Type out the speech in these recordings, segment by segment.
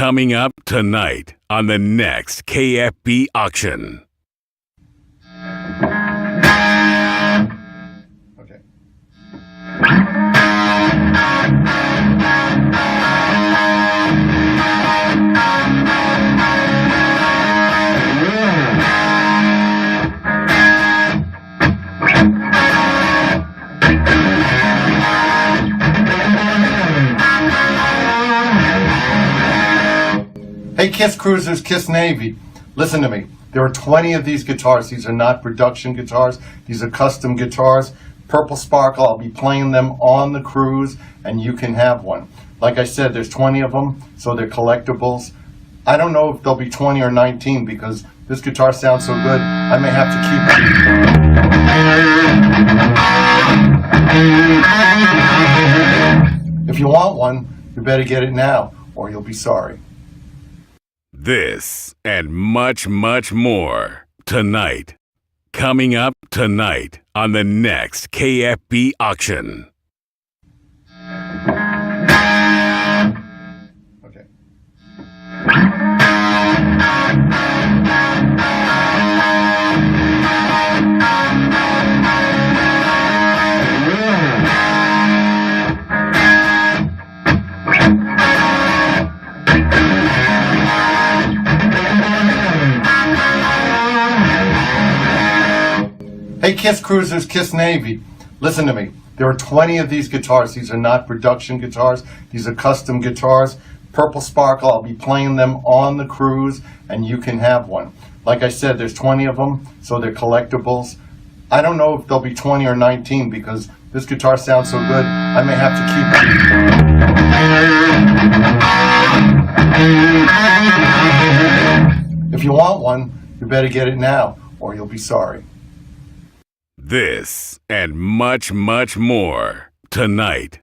Coming up tonight on the next KFB auction. Okay. Hey, Kiss Cruisers, Kiss Navy, listen to me. There are 20 of these guitars. These are not production guitars. These are custom guitars. Purple Sparkle, I'll be playing them on the cruise, and you can have one. Like I said, there's 20 of them, so they're collectibles. I don't know if there'll be 20 or 19 because this guitar sounds so good, I may have to keep it. If you want one, you better get it now, or you'll be sorry. This and much, much more tonight. Coming up tonight on the next KFB auction. Okay. Hey, Kiss Cruisers, Kiss Navy, listen to me. There are 20 of these guitars. These are not production guitars. These are custom guitars. Purple Sparkle, I'll be playing them on the cruise, and you can have one. Like I said, there's 20 of them, so they're collectibles. I don't know if there'll be 20 or 19 because this guitar sounds so good, I may have to keep it. If you want one, you better get it now, or you'll be sorry. This and much, much more tonight.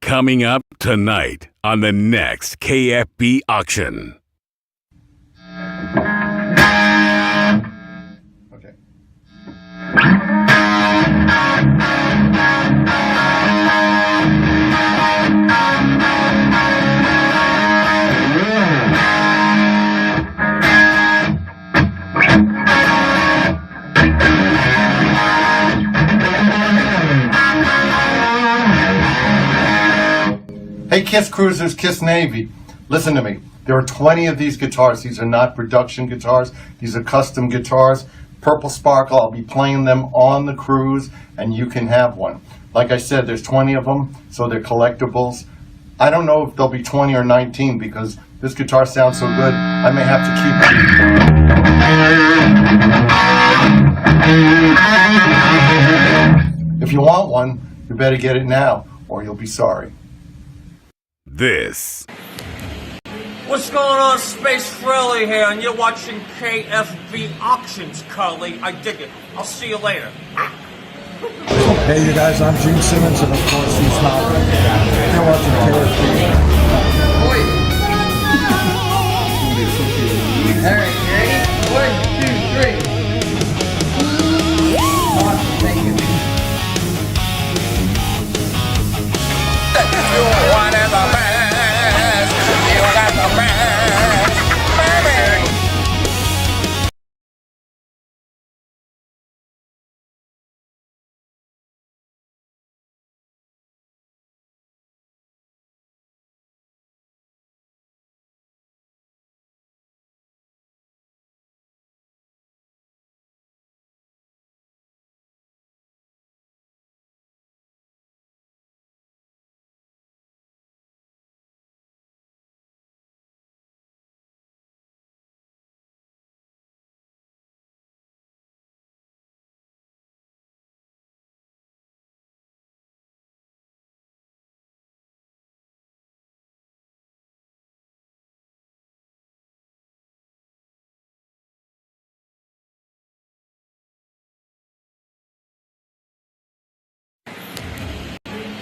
Coming up tonight on the next KFB auction. Okay. Hey, Kiss Cruisers, Kiss Navy, listen to me. There are 20 of these guitars. These are not production guitars. These are custom guitars. Purple Sparkle, I'll be playing them on the cruise, and you can have one. Like I said, there's 20 of them, so they're collectibles. I don't know if there'll be 20 or 19 because this guitar sounds so good, I may have to keep it. If you want one, you better get it now, or you'll be sorry. This. What's going on, Space Frilly here, and you're watching KFB Auctions, Carly. I dig it. I'll see you later. Hey, you guys, I'm Gene Simmons, and of course, he's not. You're watching KFB. Alright, ready? 1, 2, 3. Awesome, thank you. You want the best. You got the best, baby.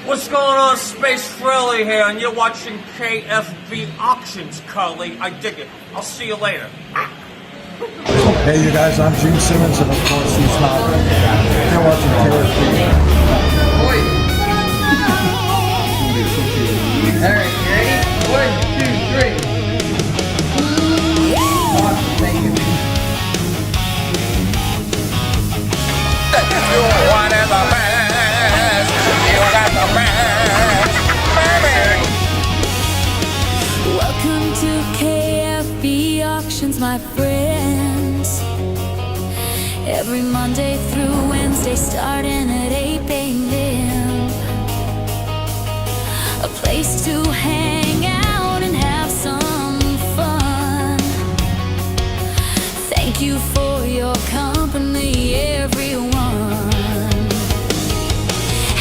What's going on, Space Frilly here, and you're watching KFB Auctions, Carly. I dig it. I'll see you later. Hey, you guys, I'm Gene Simmons, and of course, he's not. You're watching KFB. Alright, ready? 1, 2, 3. my friends. Every Monday through Wednesday, starting at 8 a.m. A place to hang out and have some fun. Thank you for your company, everyone.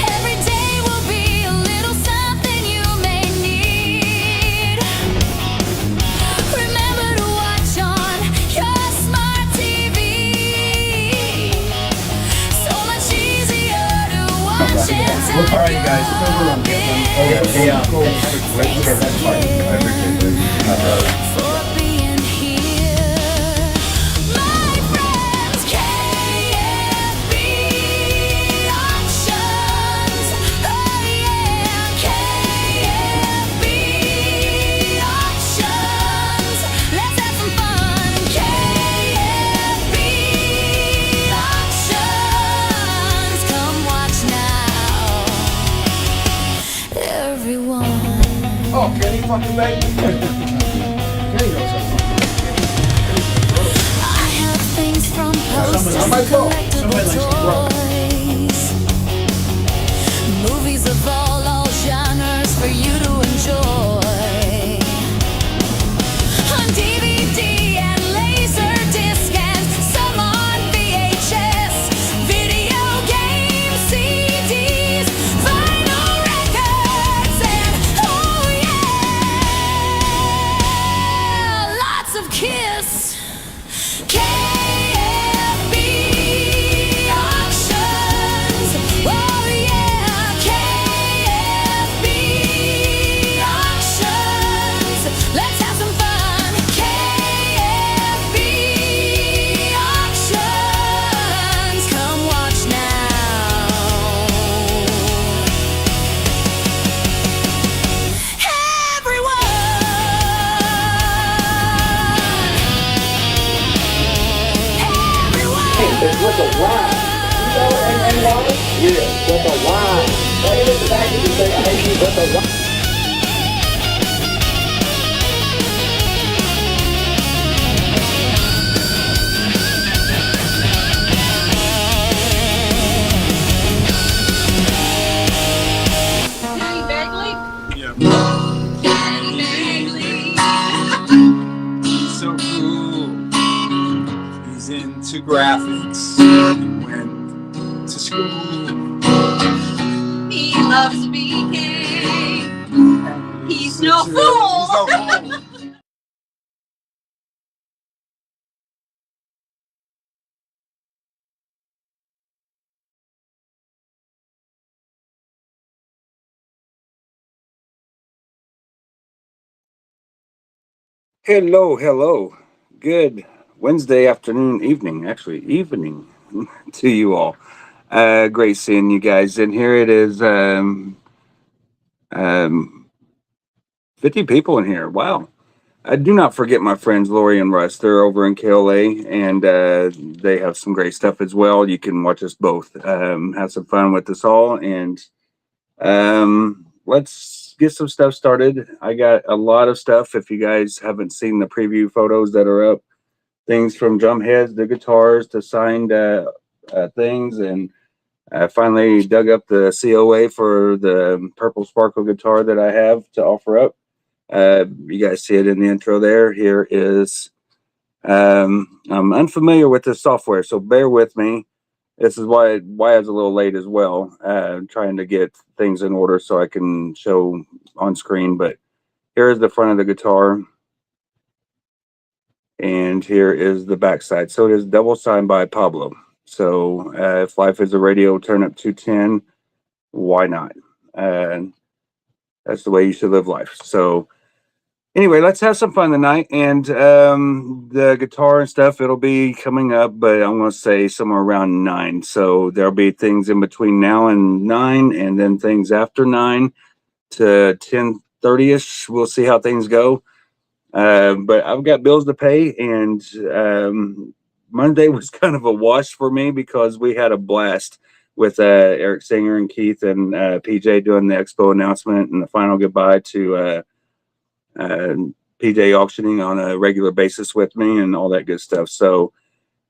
Every day will be a little something you may need. Remember to watch on your smart TV. So much easier to watch and All right, you guys. for being here. My friends, KFB Auctions. Oh yeah, KFB Auctions. Let's have some fun. KFB Auctions. Come watch now, everyone. Oh, Kenny fucking made Kenny knows something. I have things from posters on to my phone. collectible Somebody likes to toys. Movies of all genres for you to enjoy. On DVD and Laserdisc and some on VHS. Video games, CDs, vinyl records, and oh yeah, lots of Kiss. KFB Auctions. Oh yeah, KFB Auctions. Let's have some fun. KFB Auctions. Come watch now, everyone. It's with a Y. You know and Wallace? Yeah, with a Y. Right in the back you can say I hate you with a Y. Kenny Bagley? So cool. He's into graphics. He went to school. He loves speaking. He's no fool. Hello. Good Wednesday afternoon, evening to you all. Great seeing you guys. And here it is, 50 people in here. Wow. Do not forget my friends Lori and Russ. They're over in KLA, and they have some great stuff as well. You can watch us both. Have some fun with us all, and let's get some stuff started. I got a lot of stuff. If you guys haven't seen the preview photos that are up, things from drum heads to guitars to signed things, and I finally dug up the COA for the Purple Sparkle guitar that I have to offer up. You guys see it in the intro there. Here is, I'm unfamiliar with this software, so bear with me. This is why I was a little late as well, trying to get things in order so I can show on screen. But here is the front of the guitar, and here is the backside. So it is double signed by Pablo. So if life is a radio, turn up 210. Why not? That's the way you should live life. So anyway, let's have some fun tonight. And the guitar and stuff, it'll be coming up, but I'm going to say somewhere around 9. So there'll be things in between now and 9, and then things after 9 to 10:30ish. We'll see how things go. But I've got bills to pay, and Monday was kind of a wash for me because we had a blast with Eric Singer and Keith and PJ doing the expo announcement and the final goodbye to PJ auctioning on a regular basis with me and all that good stuff. So,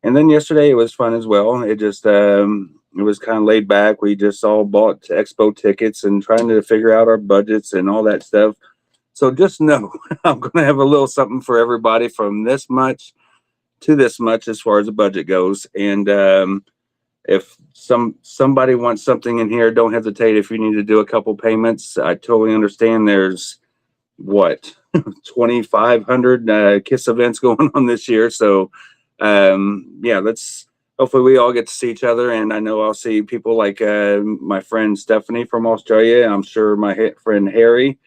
and then yesterday it was fun as well. It just it was kind of laid back. We just all bought expo tickets and trying to figure out our budgets and all that stuff. So just know I'm going to have a little something for everybody from this much to this much as far as the budget goes. And if somebody wants something in here, don't hesitate. If you need to do a couple payments, I totally understand. There's what 2,500 KISS events going on this year. So yeah, let's hopefully we all get to see each other. And I know I'll see people like my friend Stephanie from Australia. I'm sure my friend Harry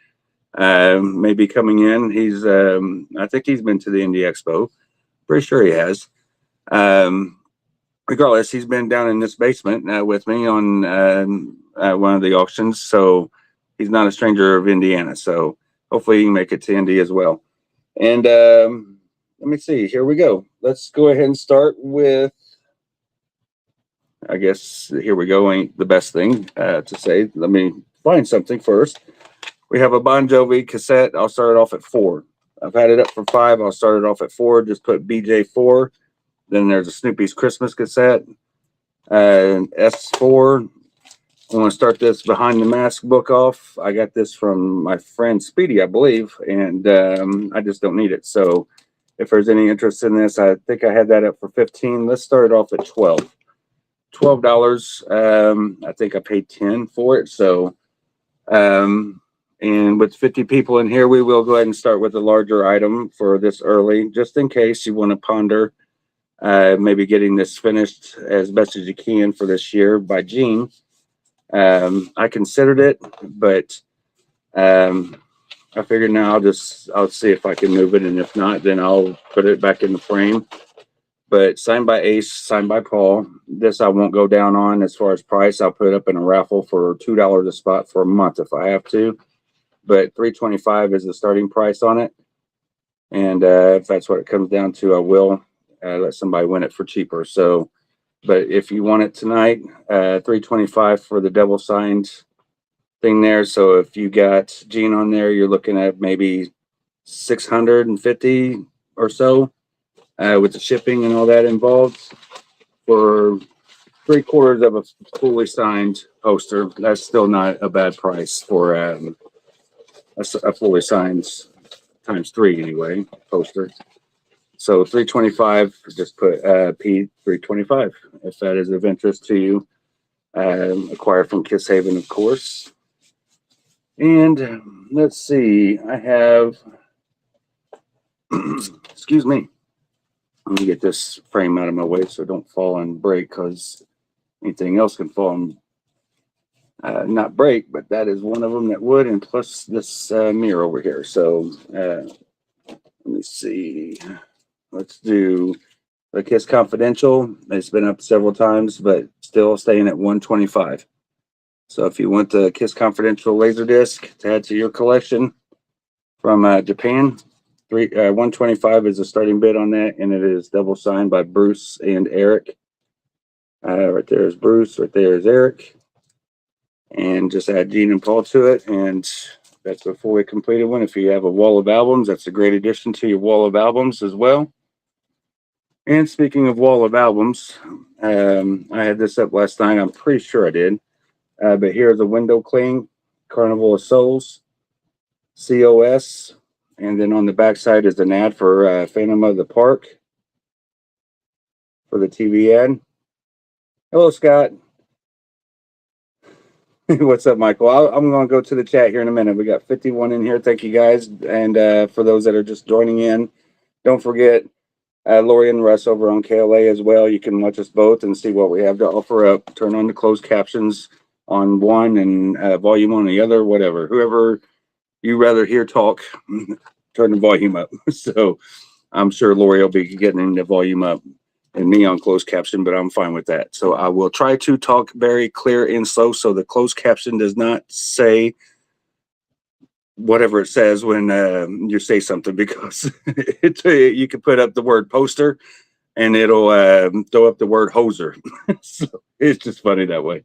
may be coming in. He's I think he's been to the Indie Expo. Pretty sure he has. Regardless, he's been down in this basement with me on one of the auctions, so he's not a stranger of Indiana. So hopefully he can make it to Indy as well. And let me see. Here we go. Let's go ahead and start with, I guess, here we go ain't the best thing to say. Let me find something first. We have a Bon Jovi cassette. I'll start it off at 4. I've had it up for 5. I'll start it off at 4. Just put BJ4. Then there's a Snoopy's Christmas cassette. S4. I want to start this Behind the Mask book off. I got this from my friend Speedy, I believe, and I just don't need it. So if there's any interest in this, I think I had that up for 15. Let's start it off at 12. $12. I think I paid 10 for it. So, and with 50 people in here, we will go ahead and start with a larger item for this early, just in case you want to ponder maybe getting this finished as best as you can for this year by Gene. I considered it, but I figured now I'll see if I can move it, and if not, then I'll put it back in the frame. But signed by Ace, signed by Paul. This I won't go down on as far as price. I'll put it up in a raffle for $2 a spot for a month if I have to. But $325 is the starting price on it. And if that's what it comes down to, I will let somebody win it for cheaper. So, but if you want it tonight, $325 for the double signed thing there. So if you got Gene on there, you're looking at maybe $650 or so with the shipping and all that involved for 3/4 of a fully signed poster. That's still not a bad price for a fully signed ×3 anyway poster. So $325, just put P $325 if that is of interest to you. Acquired from Kiss Haven, of course. And let's see, I have, excuse me. Let me get this frame out of my way so it don't fall and break, because anything else can fall and not break, but that is one of them that would, and plus this mirror over here. So let me see. Let's do the Kiss Confidential. It's been up several times, but still staying at $125. So if you want the Kiss Confidential Laserdisc to add to your collection from Japan, $125 is the starting bid on that, and it is double signed by Bruce and Eric. Right there is Bruce, right there is Eric. And just add Gene and Paul to it, and that's a fully completed one. If you have a wall of albums, that's a great addition to your wall of albums as well. And speaking of wall of albums, I had this up last night. I'm pretty sure I did. But here's a window cling, Carnival of Souls, COS, and then on the back side is an ad for Phantom of the Park for the TV ad. Hello, Scott. What's up, Michael? I'm going to go to the chat here in a minute. We got 51 in here. Thank you, guys. And for those that are just joining in, don't forget Lori and Russ over on KLA as well. You can watch us both and see what we have to offer up. Turn on the closed captions on one and volume on the other, whatever. Whoever you rather hear talk, turn the volume up. So I'm sure Lori will be getting the volume up and me on closed caption, but I'm fine with that. So I will try to talk very clear and slow so the closed caption does not say whatever it says when you say something, because you can put up the word poster and it'll throw up the word hoser. So it's just funny that way.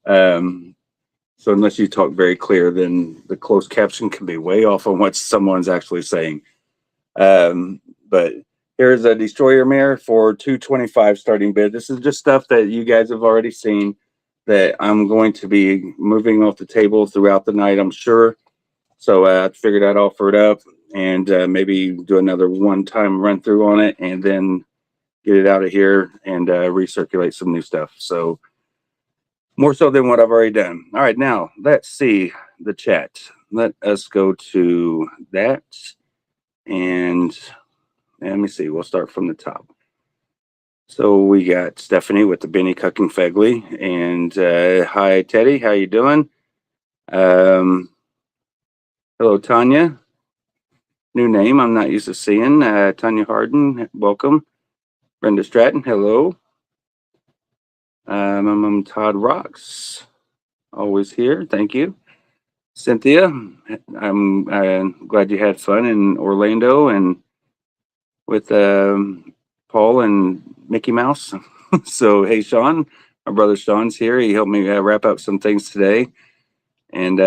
So unless you talk very clear, then the closed caption can be way off on what someone's actually saying. But here's a destroyer mirror for $225 starting bid. This is just stuff that you guys have already seen that I'm going to be moving off the table throughout the night, I'm sure. So I figured I'd offer it up and maybe do another one-time run through on it and then get it out of here and recirculate some new stuff. So more so than what I've already done. All right, now let's see the chat. Let us go to that. And let me see, we'll start from the top. So we got Stephanie with the Benny Cucking Fegley. And hi, Teddy, how you doing? Hello, Tanya. New name I'm not used to seeing. Tanya Harden, welcome. Brenda Stratton, hello. Todd Rocks, always here. Thank you. Cynthia, I'm glad you had fun in Orlando and with Paul and Mickey Mouse. So, hey, Sean, my brother Sean's here. He helped me wrap up some things today. And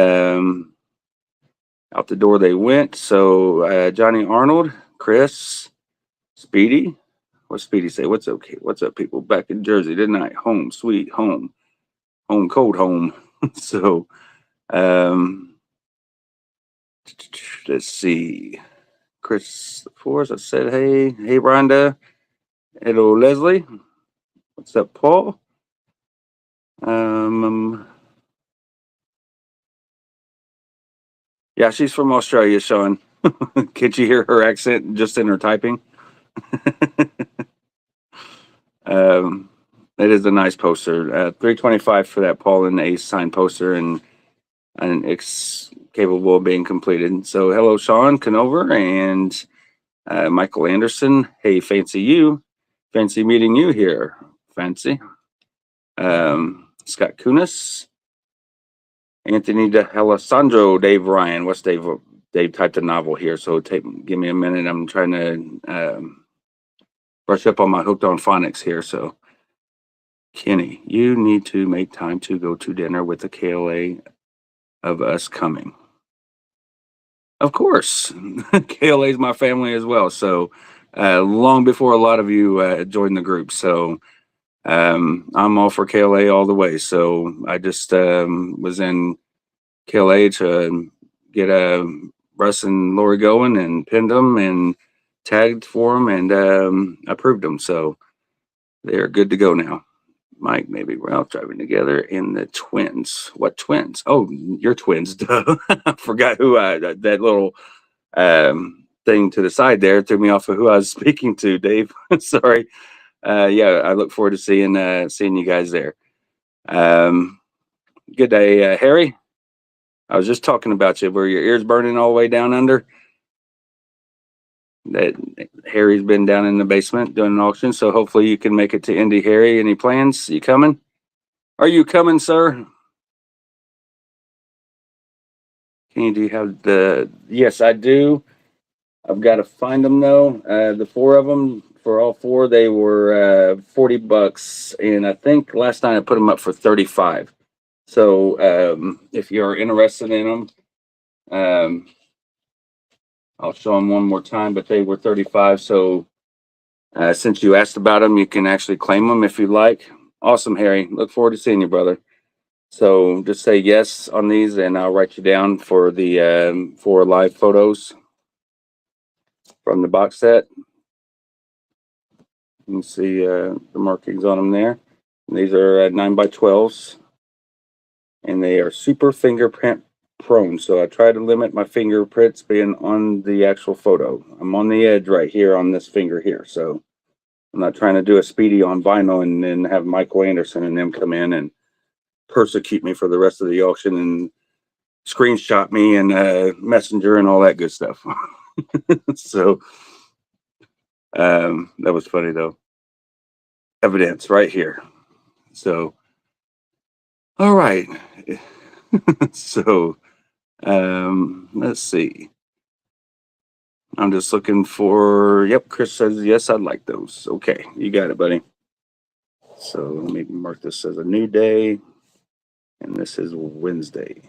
out the door they went. So, Johnny Arnold, Chris, Speedy. What's Speedy say? What's okay? What's up, people? Back in Jersey tonight. Home, sweet home. Home, cold home. So, let's see. Chris Forrest, I said, hey, Rhonda. Hello, Leslie. What's up, Paul? Yeah, she's from Australia, Sean. Can't you hear her accent just in her typing? It is a nice poster. $325 for that Paul and Ace signed poster, and it's capable of being completed. So, hello, Sean Conover and Michael Anderson. Hey, fancy you. Fancy meeting you here. Fancy. Scott Kunis. Anthony De Alessandro, Dave Ryan. What's Dave? Dave typed a novel here, so give me a minute. I'm trying to brush up on my hooked on phonics here. So, Kenny, you need to make time to go to dinner with the KLA of us coming. Of course, KLA is my family as well. So, long before a lot of you joined the group. So, I'm all for KLA all the way. So, I just was in KLA to get Russ and Lori going and pinned them and tagged for them and approved them. So, they're good to go now. Mike, maybe we're out driving together in the twins. What twins? Oh, your twins. Duh. I forgot who that little thing to the side there threw me off of who I was speaking to, Dave. Sorry. Yeah, I look forward to seeing you guys there. Good day, Harry. I was just talking about you. Were your ears burning all the way down under? That Harry's been down in the basement doing an auction, so hopefully you can make it to Indy. Harry, any plans? You coming? Are you coming, sir? Kenny, do you have the? Yes, I do. I've got to find them though. The four of them, for all four, they were $40, and I think last night I put them up for 35. So if you're interested in them, I'll show them one more time, but they were 35. So since you asked about them, you can actually claim them if you'd like. Awesome, Harry. Look forward to seeing you, brother. So just say yes on these, and I'll write you down for the 4 live photos from the box set. You can see the markings on them there. And these are 9x12s, and they are super fingerprint prone. So I try to limit my fingerprints being on the actual photo. I'm on the edge right here on this finger here. So I'm not trying to do a speedy on vinyl and then have Michael Anderson and them come in and persecute me for the rest of the auction and screenshot me and Messenger and all that good stuff. So that was funny though. Evidence right here. So all right. So let's see. I'm just looking for, yep, Chris says yes, I'd like those. Okay, you got it, buddy. So let me mark this as a new day, and this is Wednesday.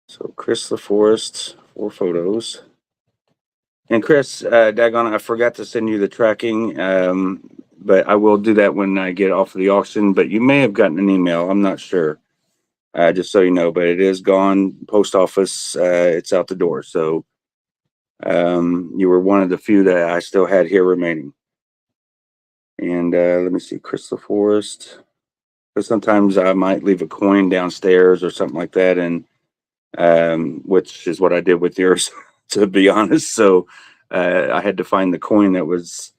So Chris LaForest, 4 photos. And Chris, daggone it, I forgot to send you the tracking, but I will do that when I get off of the auction. But you may have gotten an email. I'm not sure. Just so you know, but it is gone. Post office, it's out the door. So you were one of the few that I still had here remaining. And let me see, Crystal Forest. Because sometimes I might leave a coin downstairs or something like that, and which is what I did with yours, to be honest. So I had to find the coin that was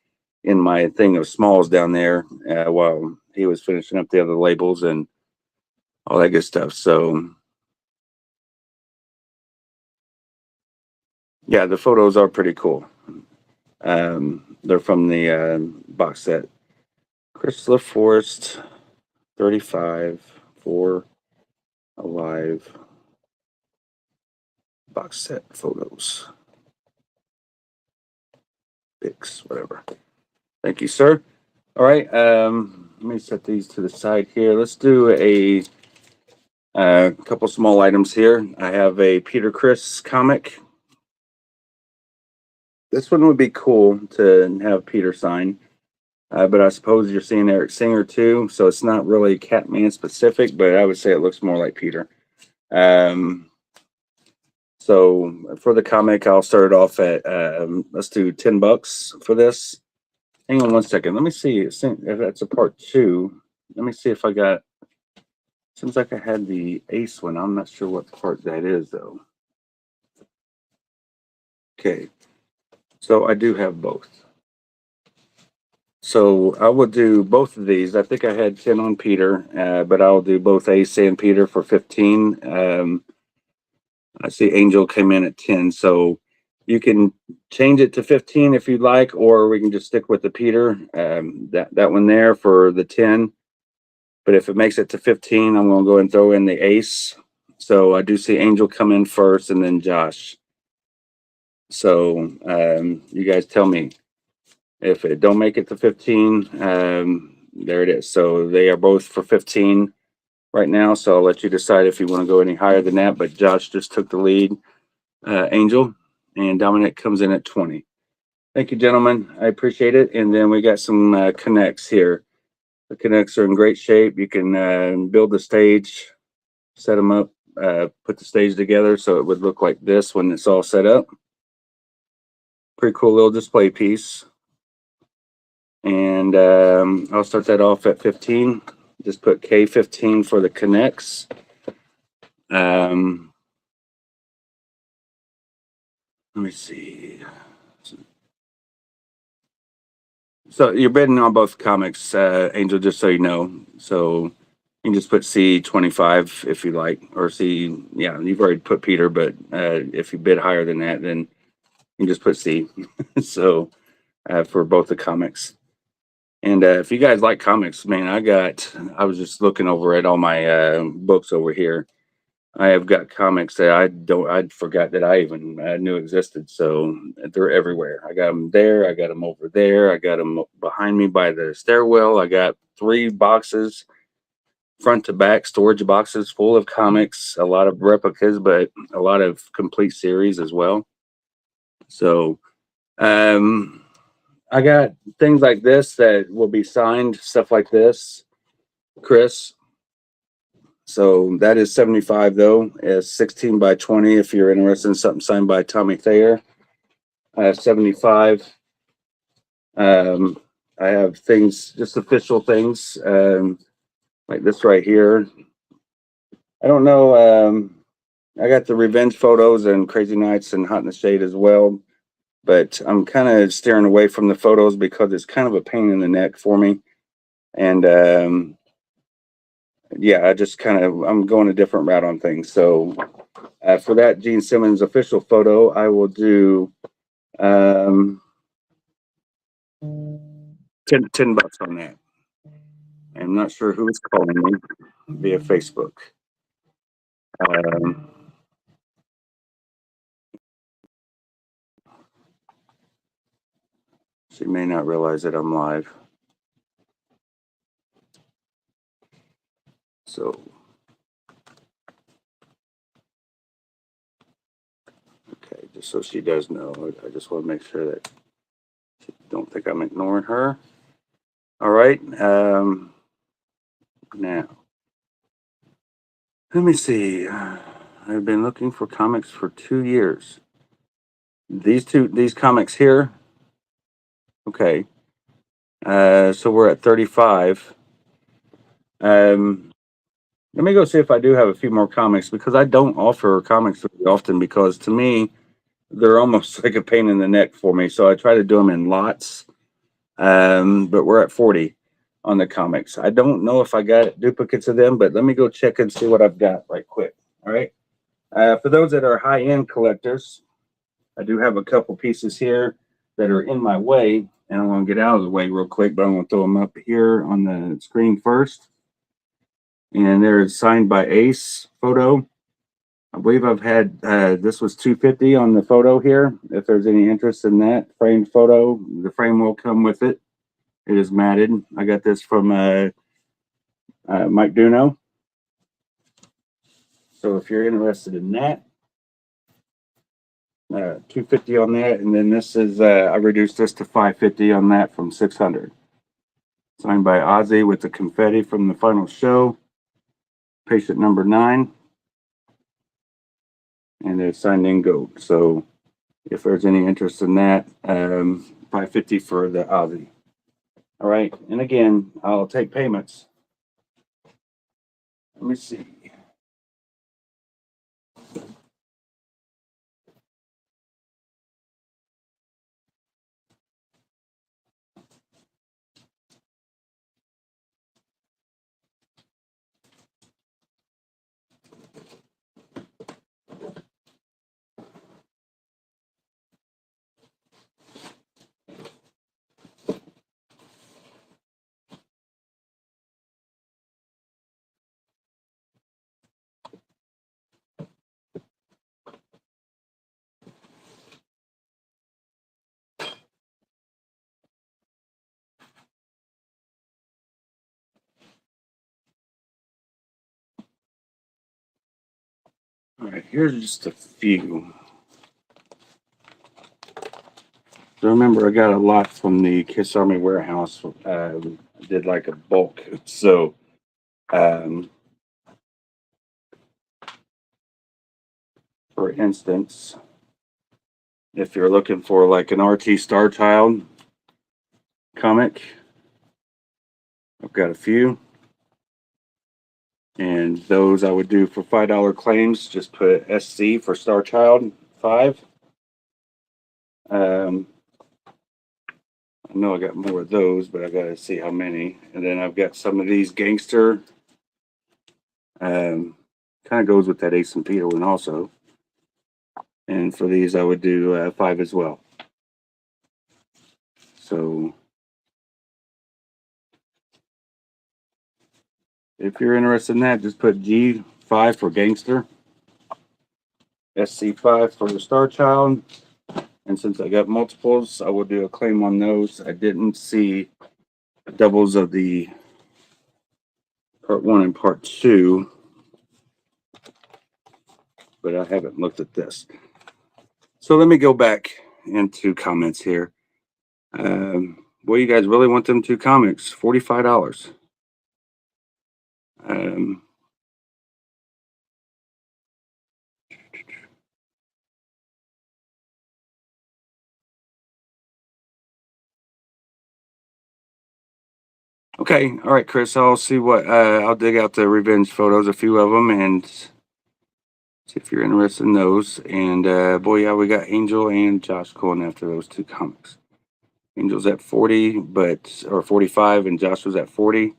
in my thing of smalls down there while he was finishing up the other labels and all that good stuff. So yeah, the photos are pretty cool. They're from the box set. Crystal Forest 35 for Alive box set photos. Pics, whatever. Thank you, sir. All right, let me set these to the side here. Let's do a couple small items here. I have a Peter Criss comic. This one would be cool to have Peter sign, but I suppose you're seeing Eric Singer too, so it's not really Catman specific, but I would say it looks more like Peter. So for the comic, I'll start it off at let's do $10 for this. Hang on one second. Let me see if that's a part 2. Let me see if I got. Seems like I had the Ace one. I'm not sure what part that is though. Okay, so I do have both. So I will do both of these. I think I had 10 on Peter, but I'll do both Ace and Peter for 15. I see Angel came in at 10, so you can change it to 15 if you'd like, or we can just stick with the Peter, that one there for the 10. But if it makes it to 15, I'm going to go and throw in the Ace. So I do see Angel come in first and then Josh. So you guys tell me if it don't make it to 15. There it is. So they are both for 15 right now. So I'll let you decide if you want to go any higher than that. But Josh just took the lead. Angel and Dominic comes in at 20. Thank you, gentlemen. I appreciate it. And then we got some connects here. The connects are in great shape. You can build the stage, set them up, put the stage together so it would look like this when it's all set up. Pretty cool little display piece. And I'll start that off at 15. Just put K15 for the connects. Let me see. So you're bidding on both comics, Angel, just so you know. So you can just put C25 if you like, or C, yeah, you've already put Peter, but if you bid higher than that, then you can just put C. So for both the comics. And if you guys like comics, man, I was just looking over at all my books over here. I have got comics that I forgot that I even knew existed. So they're everywhere. I got them there. I got them over there. I got them behind me by the stairwell. I got 3 boxes, front to back storage boxes full of comics, a lot of replicas, but a lot of complete series as well. So, I got things like this that will be signed, stuff like this, Chris. So that is 75 though. It's 16 by 20 if you're interested in something signed by Tommy Thayer. I have 75. I have things, just official things, like this right here. I don't know. I got the revenge photos and Crazy Nights and Hot in the Shade as well, but I'm kind of steering away from the photos because it's kind of a pain in the neck for me. And yeah, I'm going a different route on things. So for that Gene Simmons official photo, I will do $10 on that. I'm not sure who's calling me via Facebook. She may not realize that I'm live. So, okay, just just so she does know. I just want to make sure that she don't think I'm ignoring her. All right. Now, let me see. I've been looking for comics for 2 years. These comics here. Okay. So we're at 35. Let me go see if I do have a few more comics, because I don't offer comics very often, because to me, they're almost like a pain in the neck for me. So I try to do them in lots. But we're at 40 on the comics. I don't know if I got duplicates of them, but let me go check and see what I've got right quick. All right. For those that are high-end collectors, I do have a couple pieces here that are in my way, and I'm going to get out of the way real quick, but I'm going to throw them up here on the screen first. And they're signed by Ace photo. I believe I've had, this was $250 on the photo here. If there's any interest in that framed photo, the frame will come with it. It is matted. I got this from Mike Duno. So if you're interested in that, $250 on that, and then this is I reduced this to $550 on that from $600. Signed by Ozzy with the confetti from the final show. Patient number 9, and it's signed in gold. So if there's any interest in that, $550 for the Ozzy. All right, and again, I'll take payments. Let me see. All right, here's just a few. So remember, I got a lot from the Kiss Army warehouse. I did like a bulk. So, for instance, if you're looking for like an RT Star Child comic, I've got a few. And those I would do for $5 claims. Just put SC for Star Child 5. I know I got more of those, but I gotta see how many. And then I've got some of these gangster. Kind of goes with that Ace and Peter one also. And for these, I would do 5 as well. So if you're interested in that, just put G5 for gangster, SC5 for the Star Child. And since I got multiples, I will do a claim on those. I didn't see doubles of the part 1 and part 2, but I haven't looked at this. So let me go back into comments here. Boy, you guys really want them 2 comics? $45. Okay, all right, Chris. I'll see what I'll dig out the revenge photos, a few of them, and see if you're interested in those. And boy, yeah, we got Angel and Josh going after those 2 comics. Angel's at 40, or 45, and Josh was at 40.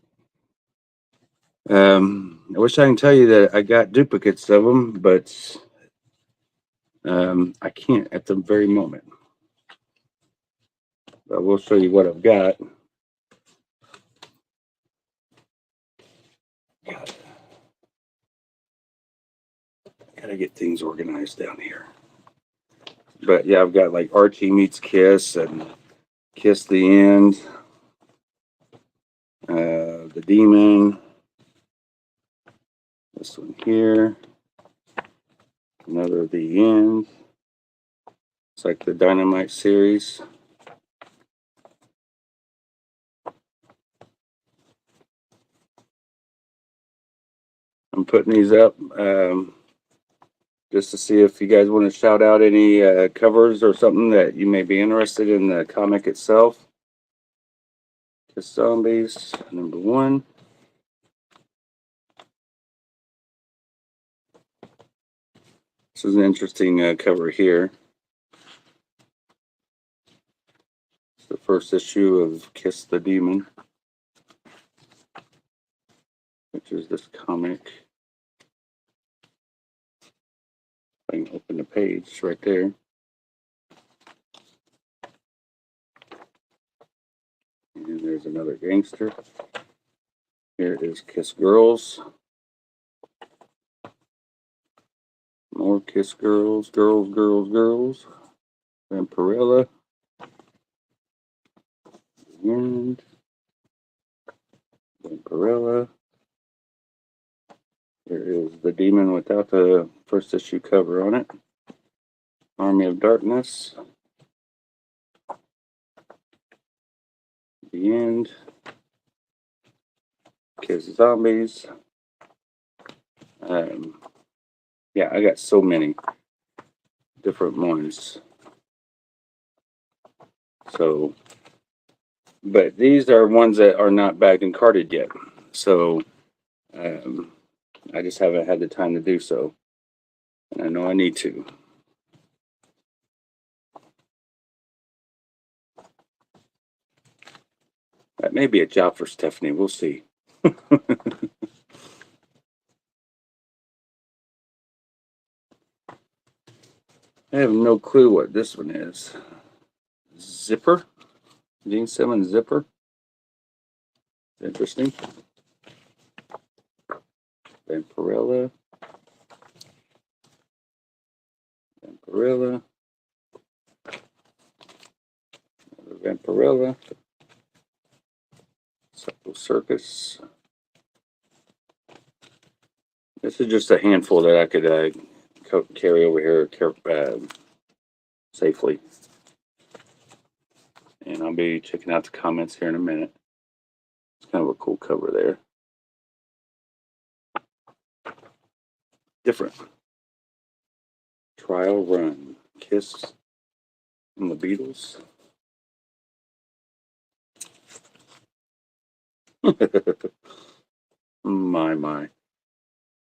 I wish I can tell you that I got duplicates of them, but I can't at the very moment. But I will show you what I've got. Gotta get things organized down here. But yeah, I've got like Archie meets Kiss and Kiss the End, the Demon, this one here, another The End, It's like the Dynamite series. I'm putting these up just to see if you guys want to shout out any covers or something that you may be interested in the comic itself. Just Zombies, number 1. This is an interesting cover here. It's the first issue of Kiss the Demon, which is this comic. I can open the page right there. And there's another gangster. Here is Kiss Girls. More Kiss Girls, Girls, Girls, Girls. Vampirella. And Vampirella. Here is the Demon without the first issue cover on it. Army of Darkness. The End. Kiss Zombies. Yeah, I got so many different ones. So, but these are ones that are not bagged and carded yet. So, I just haven't had the time to do so. And I know I need to. That may be a job for Stephanie. We'll see. I have no clue what this one is. Zipper? Gene Simmons Zipper? Interesting. Vampirella. Vampirella. Another Vampirella. Psycho Circus. This is just a handful that I could carry over here safely. And I'll be checking out the comments here in a minute. It's kind of a cool cover there. Different. Trial Run. Kiss and the Beatles. My.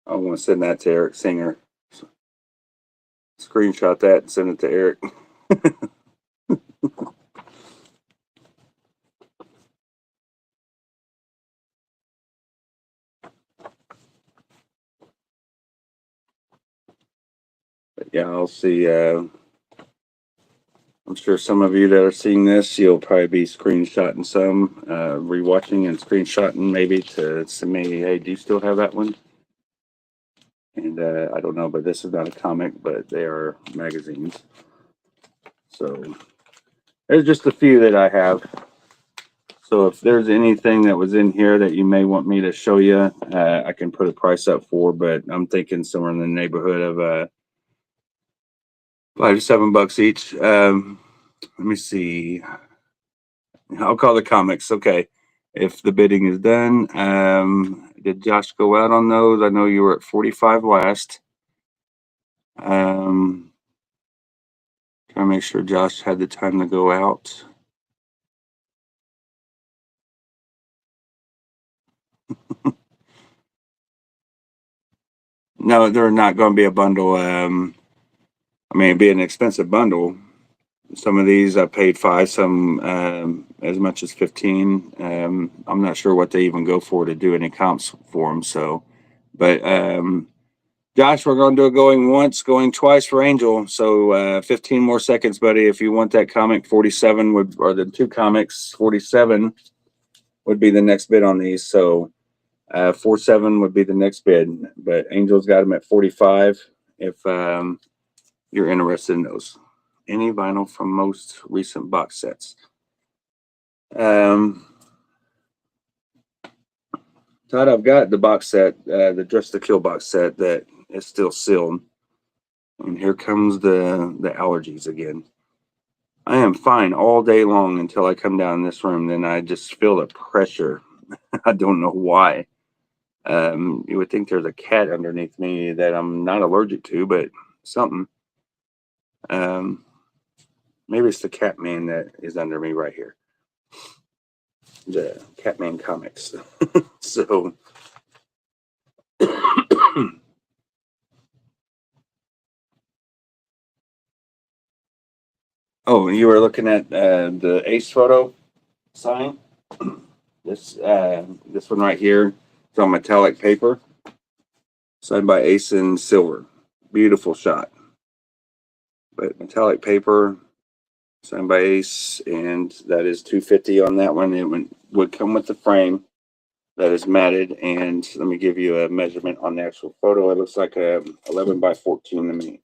I want to send that to Eric Singer. Screenshot that and send it to Eric. But yeah, I'll see. I'm sure some of you that are seeing this, you'll probably be screenshotting some, rewatching and screenshotting maybe to send me, hey, do you still have that one? And I don't know, but this is not a comic, but they are magazines. So there's just a few that I have. So if there's anything that was in here that you may want me to show you, I can put a price up for, but I'm thinking somewhere in the neighborhood of $5 to $7 each. Let me see. I'll call the comics. Okay. If the bidding is done, did Josh go out on those? I know you were at 45 last. Trying to make sure Josh had the time to go out. No, they're not going to be a bundle. I mean, it'd be an expensive bundle. Some of these I paid $5, some as much as $15. I'm not sure what they even go for to do any comps for them. So, but Josh, we're going to do a going once, going twice for Angel. So 15 more seconds, buddy. If you want that comic, 47 would, or the two comics, 47 would be the next bid on these. So 47 would be the next bid, but Angel's got them at 45. If you're interested in those. Any vinyl from most recent box sets. Todd, I've got the box set, the Dress to Kill box set that is still sealed. And here comes the allergies again. I am fine all day long until I come down this room. Then I just feel the pressure. I don't know why. You would think there's a cat underneath me that I'm not allergic to, but something. Um, maybe it's the Catman that is under me right here. The Catman comics. So, oh, you were looking at the Ace photo sign. This one right here. It's on metallic paper, signed by Ace in silver. Beautiful shot. But metallic paper, signed by Ace, and that is $250 on that one. It would come with the frame that is matted, and let me give you a measurement on the actual photo. It looks like a 11 by 14 to me.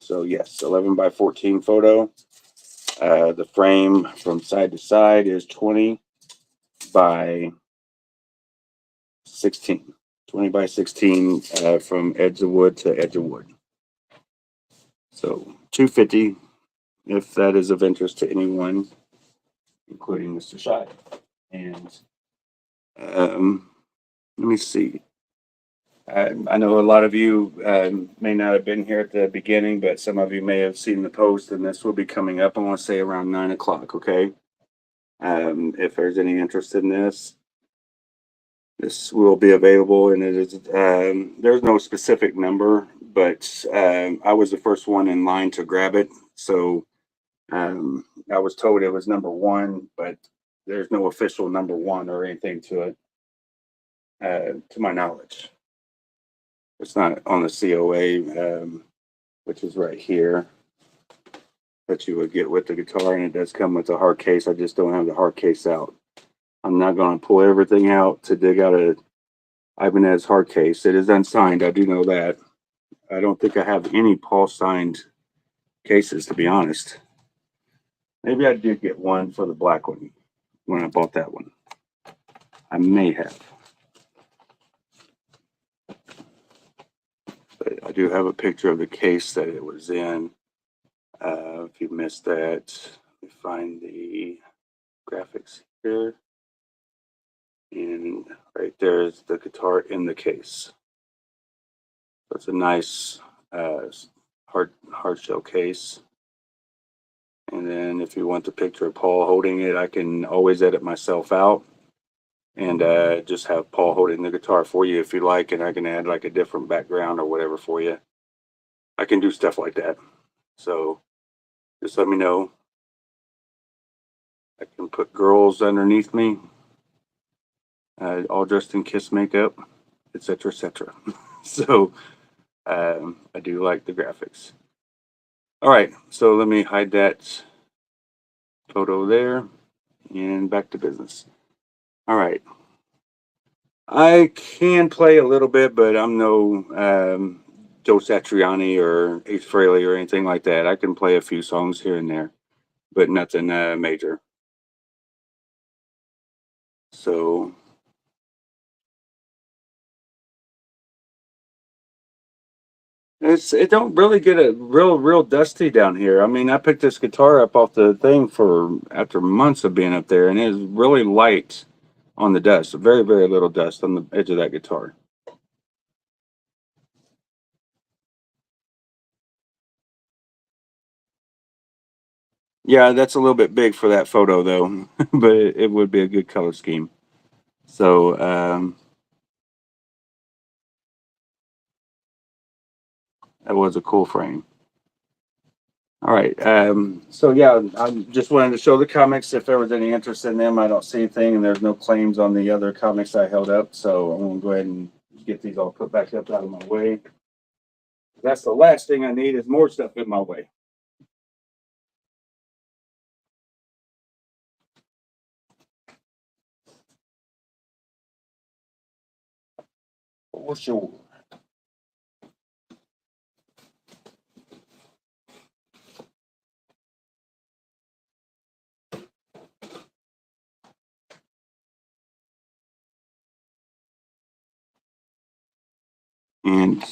So yes, 11 by 14 photo. The frame from side to side is 20 by 16. 20 by 16 from edge of wood to edge of wood. So $250, if that is of interest to anyone, including Mr. Shy. And let me see. I know a lot of you may not have been here at the beginning, but some of you may have seen the post, and this will be coming up, I want to say around 9 o'clock, okay? If there's any interest in this will be available, and it is, there's no specific number, but I was the first one in line to grab it. So I was told it was number one, but there's no official number one or anything to it, to my knowledge. It's not on the COA, which is right here, that you would get with the guitar, and it does come with a hard case. I just don't have the hard case out. I'm not going to pull everything out to dig out a Ibanez hard case. It is unsigned. I do know that. I don't think I have any Paul signed cases, to be honest. Maybe I did get one for the black one when I bought that one. I may have. But I do have a picture of the case that it was in. If you missed that, let me find the graphics here. And right there is the guitar in the case. So it's a nice hard shell case. And then if you want the picture of Paul holding it, I can always edit myself out and just have Paul holding the guitar for you if you like, and I can add like a different background or whatever for you. I can do stuff like that. So just let me know. I can put girls underneath me, all dressed in Kiss makeup, etc., etc. So I do like the graphics. All right, so let me hide that photo there and back to business. All right. I can play a little bit, but I'm no Joe Satriani or Ace Frehley or anything like that. I can play a few songs here and there, but nothing major. So it don't really get a real dusty down here. I mean, I picked this guitar up off the thing after months of being up there, and it's really light on the dust. Very, very little dust on the edge of that guitar. Yeah, that's a little bit big for that photo though, but it would be a good color scheme. So that was a cool frame. All right. So yeah, I just wanted to show the comics if there was any interest in them. I don't see anything, and there's no claims on the other comics I held up. So I'm gonna go ahead and get these all put back up out of my way. That's the last thing I need is more stuff in my way. For sure. And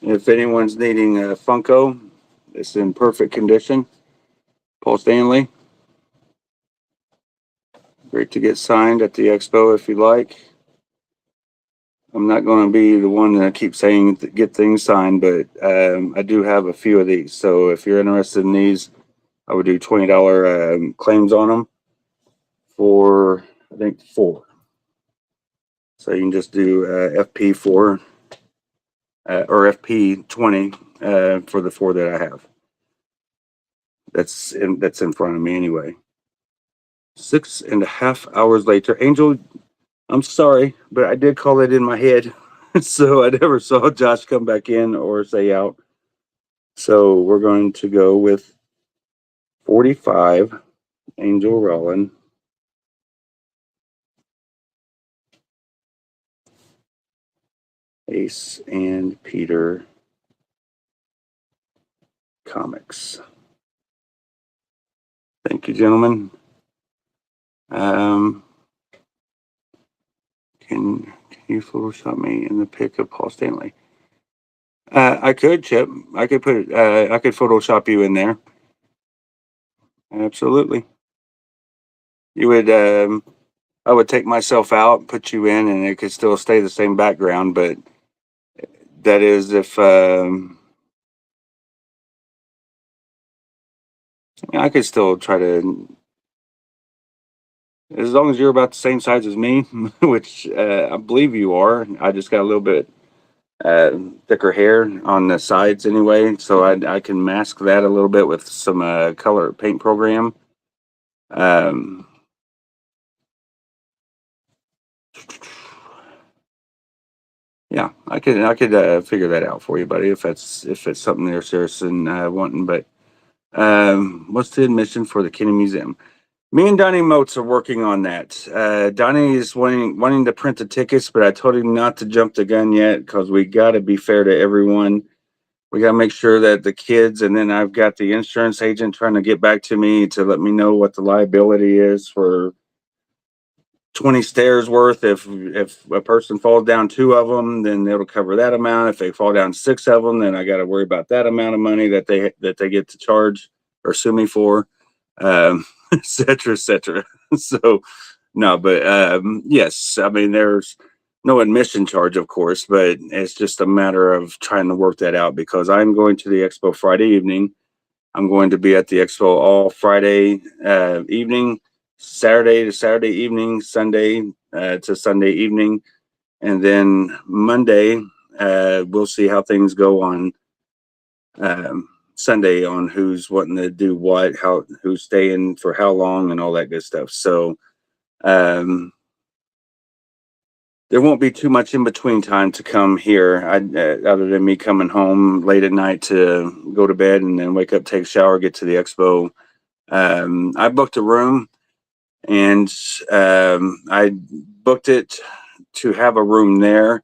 if anyone's needing a Funko, it's in perfect condition. Paul Stanley. Great to get signed at the expo if you like. I'm not going to be the one that keeps saying get things signed, but I do have a few of these. So if you're interested in these, I would do $20 claims on them for, I think, 4. So you can just do FP4 or FP20 for the 4 that I have. That's in front of me anyway. 6.5 hours later, Angel, I'm sorry, but I did call it in my head. So I never saw Josh come back in or say out. So we're going to go with 45, Angel Rollin. Ace and Peter Comics. Thank you, gentlemen. Can you Photoshop me in the pic of Paul Stanley? I could, Chip. I could put I could Photoshop you in there. Absolutely. You would. I would take myself out, put you in, and it could still stay the same background. But that is if I could still try to, as long as you're about the same size as me, which I believe you are. I just got a little bit thicker hair on the sides anyway, so I can mask that a little bit with some color paint program. Yeah, I could figure that out for you, buddy, if it's something they're serious and wanting. But what's the admission for the Kenny Museum? Me and Donnie Motes are working on that. Donnie is wanting to print the tickets, but I told him not to jump the gun yet because we got to be fair to everyone. We got to make sure that the kids, and then I've got the insurance agent trying to get back to me to let me know what the liability is for 20 stairs worth. If a person falls down 2 of them, then it'll cover that amount. If they fall down 6 of them, then I got to worry about that amount of money that they get to charge or sue me for, et cetera, et cetera. So no, but yes, I mean there's no admission charge, of course, but it's just a matter of trying to work that out because I'm going to the expo Friday evening. I'm going to be at the expo all Friday evening, Saturday to Saturday evening, Sunday to Sunday evening, and then Monday we'll see how things go on Sunday on who's wanting to do what, who's staying for how long, and all that good stuff. So there won't be too much in between time to come here, other than me coming home late at night to go to bed and then wake up, take a shower, get to the expo. I booked a room, and I booked it to have a room there,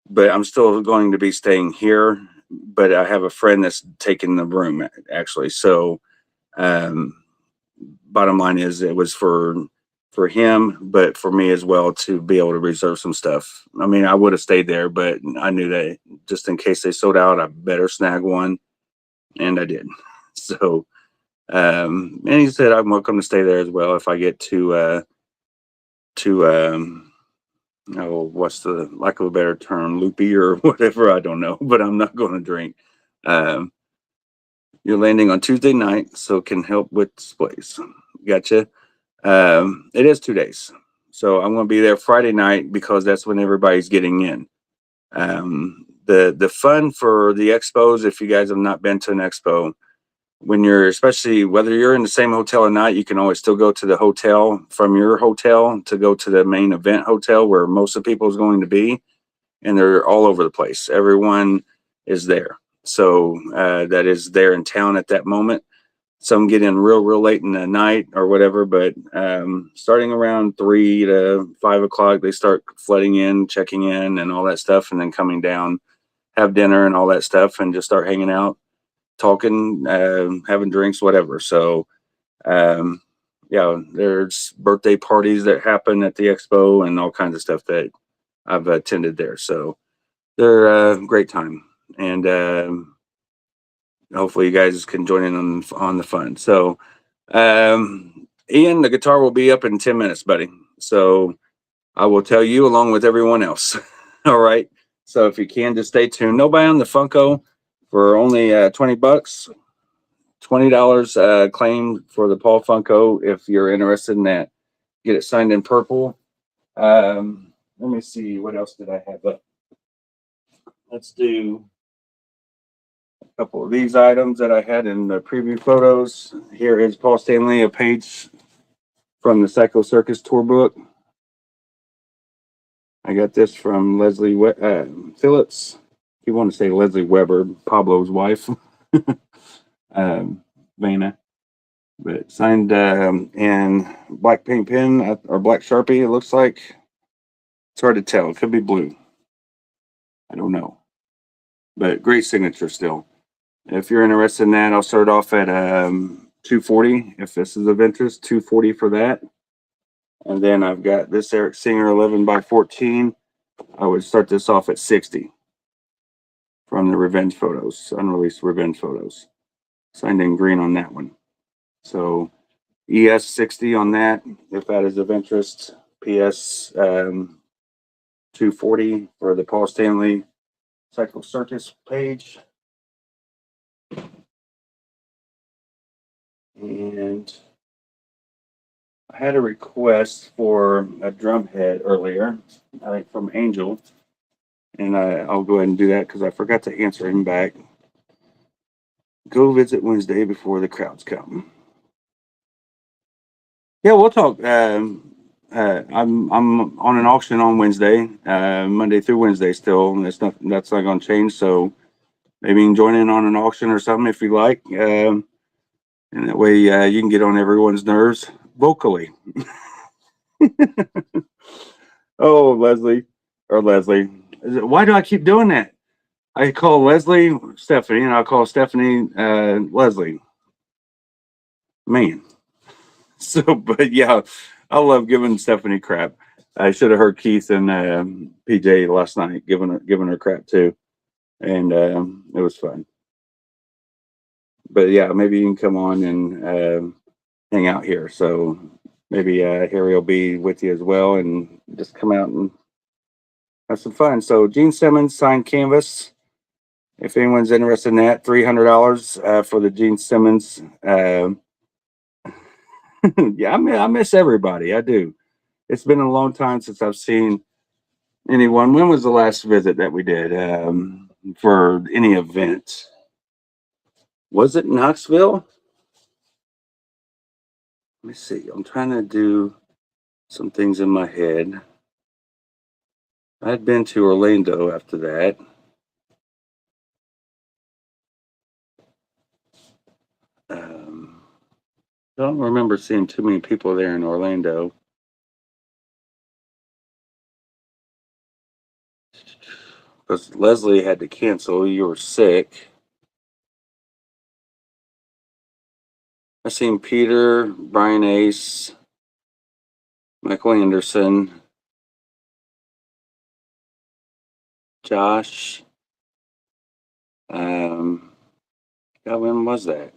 but I'm still going to be staying here. But I have a friend that's taking the room actually. So bottom line is it was for him, but for me as well to be able to reserve some stuff. I mean, I would have stayed there, but I knew that just in case they sold out, I better snag one, and I did. So, and he said I'm welcome to stay there as well if I get to oh, what's the lack of a better term, loopy or whatever, I don't know, but I'm not going to drink. You're landing on Tuesday night, so can help with displays. Gotcha. It is 2 days. So I'm going to be there Friday night because that's when everybody's getting in. The fun for the expos, if you guys have not been to an expo, when you're, especially whether you're in the same hotel or not, you can always still go to the hotel from your hotel to go to the main event hotel where most of the people is going to be. And they're all over the place. Everyone is there. So that is there in town at that moment. Some get in real late in the night or whatever, but starting around 3 to 5 o'clock, they start flooding in, checking in and all that stuff, and then coming down, have dinner and all that stuff, and just start hanging out, talking, having drinks, whatever. So, yeah, there's birthday parties that happen at the expo and all kinds of stuff that I've attended there. So they're a great time. And hopefully you guys can join in on the fun. So, Ian, the guitar will be up in 10 minutes, buddy. So I will tell you along with everyone else. All right. So if you can, just stay tuned. Nobody on the Funko for only $20. $20 claim for the Paul Funko if you're interested in that. Get it signed in purple. Let me see, what else did I have up? Let's do a couple of these items that I had in the preview photos. Here is Paul Stanley, a page from the Psycho Circus tour book. I got this from Leslie Phillips. You want to say Leslie Weber, Pablo's wife, Vanna, but signed in black paint pen or black Sharpie. It looks like it's hard to tell. It could be blue. I don't know, but great signature still. If you're interested in that, I'll start off at $240. If this is of interest, $240 for that. And then I've got this Eric Singer 11x14. I would start this off at $60 from the revenge photos, unreleased revenge photos. Signed in green on that one. So ES 60 on that, if that is of interest. PS 240 for the Paul Stanley Psycho Circus page. And I had a request for a drum head earlier, I think from Angel. And I'll go ahead and do that because I forgot to answer him back. Go visit Wednesday before the crowds come. Yeah, we'll talk. I'm on an auction on Wednesday, Monday through Wednesday still. And that's not going to change. So maybe you can join in on an auction or something if you like. And that way you can get on everyone's nerves vocally. Oh, Leslie. Why do I keep doing that? I call Leslie Stephanie, and I'll call Stephanie Leslie. Man. So, but yeah, I love giving Stephanie crap. I should have heard Keith and PJ last night giving her crap too, and it was fun. But yeah, maybe you can come on and hang out here. So maybe Harry will be with you as well, and just come out and have some fun. So Gene Simmons signed canvas. If anyone's interested in that, $300 for the Gene Simmons. Yeah, I miss everybody. I do. It's been a long time since I've seen anyone. When was the last visit that we did for any event? Was it Knoxville? Let me see. I'm trying to do some things in my head. I'd been to Orlando after that. Don't remember seeing too many people there in Orlando. Because Leslie had to cancel. You were sick. I seen Peter, Brian Ace, Michael Anderson, Josh. Yeah, when was that?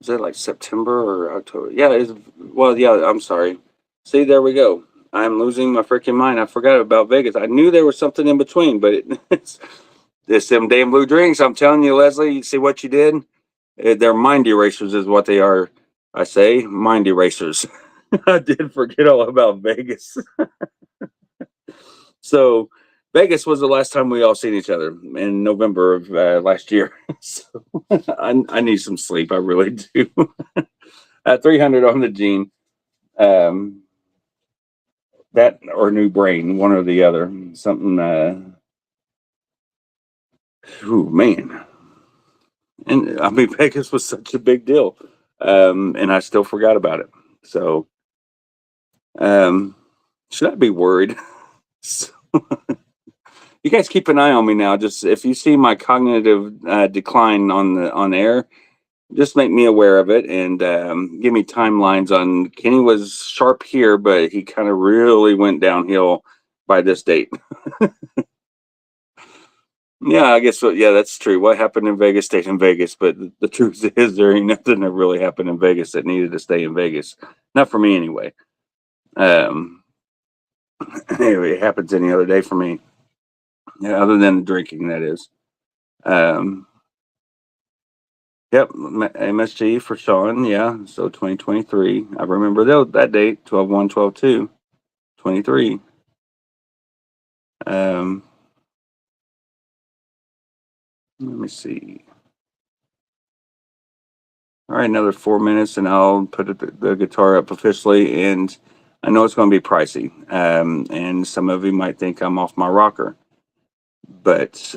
Was that like September or October? Yeah, I'm sorry. See, there we go. I'm losing my freaking mind. I forgot about Vegas. I knew there was something in between, but it's them damn blue drinks. I'm telling you, Leslie, you see what you did? They're mind erasers is what they are. I say mind erasers. I did forget all about Vegas. So Vegas was the last time we all seen each other in November of last year. So I need some sleep. I really do. At 300 on the Gene. That or New Brain, one or the other. Something. Oh man. And I mean, Vegas was such a big deal, and I still forgot about it. So, should I be worried? So, you guys keep an eye on me now. Just if you see my cognitive decline on air, just make me aware of it and give me timelines on. Kenny was sharp here, but he kind of really went downhill by this date. Yeah, I guess so. Yeah, that's true. What happened in Vegas stayed in Vegas, but the truth is there ain't nothing that really happened in Vegas that needed to stay in Vegas. Not for me anyway. Um, anyway, it happens any other day for me. Yeah, other than drinking, that is. Um, yep, MSG for Sean. Yeah, so 2023. I remember that date, 12/1, 12/2, 23. Um, let me see. All right, another 4 minutes, and I'll put the guitar up officially. And I know it's going to be pricey, and some of you might think I'm off my rocker, but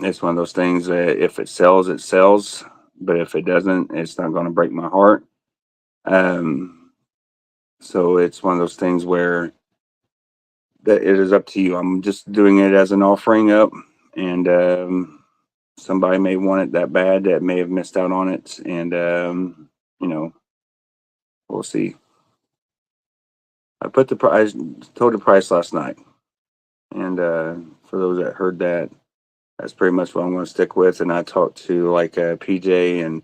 it's one of those things that if it sells, it sells. But if it doesn't, it's not going to break my heart. Um, so it's one of those things where that it is up to you. I'm just doing it as an offering up, and somebody may want it that bad that may have missed out on it, and you know, we'll see. I put the price, told the price last night, and for those that heard that, that's pretty much what I'm going to stick with. And I talked to like PJ and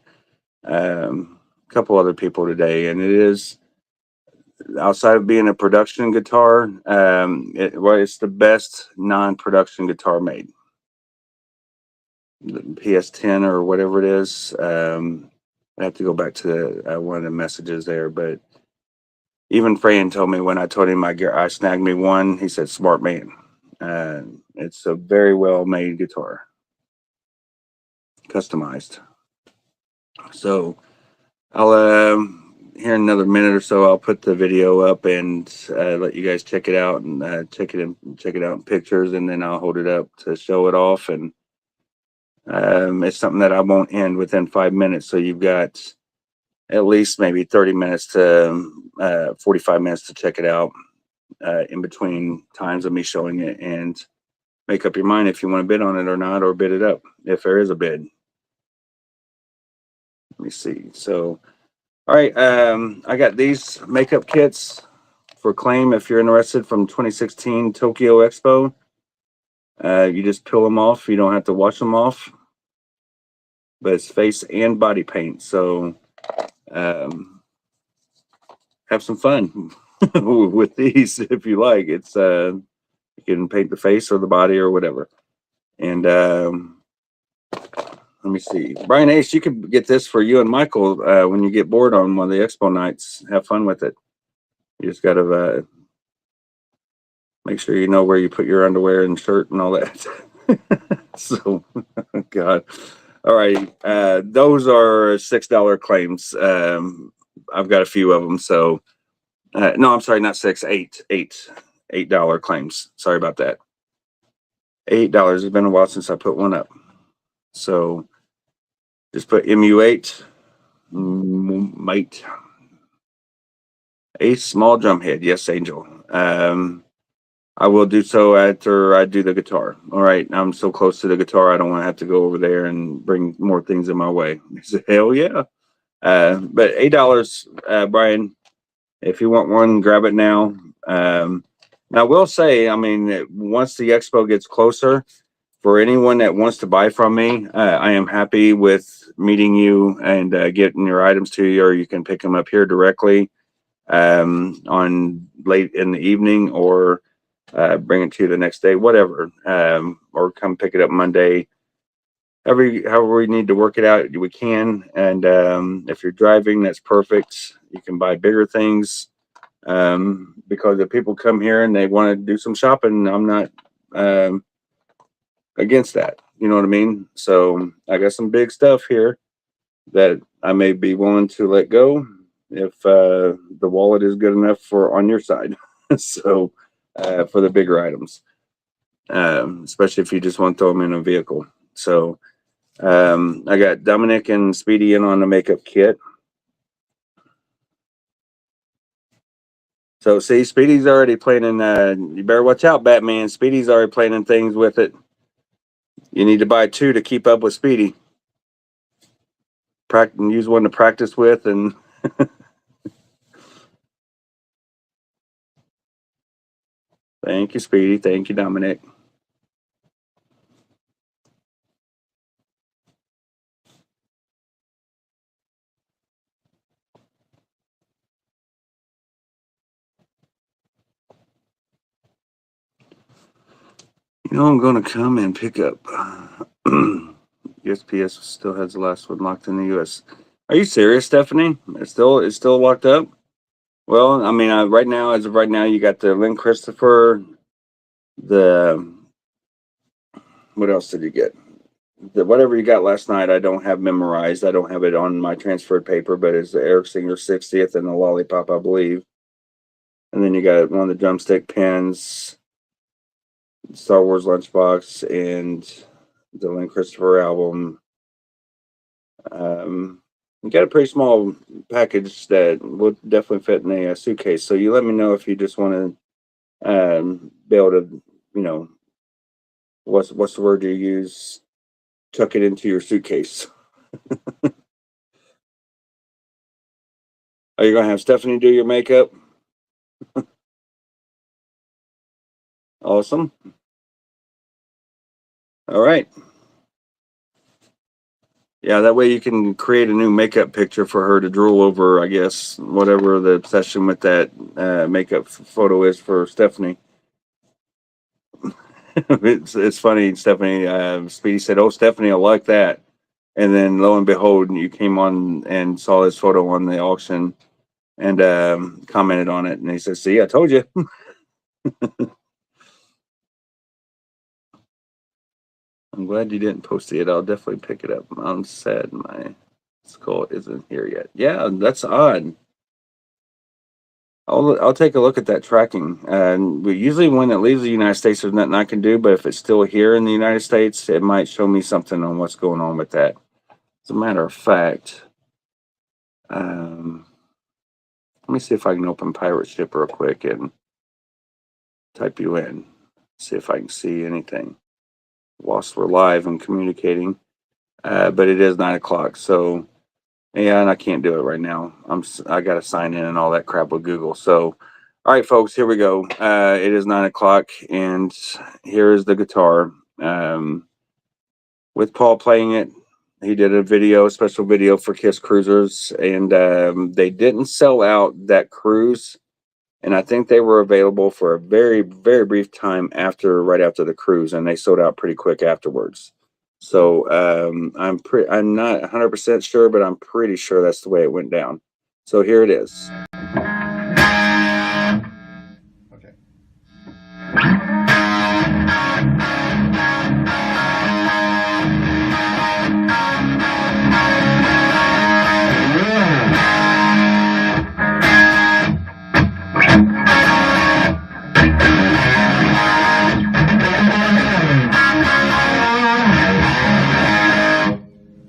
a couple other people today, and it is outside of being a production guitar, well, it's the best non-production guitar made. The PS10 or whatever it is. I have to go back to one of the messages there, but even Fran told me when I told him I snagged me one, he said, "Smart man." It's a very well made guitar, customized. So I'll here in another minute or so, I'll put the video up and let you guys check it out and check it out in pictures, and then I'll hold it up to show it off. And it's something that I won't end within 5 minutes. So you've got at least maybe 30 minutes to 45 minutes to check it out in between times of me showing it, and make up your mind if you want to bid on it or not, or bid it up if there is a bid. Let me see. So, all right, I got these makeup kits for claim if you're interested from 2016 Tokyo Expo. You just peel them off. You don't have to wash them off, but it's face and body paint. So have some fun with these if you like. It's you can paint the face or the body or whatever. And let me see, Brian Ace, you could get this for you and Michael when you get bored on one of the expo nights. Have fun with it. You just got to make sure you know where you put your underwear and shirt and all that. So, God. All right. Those are $6 claims. I've got a few of them. So, no, I'm sorry, not six, $8 claims. Sorry about that. $8. It's been a while since I put one up. So, just put MU8, mate. A small drum head. Yes, Angel. I will do so after I do the guitar. All right. I'm so close to the guitar, I don't want to have to go over there and bring more things in my way. Hell yeah. But $8, Brian, if you want one, grab it now. Now, I will say, I mean, once the expo gets closer, for anyone that wants to buy from me, I am happy with meeting you and getting your items to you, or you can pick them up here directly on late in the evening, or bring it to you the next day, whatever, or come pick it up Monday. However we need to work it out, we can. And if you're driving, that's perfect. You can buy bigger things because if people come here and they want to do some shopping, I'm not against that. You know what I mean? So I got some big stuff here that I may be willing to let go if the wallet is good enough for on your side. So for the bigger items, especially if you just want to throw them in a vehicle. So I got Dominic and Speedy in on the makeup kit. So see, Speedy's already planning. You better watch out, Batman. Speedy's already planning things with it. You need to buy two to keep up with Speedy. Use one to practice with, and thank you, Speedy. Thank you, Dominic. I'm going to come and pick up. USPS still has the last one locked in the U.S. Are you serious, Stephanie? It's still locked up? Well, I mean, right now, as of right now, you got the Lynn Christopher, the, what else did you get? Whatever you got last night, I don't have memorized. I don't have it on my transferred paper, but it's the Eric Singer 60th and the Lollipop, I believe. And then you got one of the drumstick pins, Star Wars lunchbox, and the Lynn Christopher album. You got a pretty small package that would definitely fit in a suitcase. So you let me know if you just want to be able to, what's the word you use? Tuck it into your suitcase. Are you going to have Stephanie do your makeup? Awesome. All right. Yeah, that way you can create a new makeup picture for her to drool over, I guess, whatever the obsession with that makeup photo is for Stephanie. It's funny, Stephanie. Speedy said, "Oh, Stephanie, I like that." And then lo and behold, you came on and saw his photo on the auction and commented on it. And he says, "See, I told you." I'm glad you didn't post it. I'll definitely pick it up. I'm sad my skull isn't here yet. Yeah, that's odd. I'll take a look at that tracking. And usually when it leaves the United States, there's nothing I can do. But if it's still here in the United States, it might show me something on what's going on with that. As a matter of fact, let me see if I can open Pirate Ship real quick and type you in. See if I can see anything whilst we're live and communicating. But it is 9 o'clock, so yeah, and I can't do it right now. I got to sign in and all that crap with Google. So, all right, folks, here we go. It is 9 o'clock, and here is the guitar with Paul playing it. He did a special video for Kiss Cruisers, and they didn't sell out that cruise. And I think they were available for a very, very brief time right after the cruise, and they sold out pretty quick afterwards. So I'm not 100% sure, but I'm pretty sure that's the way it went down. So here it is. Okay.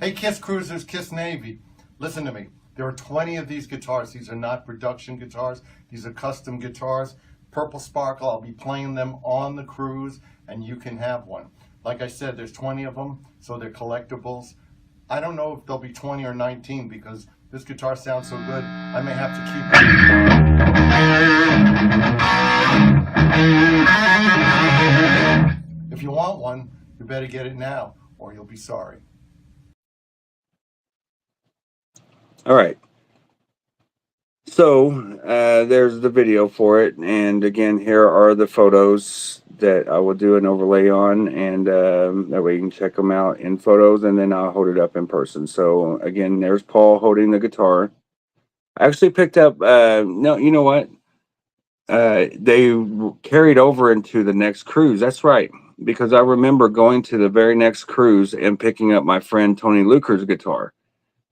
Hey, Kiss Cruisers, Kiss Navy, listen to me. There are 20 of these guitars. These are not production guitars. These are custom guitars. Purple Sparkle, I'll be playing them on the cruise, and you can have one. Like I said, there's 20 of them, so they're collectibles. I don't know if there'll be 20 or 19 because this guitar sounds so good, I may have to keep it. If you want one, you better get it now, or you'll be sorry. All right. So there's the video for it. And again, here are the photos that I will do an overlay on. And that way you can check them out in photos. And then I'll hold it up in person. So again, there's Paul holding the guitar. I actually picked up, no, you know what? They carried over into the next cruise. That's right. Because I remember going to the very next cruise and picking up my friend Tony Luker's guitar.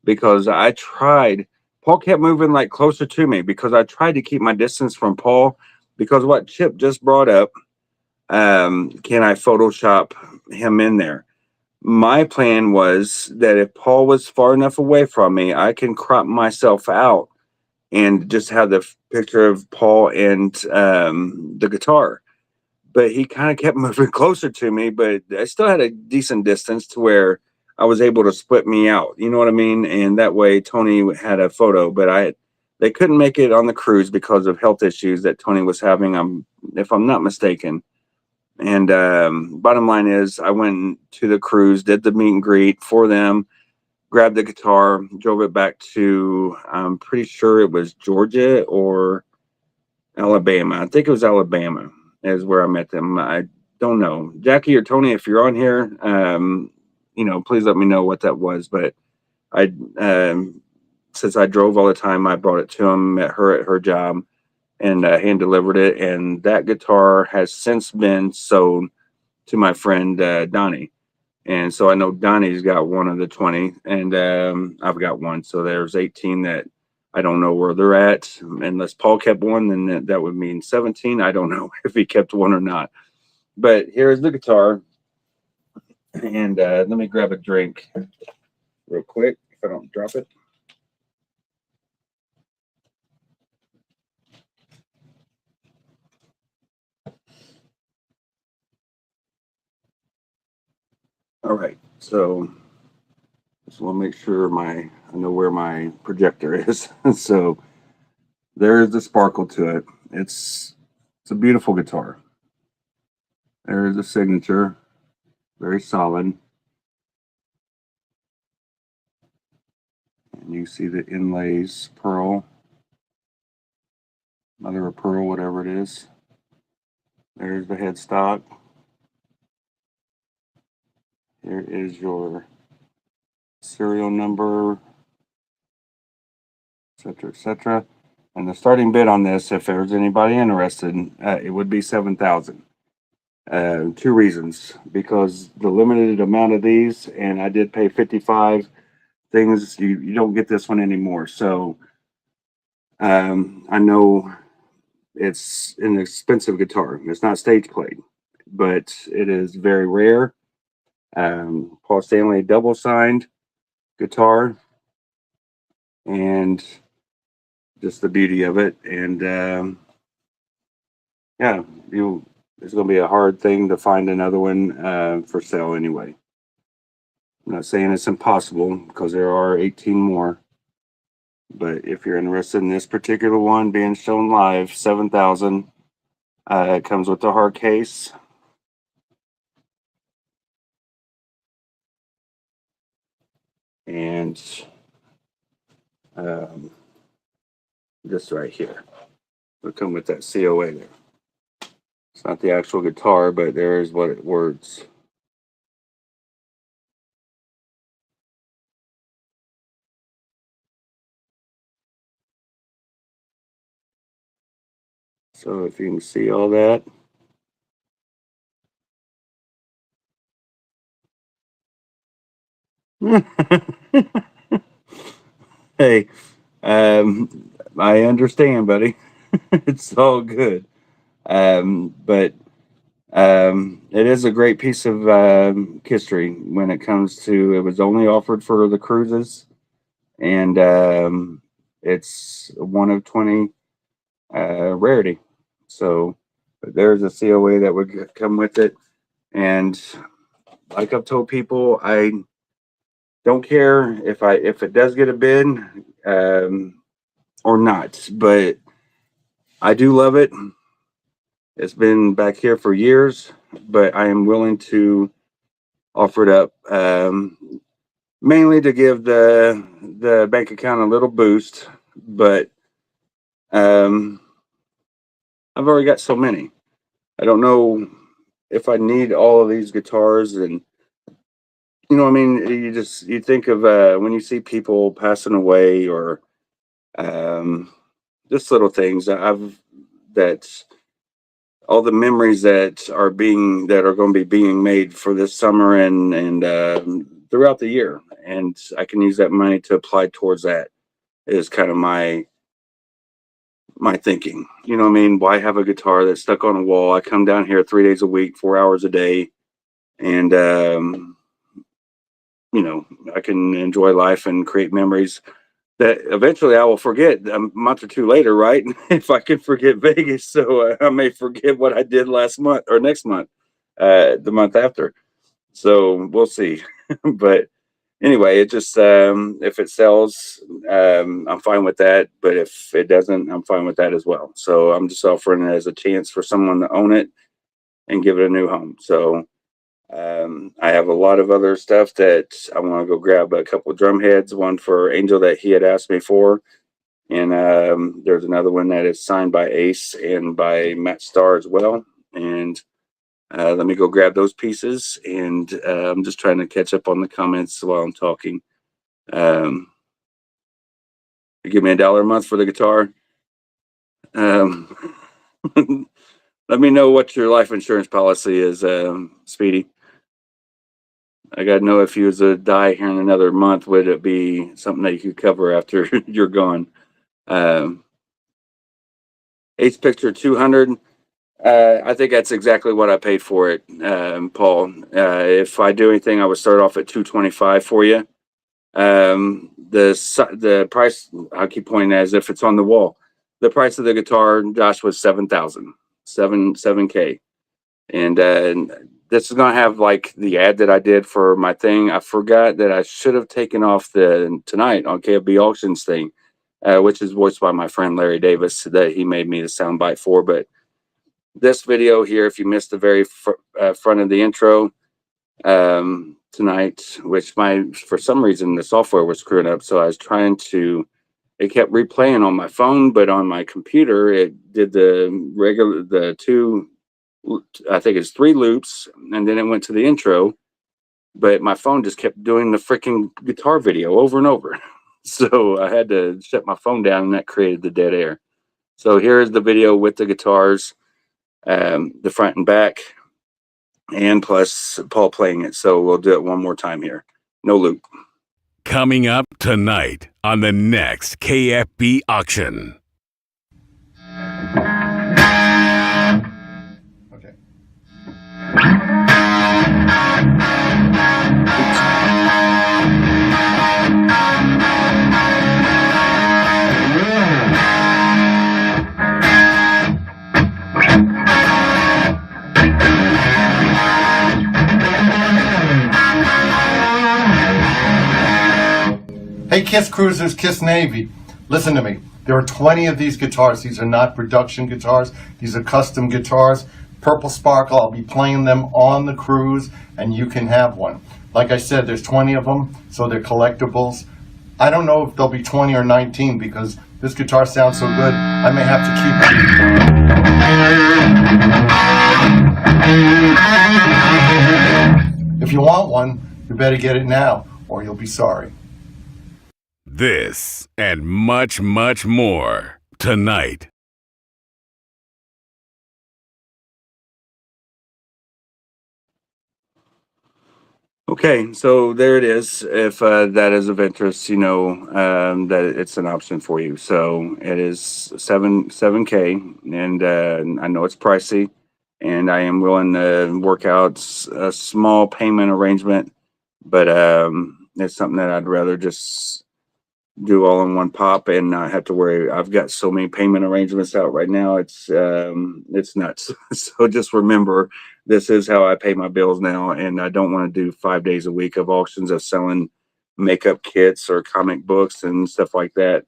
Because Paul kept moving like closer to me because I tried to keep my distance from Paul because what Chip just brought up, can I Photoshop him in there? My plan was that if Paul was far enough away from me, I can crop myself out and just have the picture of Paul and the guitar. But he kind of kept moving closer to me, but I still had a decent distance to where I was able to split me out. You know what I mean? And that way Tony had a photo, but they couldn't make it on the cruise because of health issues that Tony was having, if I'm not mistaken. And bottom line is I went to the cruise, did the meet and greet for them, grabbed the guitar, drove it back to, I'm pretty sure it was Georgia or Alabama. I think it was Alabama is where I met them. I don't know. Jackie or Tony, if you're on here, please let me know what that was. But I, since I drove all the time, I brought it to him, met her at her job, and hand delivered it. And that guitar has since been sold to my friend Donnie. And so I know Donnie's got one of the 20, and I've got one. So there's 18 that I don't know where they're at. Unless Paul kept one, then that would mean 17. I don't know if he kept one or not. But here's the guitar. And let me grab a drink real quick if I don't drop it. All right. So just want to make sure I know where my projector is. So there's the sparkle to it. It's a beautiful guitar. There's the signature, very solid. And you see the inlays, pearl, mother of pearl, whatever it is. There's the headstock. Here is your serial number, etc., etc. And the starting bid on this, if there's anybody interested, it would be $7,000. 2 reasons: because the limited amount of these, and I did pay 55. Things you don't get this one anymore. So I know it's an expensive guitar. It's not stage played, but it is very rare. Paul Stanley double signed guitar, and just the beauty of it. And yeah, it's going to be a hard thing to find another one for sale anyway. I'm not saying it's impossible, because there are 18 more. But if you're interested in this particular one being shown live, $7,000. It comes with the hard case. And this right here. It'll come with that COA there. It's not the actual guitar, but there is what it words. So if you can see all that. Hey, I understand, buddy. It's all good. But it is a great piece of history when it comes to, it was only offered for the cruises, and it's one of 20 rarity. So there's a COA that would come with it. And like I've told people, I don't care if it does get a bid or not, but I do love it. It's been back here for years, but I am willing to offer it up, mainly to give the bank account a little boost. But I've already got so many. I don't know if I need all of these guitars. And I mean, you think of when you see people passing away, or just little things that all the memories that are going to be being made for this summer and throughout the year, and I can use that money to apply towards that. Is kind of my thinking. You know what I mean? Why have a guitar that's stuck on a wall? I come down here 3 days a week, 4 hours a day, and I can enjoy life and create memories that eventually I will forget a month or two later, right? If I can forget Vegas, so I may forget what I did last month or next month, the month after. So we'll see. But anyway, it just if it sells, I'm fine with that. But if it doesn't, I'm fine with that as well. So I'm just offering it as a chance for someone to own it and give it a new home. So I have a lot of other stuff that I want to go grab. A couple of drum heads, one for Angel that he had asked me for, and there's another one that is signed by Ace and by Matt Starr as well. And Let me go grab those pieces, and I'm just trying to catch up on the comments while I'm talking. You give me $1 a month for the guitar. Let me know what your life insurance policy is, Speedy. I got to know if you was to die here in another month, would it be something that you could cover after you're gone? Ace Picture 200. I think that's exactly what I paid for it, Paul. If I do anything, I would start off at 225 for you. The price, I keep pointing as if it's on the wall. The price of the guitar, Josh, was 7,000, 7K. And this is gonna have like the ad that I did for my thing. I forgot that I should have taken off the tonight on KFB auctions thing, which is voiced by my friend Larry Davis, that he made me the soundbite for. But this video here, if you missed the very front of the intro tonight, which for some reason the software was screwing up, so I was trying to. It kept replaying on my phone, but on my computer, it did the two. I think it's 3 loops, and then it went to the intro, but my phone just kept doing the freaking guitar video over and over. So I had to shut my phone down, and that created the dead air. So here's the video with the guitars, the front and back, and plus Paul playing it. So we'll do it one more time here. No loop. Coming up tonight on the next KFB auction. Okay. Hey, Kiss Cruisers, Kiss Navy, listen to me. There are 20 of these guitars. These are not production guitars. These are custom guitars. Purple Sparkle, I'll be playing them on the cruise, and you can have one. Like I said, there's 20 of them, so they're collectibles. I don't know if there'll be 20 or 19 because this guitar sounds so good, I may have to keep it. If you want one, you better get it now, or you'll be sorry. This and much, much more tonight. Okay, so there it is. If that is of interest, you know that it's an option for you. So it is 7K, and I know it's pricey, and I am willing to work out a small payment arrangement, but it's something that I'd rather just do all in one pop and not have to worry. I've got so many payment arrangements out right now. It's nuts. So just remember, this is how I pay my bills now, and I don't want to do 5 days a week of auctions of selling makeup kits or comic books and stuff like that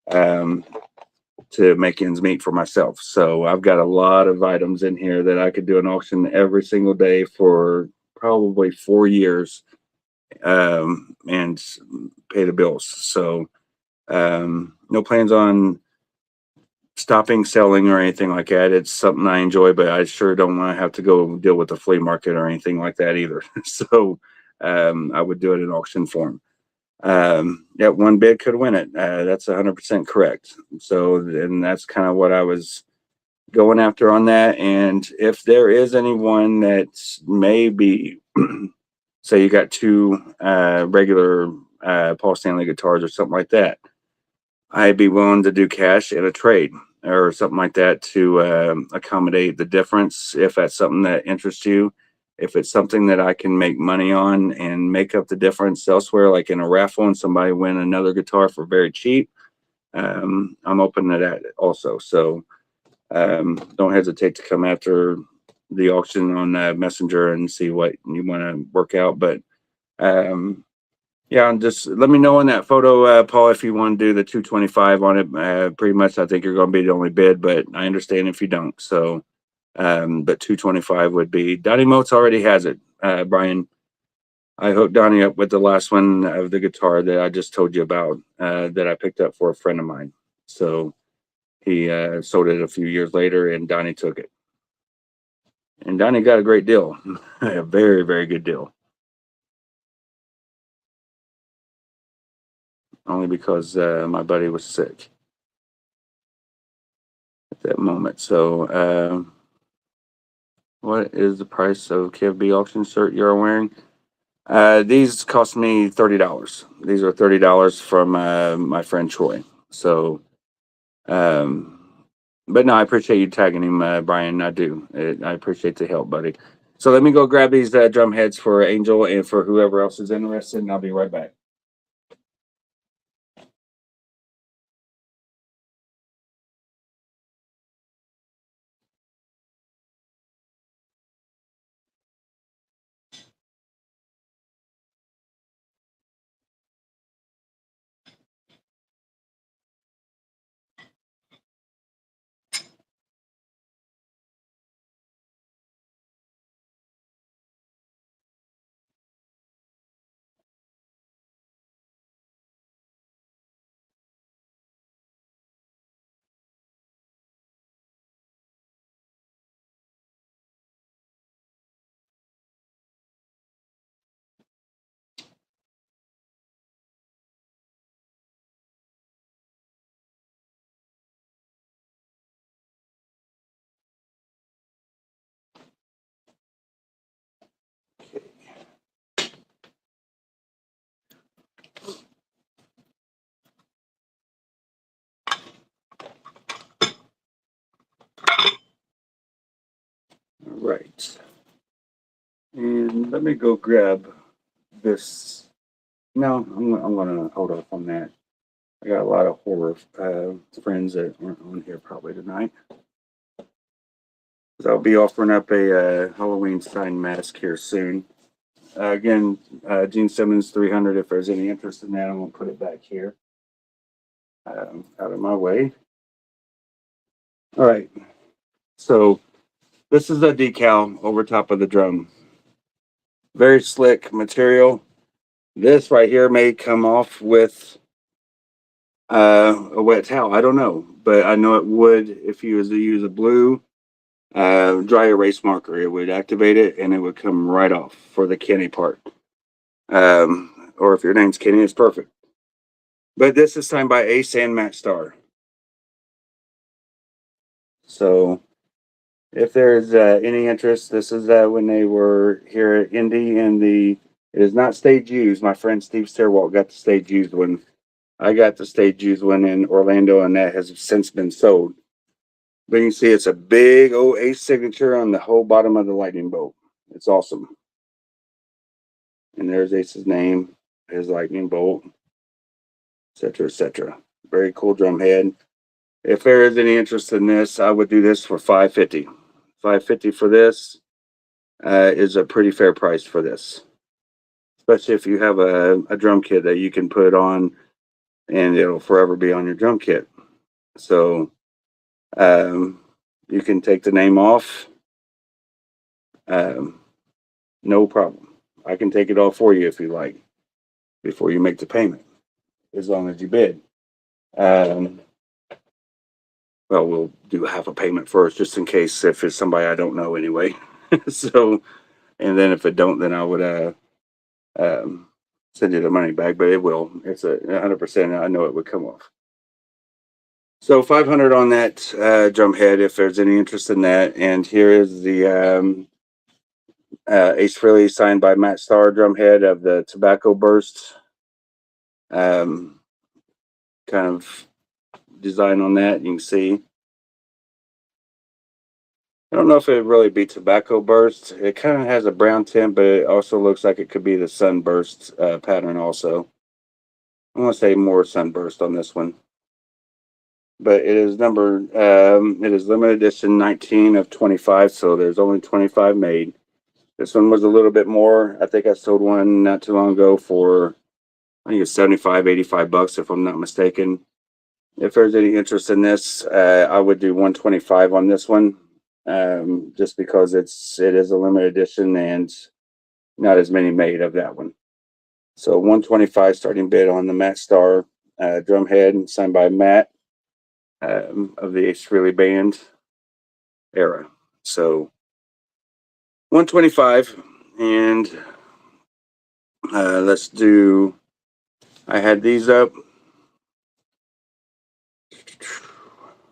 to make ends meet for myself. So I've got a lot of items in here that I could do an auction every single day for probably 4 years and pay the bills. So no plans on stopping selling or anything like that. It's something I enjoy, but I sure don't want to have to go deal with the flea market or anything like that either. So I would do it in auction form. Yeah, one bid could win it. That's 100% correct. So, and that's kind of what I was going after on that. And if there is anyone that may be, say you got 2 regular Paul Stanley guitars or something like that, I'd be willing to do cash in a trade or something like that to accommodate the difference if that's something that interests you. If it's something that I can make money on and make up the difference elsewhere, like in a raffle and somebody win another guitar for very cheap, I'm open to that also. So don't hesitate to come after the auction on Messenger and see what you want to work out. But yeah, and just let me know in that photo, Paul, if you want to do the 225 on it. Pretty much, I think you're going to be the only bid, but I understand if you don't. So, but 225 would be. Donnie Motes already has it, Brian. I hooked Donnie up with the last one of the guitar that I just told you about that I picked up for a friend of mine. So he sold it a few years later, and Donnie took it. And Donnie got a great deal, a very, very good deal. Only because my buddy was sick at that moment. So, what is the price of KFB auction shirt you're wearing? These cost me $30. These are $30 from my friend Troy. So, but no, I appreciate you tagging him, Brian. I do. I appreciate the help, buddy. So let me go grab these drum heads for Angel and for whoever else is interested, and I'll be right back. All right. And let me go grab this. No, I'm gonna hold off on that. I got a lot of horror friends that aren't on here probably tonight. So I'll be offering up a Halloween sign mask here soon. Again, Gene Simmons 300. If there's any interest in that, I'm gonna put it back here, out of my way. All right. So this is a decal over top of the drum. Very slick material. This right here may come off with a wet towel. I don't know, but I know it would if you was to use a blue dry erase marker. It would activate it and it would come right off for the Kenny part. Or if your name's Kenny, it's perfect. But this is signed by Ace and Matt Starr. So if there's any interest, this is when they were here at Indy, and it is not stage used. My friend Steve Stairwalt got the stage used one. I got the stage used one in Orlando, and that has since been sold. But you can see it's a big old Ace signature on the whole bottom of the lightning bolt. It's awesome. And there's Ace's name, his lightning bolt, etc., etc. Very cool drum head. If there is any interest in this, I would do this for $550. $550 for this is a pretty fair price for this, especially if you have a drum kit that you can put on and it'll forever be on your drum kit. So you can take the name off, no problem. I can take it off for you if you like before you make the payment, as long as you bid. Well, we'll do half a payment first, just in case if it's somebody I don't know anyway. So, and then if it don't, then I would send you the money back. But it will. It's 100%. I know it would come off. So 500 on that drum head if there's any interest in that. And here is the Ace Frehley signed by Matt Starr drum head of the Tobacco Burst kind of design on that. You can see. I don't know if it would really be Tobacco Burst. It kind of has a brown tint, but it also looks like it could be the Sunburst pattern also. I want to say more Sunburst on this one. But it is it is limited edition 19 of 25, so there's only 25 made. This one was a little bit more. I think I sold one not too long ago for, I think it's 75, 85 bucks if I'm not mistaken. If there's any interest in this, I would do 125 on this one. Just because it is a limited edition and not as many made of that one. So 125 starting bid on the Matt Starr drum head signed by Matt of the Ace Frehley Band era. So 125, and let's do. I had these up.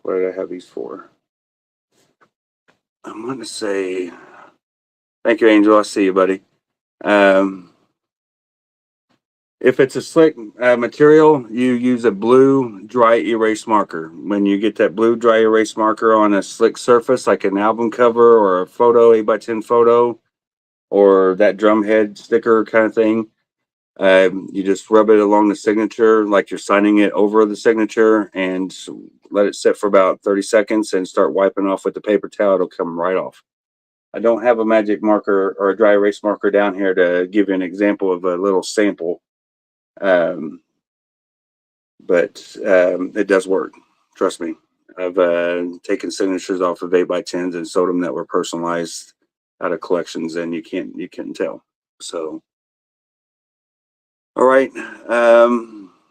What did I have these for? I'm going to say, thank you, Angel. I see you, buddy. If it's a slick material, you use a blue dry erase marker. When you get that blue dry erase marker on a slick surface, like an album cover or a photo, 8x10 photo, or that drum head sticker kind of thing, you just rub it along the signature like you're signing it over the signature, and let it sit for about 30 seconds and start wiping off with the paper towel. It'll come right off. I don't have a magic marker or a dry erase marker down here to give you an example of a little sample. But it does work. Trust me. I've taken signatures off of 8x10s and sold them that were personalized out of collections, and you can't tell. So, all right.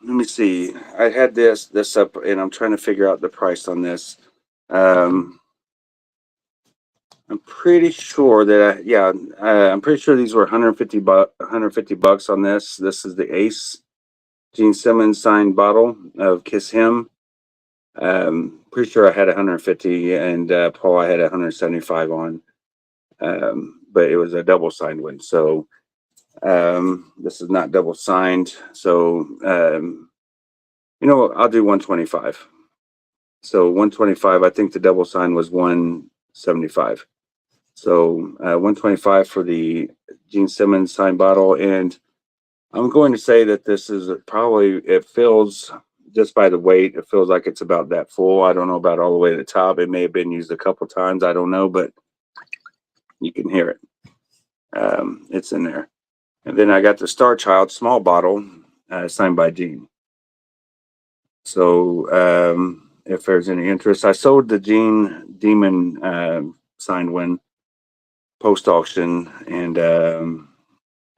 Let me see. I had this up, and I'm trying to figure out the price on this. I'm pretty sure that I'm pretty sure these were 150 bucks on this. This is the Ace Gene Simmons signed bottle of Kiss Him. Pretty sure I had 150, and Paul I had 175 on. But it was a double signed one. So this is not double signed. So I'll do 125. So 125. I think the double sign was 175. So 125 for the Gene Simmons signed bottle, and I'm going to say that this is probably, it feels, just by the weight, it feels like it's about that full. I don't know about all the way to the top. It may have been used a couple times. I don't know, but you can hear it. It's in there. And then I got the Star Child small bottle signed by Gene. So if there's any interest, I sold the Gene Demon signed one post auction, and I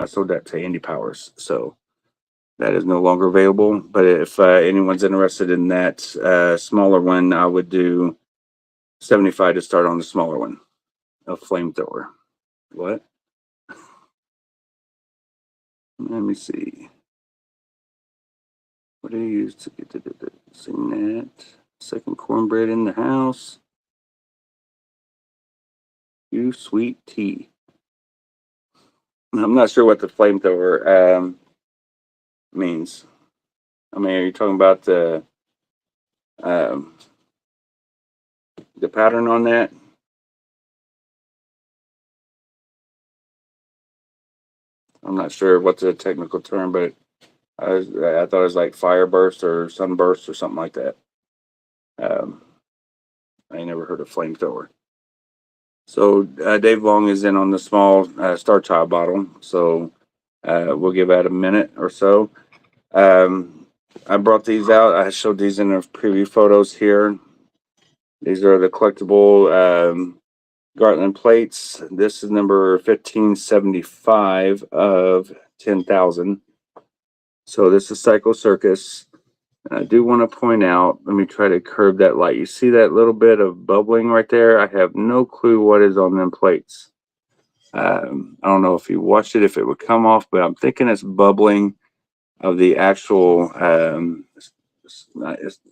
sold that to Andy Powers. So that is no longer available. But if anyone's interested in that smaller one, I would do 75 to start on the smaller one, a flamethrower. What? Let me see. What do you use to get to sing that? Second cornbread in the house. You sweet tea. I'm not sure what the flamethrower means. I mean, are you talking about the pattern on that? I'm not sure what's the technical term, but I thought it was like fire burst or sunburst or something like that. I ain't never heard of flamethrower. So Dave Long is in on the small Star Child bottle. So we'll give that a minute or so. I brought these out. I showed these in the preview photos here. These are the collectible Gartland plates. This is number 1575 of 10,000. So this is Psycho Circus. And I do want to point out, let me try to curb that light. You see that little bit of bubbling right there? I have no clue what is on them plates. I don't know if you watched it, if it would come off, but I'm thinking it's bubbling of the actual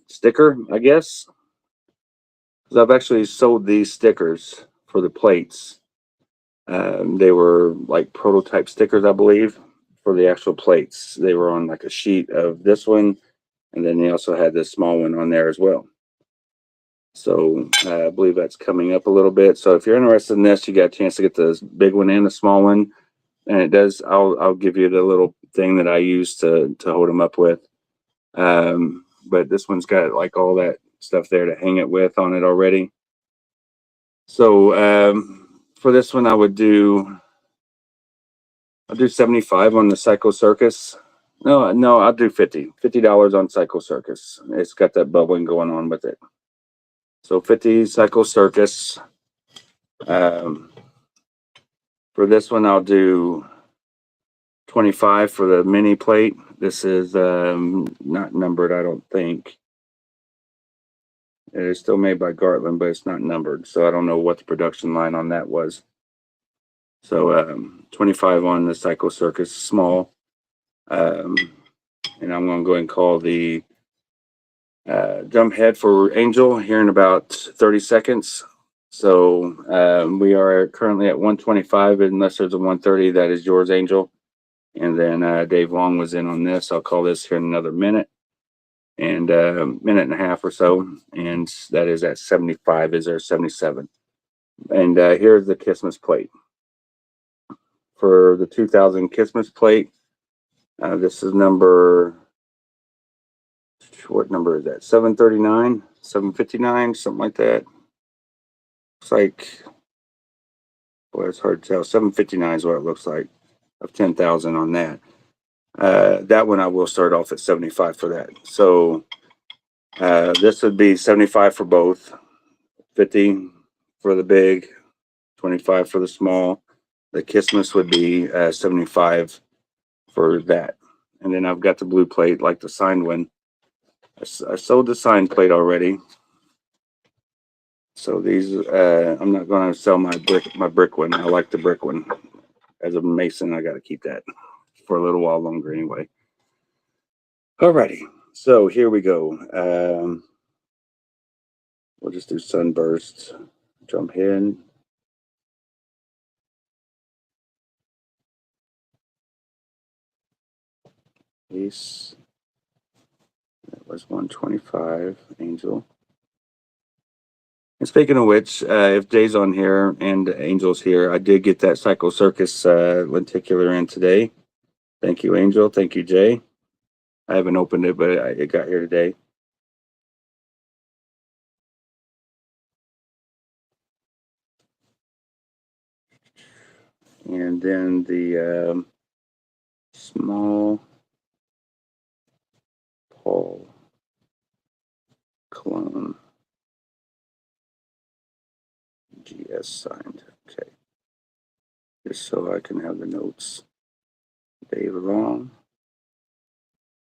sticker, I guess. Because I've actually sold these stickers for the plates. They were like prototype stickers, I believe, for the actual plates. They were on like a sheet of this one, and then they also had this small one on there as well. So I believe that's coming up a little bit. So if you're interested in this, you got a chance to get the big one and the small one. And it does, I'll give you the little thing that I use to hold them up with. But this one's got like all that stuff there to hang it with on it already. So for this one, I'll do 75 on the Psycho Circus. No, I'll do $50 on Psycho Circus. It's got that bubbling going on with it. So 50 Psycho Circus. For this one, I'll do 25 for the mini plate. This is not numbered, I don't think. It is still made by Gartland, but it's not numbered. So I don't know what the production line on that was. So 25 on the Psycho Circus small. And I'm going to go ahead and call the jump head for Angel here in about 30 seconds. So we are currently at 125, unless there's a 130 that is yours, Angel. And then Dave Long was in on this. I'll call this here in another minute and minute and a half or so. And that is at 75. Is there 77? And here's the Christmas plate. For the 2000 Christmas plate, this is number, what number is that? 739, 759, something like that. Looks like, boy, it's hard to tell. 759 is what it looks like, of 10,000 on that. That one I will start off at 75 for that. So this would be 75 for both, 50 for the big, 25 for the small. The Christmas would be 75 for that. And then I've got the blue plate, like the signed one. I sold the signed plate already. So these, I'm not going to sell my brick one. I like the brick one. As a Mason, I got to keep that for a little while longer anyway. Alrighty, so here we go. We'll just do Sunburst, jump in. Ace. That was 125, Angel. And speaking of which, if Jay's on here and Angel's here, I did get that Psycho Circus lenticular in today. Thank you, Angel. Thank you, Jay. I haven't opened it, but it got here today. And then the small Paul clone. GS signed. Okay. Just so I can have the notes. Dave Long.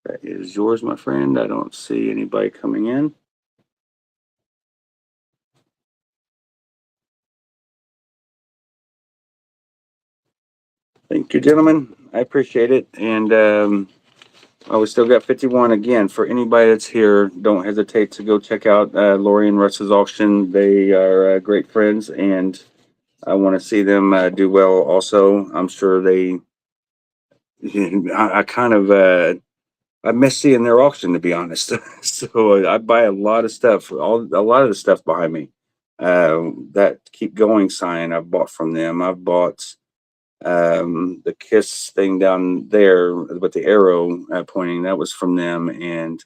That is yours, my friend. I don't see anybody coming in. Thank you, gentlemen. I appreciate it. And we still got 51 again. For anybody that's here, don't hesitate to go check out Lori and Russ's auction. They are great friends, and I want to see them do well also. I'm sure they, I kind of, I miss seeing their auction, to be honest. So I buy a lot of stuff, a lot of the stuff behind me. That Keep Going sign I've bought from them. I've bought the Kiss thing down there with the arrow pointing, that was from them, and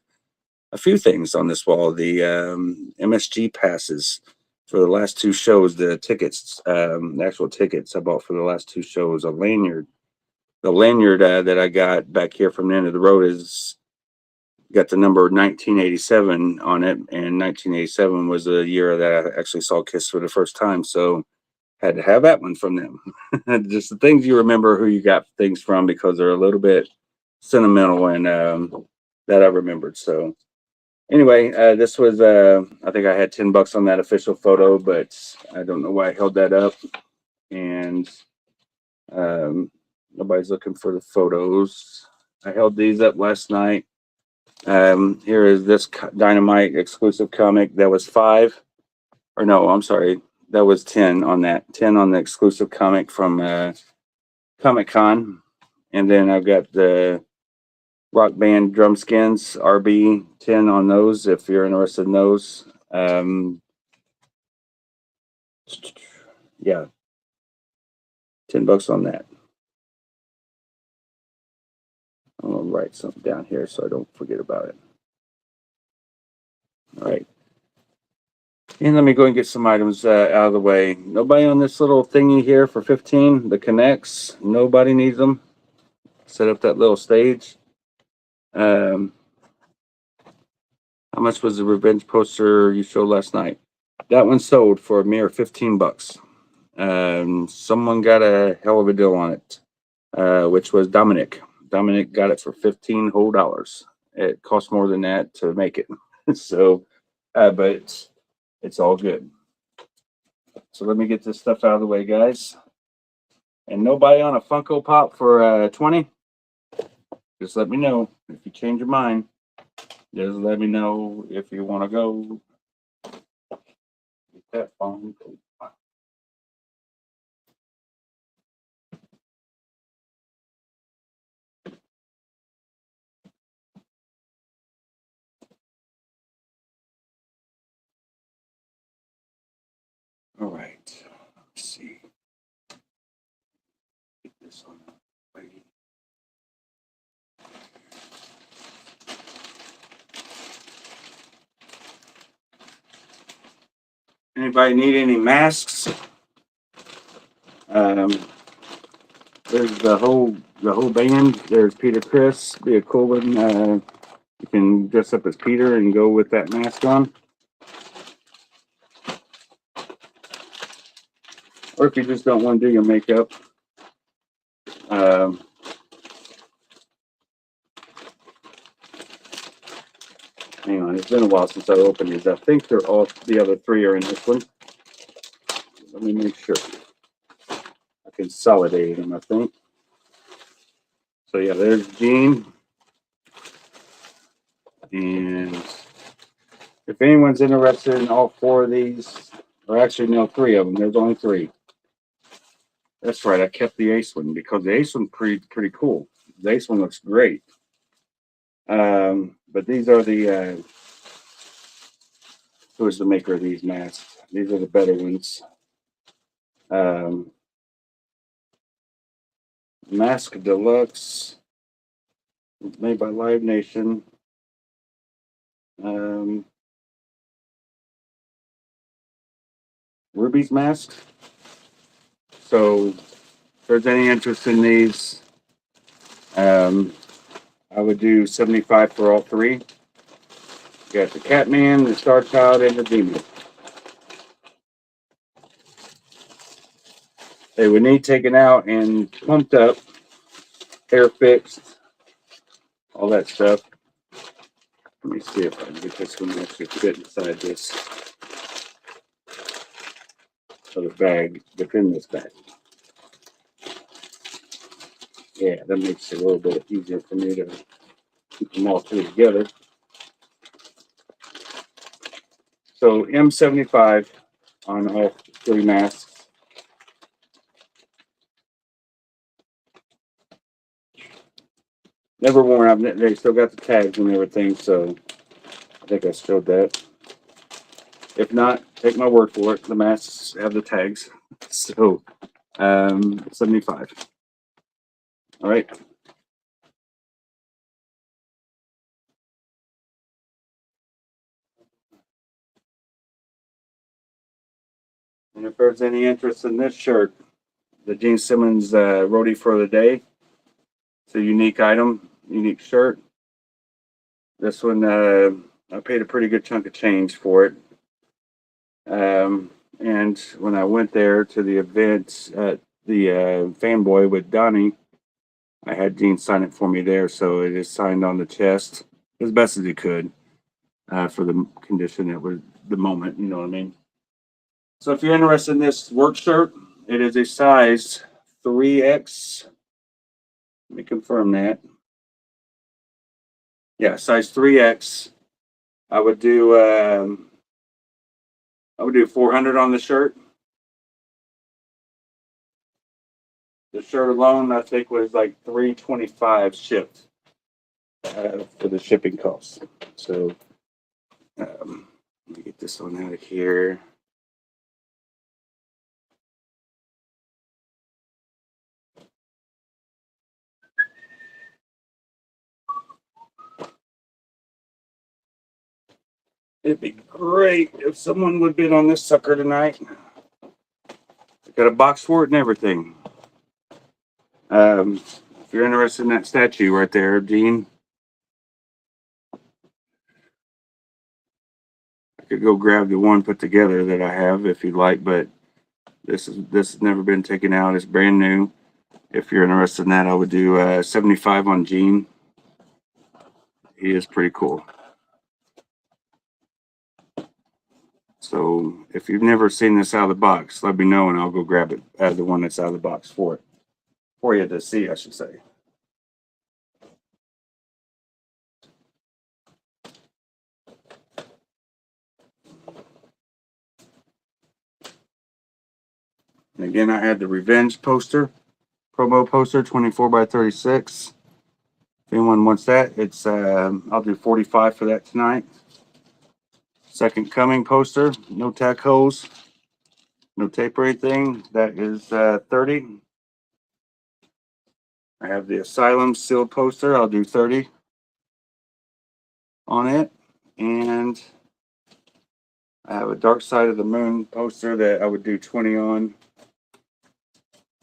a few things on this wall. The MSG passes for the last two shows, the tickets, the actual tickets I bought for the last two shows, a lanyard. The lanyard that I got back here from the end of the road is got the number 1987 on it, and 1987 was the year that I actually saw Kiss for the first time, so had to have that one from them. Just the things you remember who you got things from, because they're a little bit sentimental, and that I remembered. So anyway, this was I think I had $10 on that official photo, but I don't know why I held that up, and nobody's looking for the photos. I held these up last night. Here is this Dynamite exclusive comic. That was 5, or no, I'm sorry, that was 10 on that. 10 on the exclusive comic from Comic-Con. And then I've got the Rock Band drum skins, RB 10 on those, if you're interested in those. Yeah, $10 on that. I'm gonna write something down here so I don't forget about it. All right. And let me go and get some items out of the way. Nobody on this little thingy here for 15, the connects. Nobody needs them. Set up that little stage. How much was the revenge poster you showed last night? That one sold for a mere $15. Someone got a hell of a deal on it, which was Dominic. Dominic got it for $15 whole. It cost more than that to make it. So, but it's all good. So let me get this stuff out of the way, guys. And nobody on a Funko Pop for 20? Just let me know if you change your mind. Just let me know if you want to go. Get that Funko Pop. All right. Let's see. Get this on. Ready. Anybody need any masks? There's the whole band. There's Peter Chris. Be a cool one. You can dress up as Peter and go with that mask on. Or if you just don't want to do your makeup. Hang on, it's been a while since I opened these. I think they're all, the other three are in this one. Let me make sure. I consolidated them, I think. So yeah, there's Gene. And if anyone's interested in all four of these, or actually no, three of them, there's only three. That's right, I kept the Ace one because the Ace one's pretty cool. The Ace one looks great. But these are the who is the maker of these masks? These are the better ones. Mask Deluxe, made by Live Nation. Ruby's mask. So if there's any interest in these, I would do 75 for all three. You got the Catman, the Star Child, and the Demon. They would need taken out and pumped up, hair fixed, all that stuff. Let me see if I can get this one to actually fit inside this other bag, within this bag. Yeah, that makes it a little bit easier for me to keep them all three together. So M75 on all three masks. Never worn out. They still got the tags and everything, so I think I showed that. If not, take my word for it. The masks have the tags. So 75. All right. And if there's any interest in this shirt, the Gene Simmons Roadie for the Day. It's a unique item, unique shirt. This one, I paid a pretty good chunk of change for it. And when I went there to the event at the Fanboy with Donnie, I had Gene sign it for me there, so it is signed on the chest as best as he could for the condition it was the moment, you know what I mean? So if you're interested in this work shirt, it is a size 3X. Let me confirm that. Yeah, size 3X. I would do 400 on the shirt. The shirt alone, I think, was like $325 shipped for the shipping costs. So let me get this one out of here. It'd be great if someone would bid on this sucker tonight. I got a box for it and everything. If you're interested in that statue right there, Gene, I could go grab the one put together that I have if you'd like, but this has never been taken out. It's brand new. If you're interested in that, I would do 75 on Gene. He is pretty cool. So if you've never seen this out of the box, let me know and I'll go grab it, the one that's out of the box for it. for you to see, I should say. And again, I had the Revenge poster, promo poster, 24 by 36. If anyone wants that, it's I'll do 45 for that tonight. Second Coming poster, no tack holes, no tape or anything. That is 30. I have the Asylum sealed poster. I'll do 30 on it. And I have a Dark Side of the Moon poster that I would do 20 on.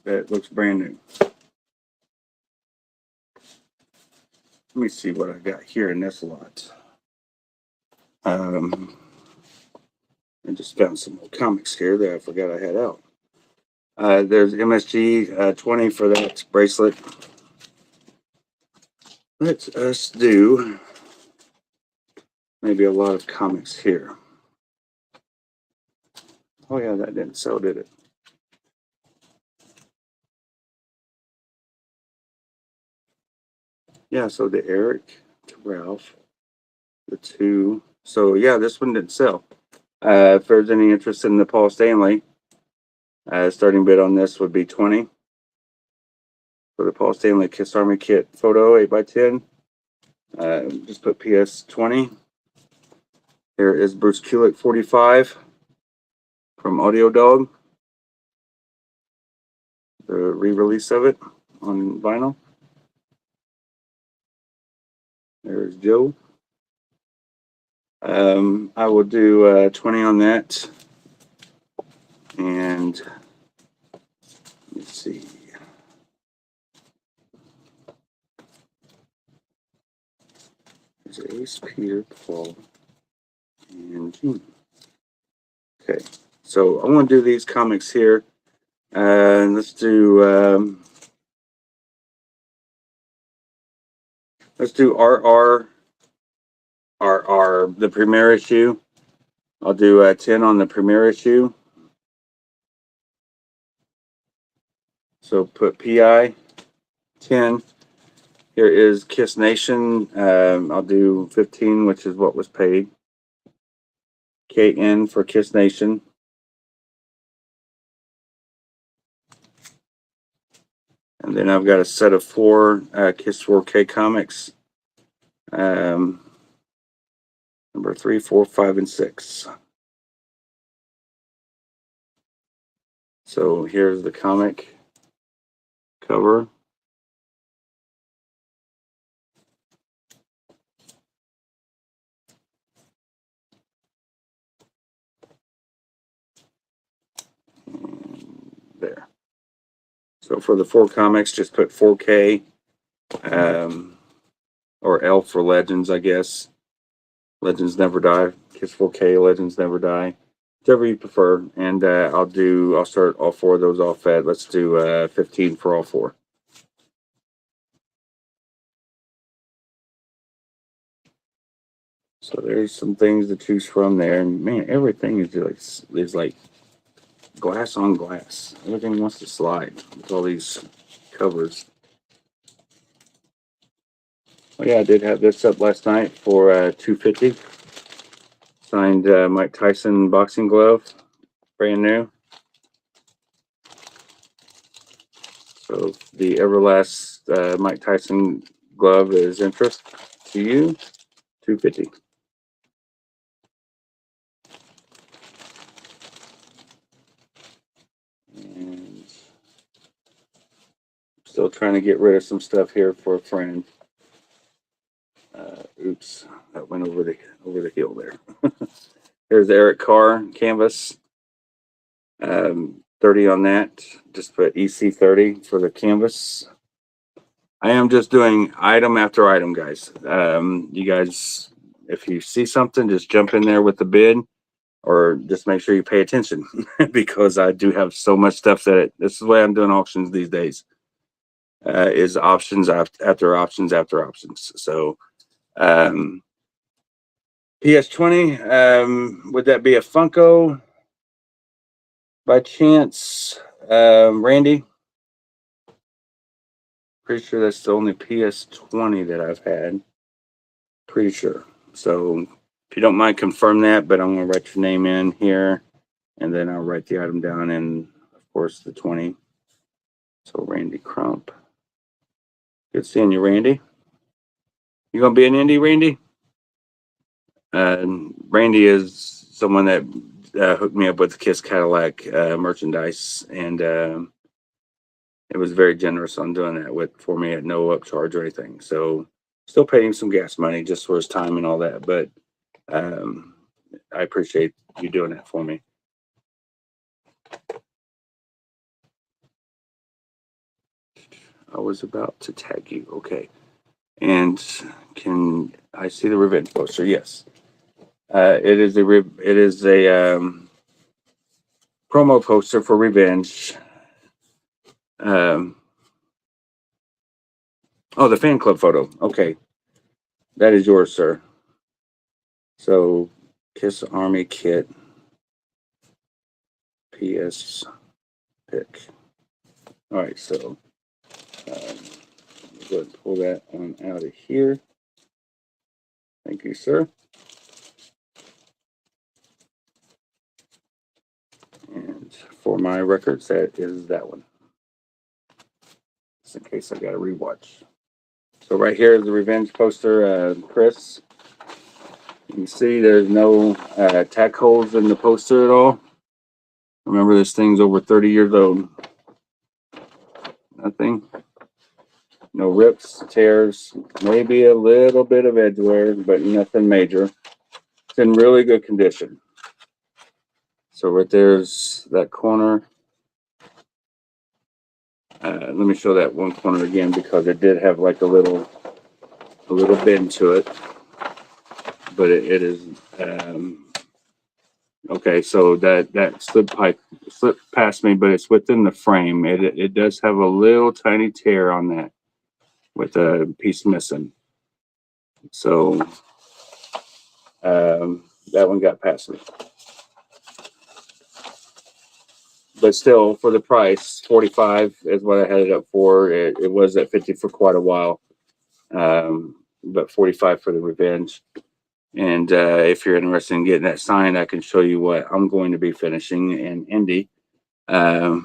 That looks brand new. Let me see what I got here in this lot. I just found some old comics here that I forgot I had out. There's MSG 20 for that bracelet. Let us do maybe a lot of comics here. Oh yeah, that didn't sell, did it? Yeah, so the Eric to Ralph, the two. So yeah, this one didn't sell. If there's any interest in the Paul Stanley, starting bid on this would be 20 for the Paul Stanley Kiss Army kit photo 8x10. Just put PS 20. Here is Bruce Kulick 45 from Audio Dog. The re-release of it on vinyl. There's Joe. I will do 20 on that. And let's see. There's Ace, Peter, Paul, and Gene. Okay, so I want to do these comics here. Let's do RR, the premiere issue. I'll do 10 on the premiere issue. So put PI 10. Here is Kiss Nation. I'll do 15, which is what was paid. KN for Kiss Nation. And then I've got a set of 4 Kiss 4K comics. Number 3, 4, 5, and 6. So here's the comic cover. And there. So for the 4 comics, just put 4K, or L for Legends, I guess. Legends Never Die. Kiss 4K, Legends Never Die. Whichever you prefer. And I'll start all 4 of those off at, let's do 15 for all 4. So there's some things to choose from there. And man, everything is like glass on glass. Everything wants to slide with all these covers. Oh yeah, I did have this up last night for $250. Signed Mike Tyson boxing glove, brand new. So the Everlast Mike Tyson glove is interest to you, $250. And still trying to get rid of some stuff here for a friend. Oops, that went over the hill there. Here's the Eric Carr canvas. 30 on that. Just put EC 30 for the canvas. I am just doing item after item, guys. You guys, if you see something, just jump in there with the bid, or just make sure you pay attention because I do have so much stuff that this is the way I'm doing auctions these days. Is options after options after options. So PS20, would that be a Funko by chance, Randy? Pretty sure that's the only PS20 that I've had. Pretty sure. So if you don't mind, confirm that. But I'm gonna write your name in here, and then I'll write the item down, and of course the 20. So Randy Crump. Good seeing you, Randy. You gonna be in Indy, Randy? Randy is someone that hooked me up with the Kiss Cadillac merchandise, and it was very generous on doing that for me at no upcharge or anything. So still paying some gas money just for his time and all that, but I appreciate you doing that for me. I was about to tag you. Okay. And can I see the revenge poster? Yes. It is a promo poster for Revenge. Oh, the fan club photo. Okay. That is yours, sir. So, Kiss Army Kit. PS pick. All right, so go ahead and pull that one out of here. Thank you, sir. And for my records, that is that one. Just in case I got to rewatch. So right here is the Revenge poster, Chris. You can see there's no tack holes in the poster at all. Remember, this thing's over 30 years old. Nothing. No rips, tears, maybe a little bit of edge wear, but nothing major. It's in really good condition. So right there's that corner. Let me show that one corner again because it did have like a little bend to it, but it is okay. So that slipped past me, but it's within the frame. It does have a little tiny tear on that with a piece missing. So that one got past me. But still, for the price, 45 is what I had it up for. It was at 50 for quite a while, but 45 for the Revenge. And if you're interested in getting that signed, I can show you what I'm going to be finishing in Indy. No,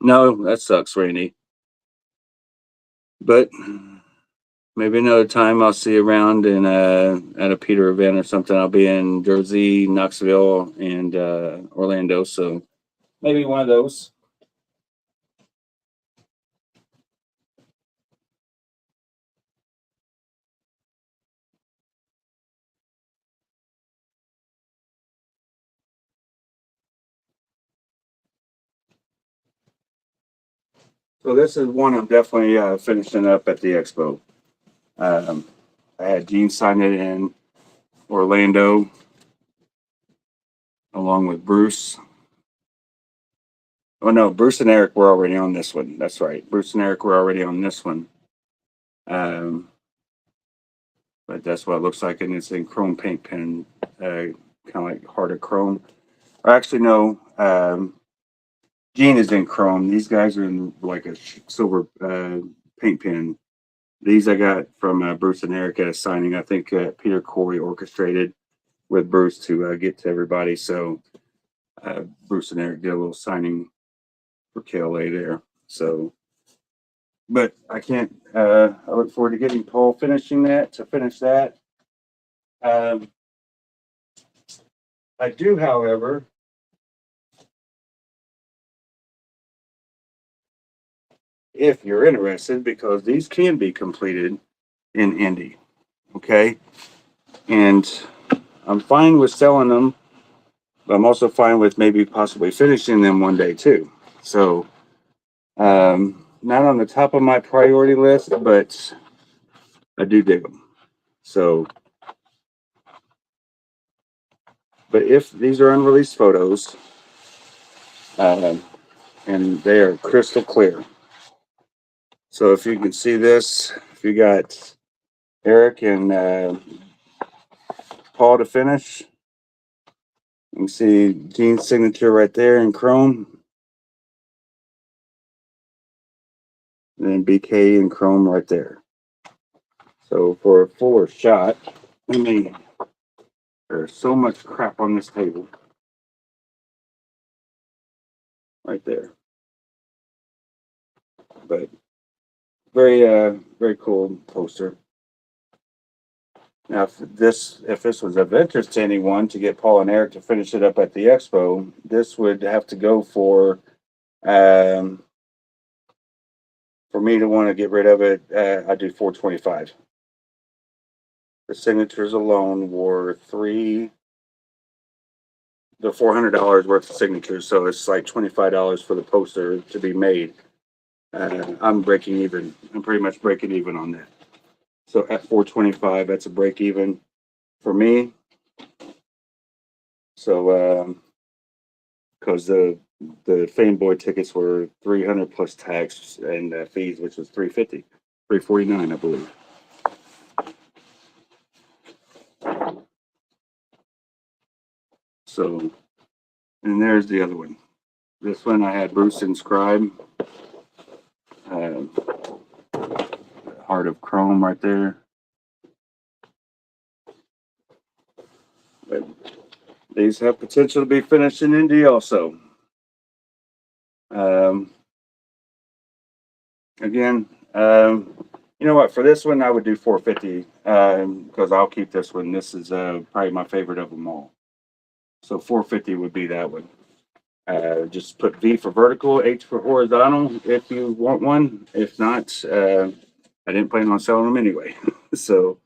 that sucks, Randy. But maybe another time I'll see you around in at a Peter event or something. I'll be in Jersey, Knoxville, and Orlando. So maybe one of those. So this is one I'm definitely finishing up at the expo. I had Gene sign it in Orlando along with Bruce. Oh no, Bruce and Eric were already on this one. That's right. Bruce and Eric were already on this one. But that's what it looks like, and it's in chrome paint pen, kind of like harder chrome. Or actually, no. Gene is in chrome. These guys are in like a silver paint pen. These I got from Bruce and Eric at a signing. I think Peter Corey orchestrated with Bruce to get to everybody. So Bruce and Eric did a little signing for KLA there. So, but I can't. I look forward to getting Paul finish that. I do, however, if you're interested, because these can be completed in Indy. Okay. And I'm fine with selling them, but I'm also fine with maybe possibly finishing them one day too. So, not on the top of my priority list, but I do dig them. So, but if these are unreleased photos, and they are crystal clear. So if you can see this, if you got Eric and Paul to finish, you can see Gene's signature right there in chrome. and then BK and Chrome right there. So for a fuller shot, there's so much crap on this table. Right there. But very cool poster. Now, if this was of interest to anyone to get Paul and Eric to finish it up at the expo, this would have to go for me to want to get rid of it. I do $425. The signatures alone were $400 worth of signatures, so it's like $25 for the poster to be made. I'm breaking even. I'm pretty much breaking even on that. So at $425, that's a break even for me. So because the Fanboy tickets were $300 plus tax and fees, which was $350, $349, I believe. So, and there's the other one. This one I had Bruce inscribe. Heart of Chrome right there. But these have potential to be finished in Indy also. Again, you know what? For this one, I would do $450 because I'll keep this one. This is probably my favorite of them all. So $450 would be that one. Just put V for vertical, H for horizontal if you want one. If not, I didn't plan on selling them anyway. So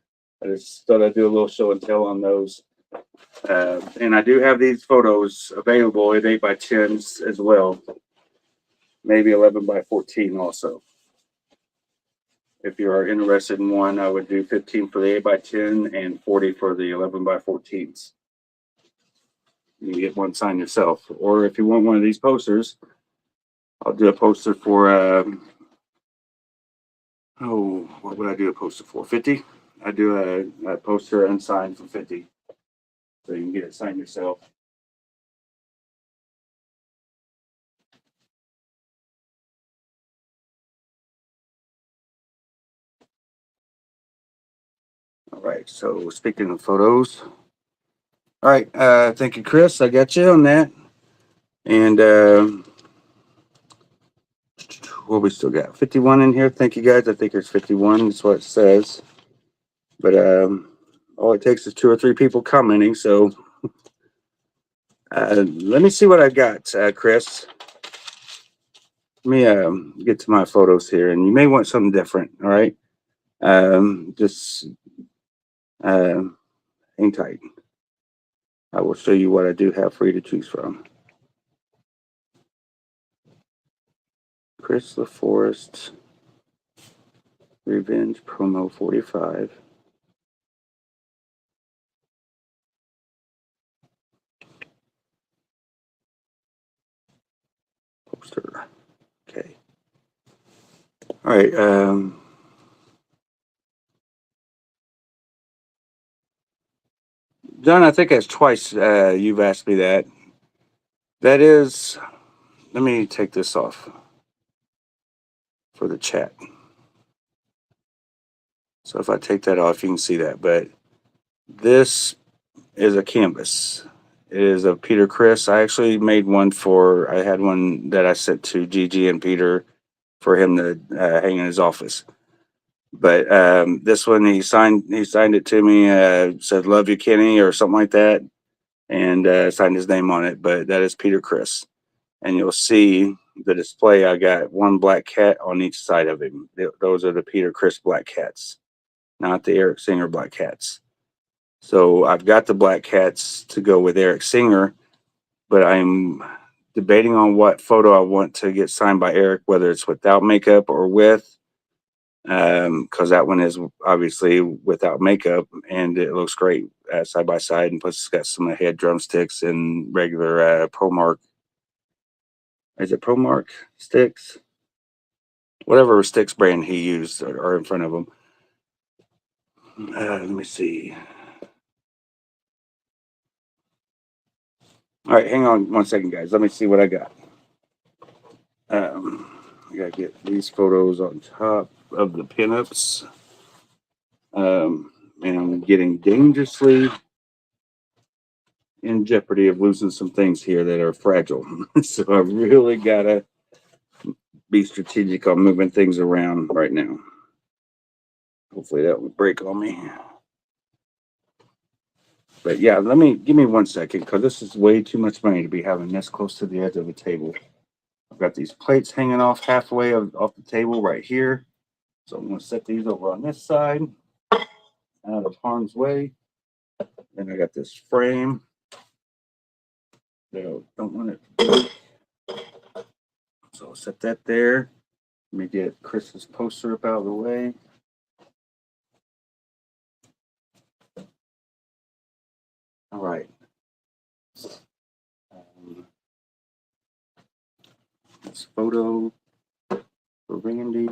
I just thought I'd do a little show and tell on those. And I do have these photos available at 8x10s as well. Maybe 11x14 also. If you are interested in one, I would do 15 for the 8x10 and 40 for the 11x14s. You can get one signed yourself. Or if you want one of these posters, I'll do a poster for, what would I do a poster for? 50? I do a poster unsigned for 50. So you can get it signed yourself. All right, so speaking of photos. All right, thank you, Chris. I got you on that. And what we still got? 51 in here. Thank you, guys. I think there's 51. That's what it says. But all it takes is 2 or 3 people commenting. So let me see what I got, Chris. Let me get to my photos here, and you may want something different. All right, just hang tight. I will show you what I do have for you to choose from. Chris LaForest, Revenge Promo 45. Poster. Okay. All right. John, I think that's twice you've asked me that. That is, let me take this off for the chat. So if I take that off, you can see that. But this is a canvas. It is a Peter Criss. I actually made one I had one that I sent to Gigi and Peter for him to hang in his office. But this one, he signed it to me, said, "Love you, Kenny," or something like that, and signed his name on it. But that is Peter Criss. And you'll see the display. I got one black cat on each side of him. Those are the Peter Criss black cats, not the Eric Singer black cats. So I've got the black cats to go with Eric Singer, but I'm debating on what photo I want to get signed by Eric, whether it's without makeup or with, because that one is obviously without makeup and it looks great side by side, and plus it's got some head drumsticks and regular ProMark. Is it ProMark sticks? Whatever sticks brand he used are in front of him. Let me see. All right, hang on one second, guys. Let me see what I got. I gotta get these photos on top of the pinups. And I'm getting dangerously in jeopardy of losing some things here that are fragile. So I really gotta be strategic on moving things around right now. Hopefully that won't break on me. But yeah, give me 1 second, because this is way too much money to be having this close to the edge of the table. I've got these plates hanging off halfway off the table right here. So I'm gonna set these over on this side, out of harm's way. Then I got this frame. Don't want it. So I'll set that there. Let me get Chris's poster up out of the way. All right. This photo for Randy.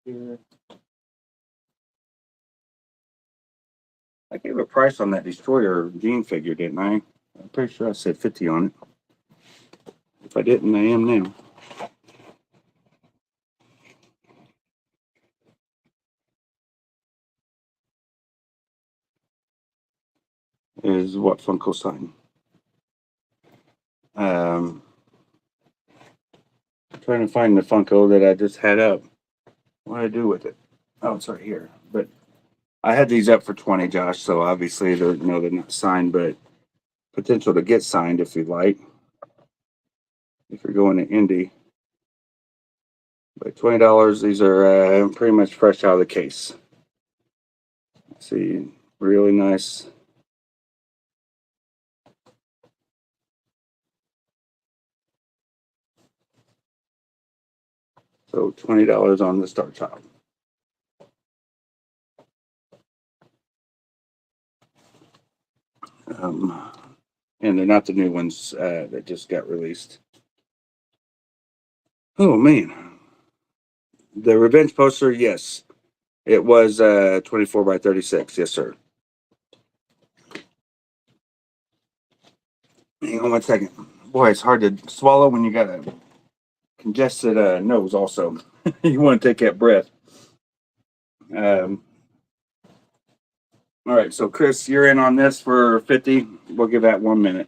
Here. I gave a price on that Destroyer Gene figure, didn't I? I'm pretty sure I said 50 on it. If I didn't, I am now. Is what Funko sign? Trying to find the Funko that I just had up. What do I do with it? Oh, it's right here. But I had these up for 20, Josh. So obviously they're not signed, but potential to get signed if you'd like. If you're going to Indy, but $20. These are pretty much fresh out of the case. See, really nice. So $20 on the Star Child. And they're not the new ones that just got released. Oh man, the Revenge poster, yes, it was 24 by 36. Yes, sir. Hang on 1 second. Boy, it's hard to swallow when you got a congested nose. Also, you want to take that breath. All right, so Chris, you're in on this for 50. We'll give that 1 minute.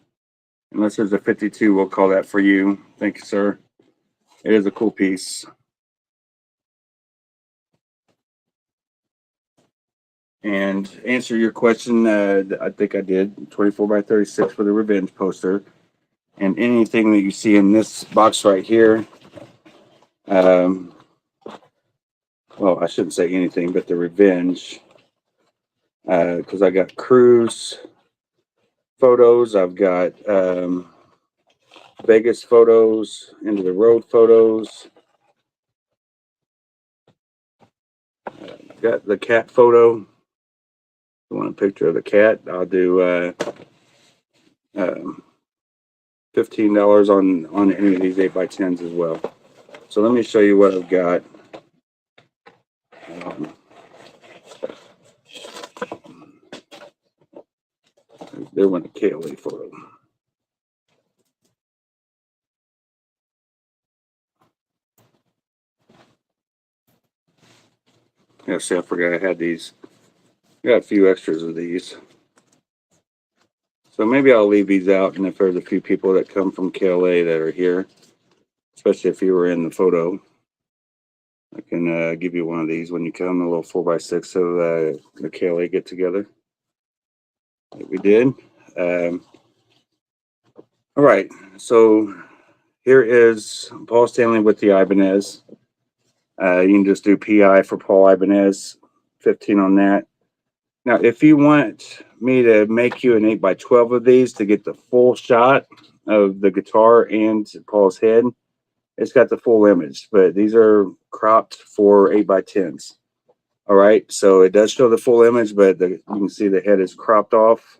Unless there's a 52, we'll call that for you. Thank you, sir. It is a cool piece. And answer your question, I think I did. 24 by 36 for the Revenge poster. And anything that you see in this box right here, well, I shouldn't say anything, but the Revenge, because I got cruise photos, I've got Vegas photos, into the road photos, got the cat photo. If you want a picture of the cat, I'll do $15 on any of these 8x10s as well. So let me show you what I've got. There went a KLA photo. Yeah, see, I forgot I had these. Got a few extras of these. So maybe I'll leave these out, and if there's a few people that come from KLA that are here, especially if you were in the photo, I can give you one of these when you come, a little 4x6 of the KLA get together that we did. All right, so here is Paul Stanley with the Ibanez. You can just do PI for Paul Ibanez, 15 on that. Now, if you want me to make you an 8x12 of these to get the full shot of the guitar and Paul's head, it's got the full image, but these are cropped for 8x10s. All right, so it does show the full image, but you can see the head is cropped off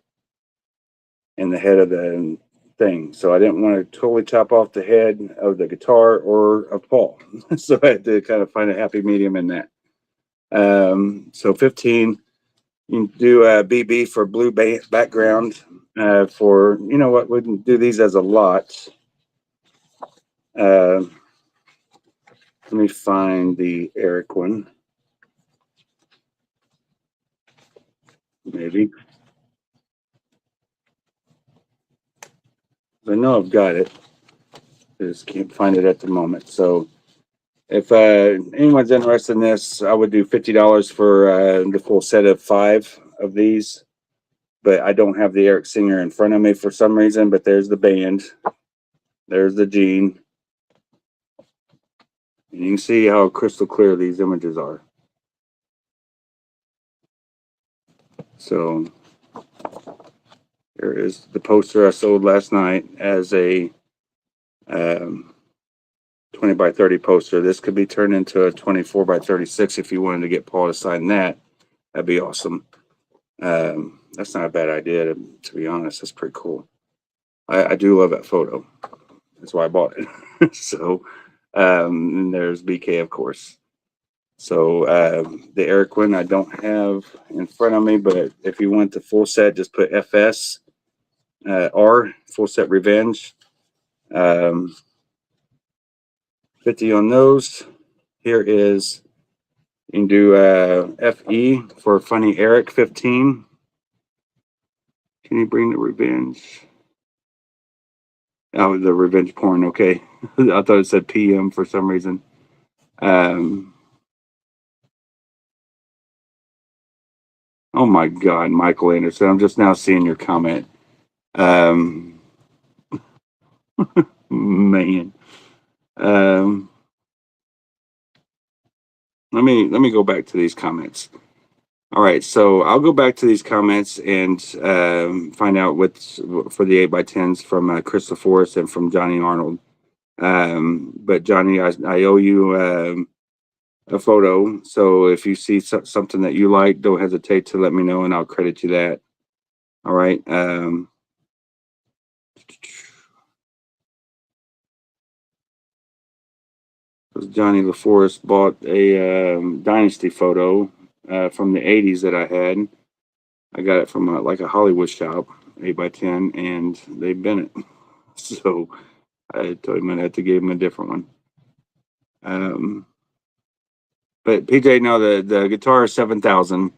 and the head of the thing. So I didn't want to totally chop off the head of the guitar or of Paul. So I had to kind of find a happy medium in that. So 15. You can do a BB for blue background. For, you know what, we can do these as a lot. Let me find the Eric one. Maybe. I know I've got it. I just can't find it at the moment. So if anyone's interested in this, I would do $50 for the full set of 5 of these. But I don't have the Eric Singer in front of me for some reason. But there's the band. There's the Gene. And you can see how crystal clear these images are. So here is the poster I sold last night as a 20 by 30 poster. This could be turned into a 24 by 36 if you wanted to get Paul to sign that. That'd be awesome. That's not a bad idea, to be honest. That's pretty cool. I do love that photo. That's why I bought it. So, and there's BK, of course. So, the Eric one I don't have in front of me, but if you want the full set, just put FS, R, full set Revenge. 50 on those. Here is, you can do FE for Funny Eric 15. Can you bring the Revenge? Oh, the Revenge porn. Okay. I thought it said PM for some reason. Oh my God, Michael Anderson. I'm just now seeing your comment. Man. Let me go back to these comments. All right, so I'll go back to these comments and find out what's for the 8x10s from Crystal Forest and from Johnny Arnold. But Johnny, I owe you a photo. So if you see something that you like, don't hesitate to let me know and I'll credit you that. All right. Johnny LaForest bought a Dynasty photo from the 80s that I had. I got it from like a Hollywood shop, 8x10, and they bent it. So I told him I'd have to give him a different one. But PJ, no, the guitar is $7,000.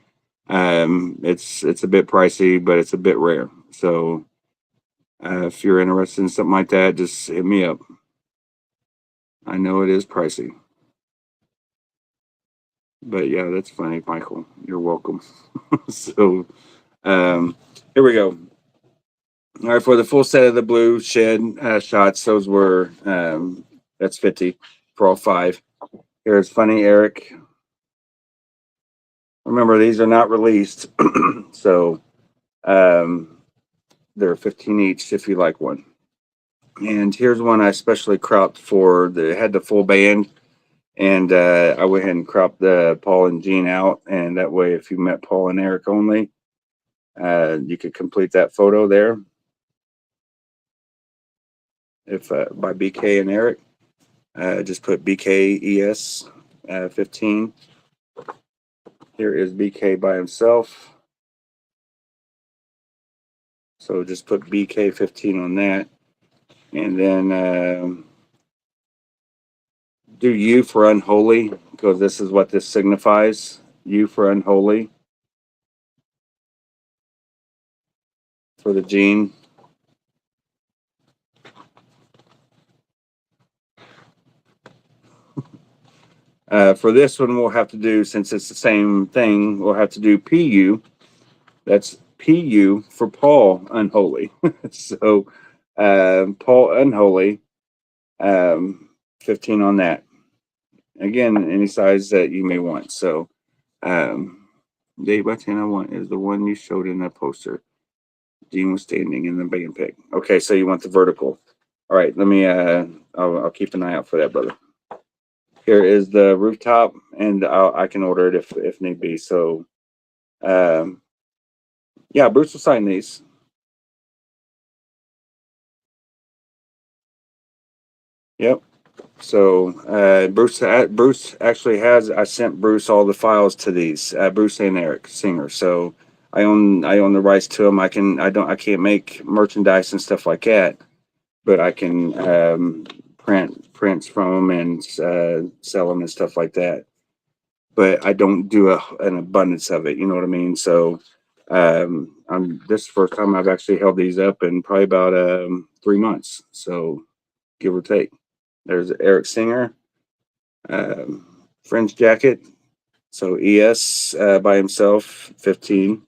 It's a bit pricey, but it's a bit rare. So if you're interested in something like that, just hit me up. I know it is pricey. But yeah, that's funny, Michael. You're welcome. So here we go. All right, for the full set of the blue shed shots, those were that's 50 for all 5. Here's Funny Eric. Remember, these are not released, so they're 15 each if you like one. And here's one I specially cropped for had the full band, and I went ahead and cropped the Paul and Gene out, and that way, if you met Paul and Eric only, you could complete that photo there. If by BK and Eric, just put BKES 15. Here is BK by himself. So just put BK 15 on that. And then do U for unholy, because this is what this signifies. U for unholy. For the Gene. For this one, we'll have to do, since it's the same thing, we'll have to do PU. That's PU for Paul Unholy. So Paul Unholy, 15 on that. Again, any size that you may want. So the 8x10 I want is the one you showed in that poster. Gene was standing in the band pick. Okay, so you want the vertical. All right, let me, I'll keep an eye out for that, brother. Here is the rooftop, and I can order it if need be. So, yeah, Bruce will sign these. Yep. So Bruce actually has. I sent Bruce all the files to these. Bruce and Eric Singer. So I own the rights to them. I can't make merchandise and stuff like that, but I can prints from them and sell them and stuff like that. But I don't do an abundance of it. You know what I mean? So this is the first time I've actually held these up in probably about 3 months. So give or take. There's Eric Singer, French jacket. So ES by himself, 15.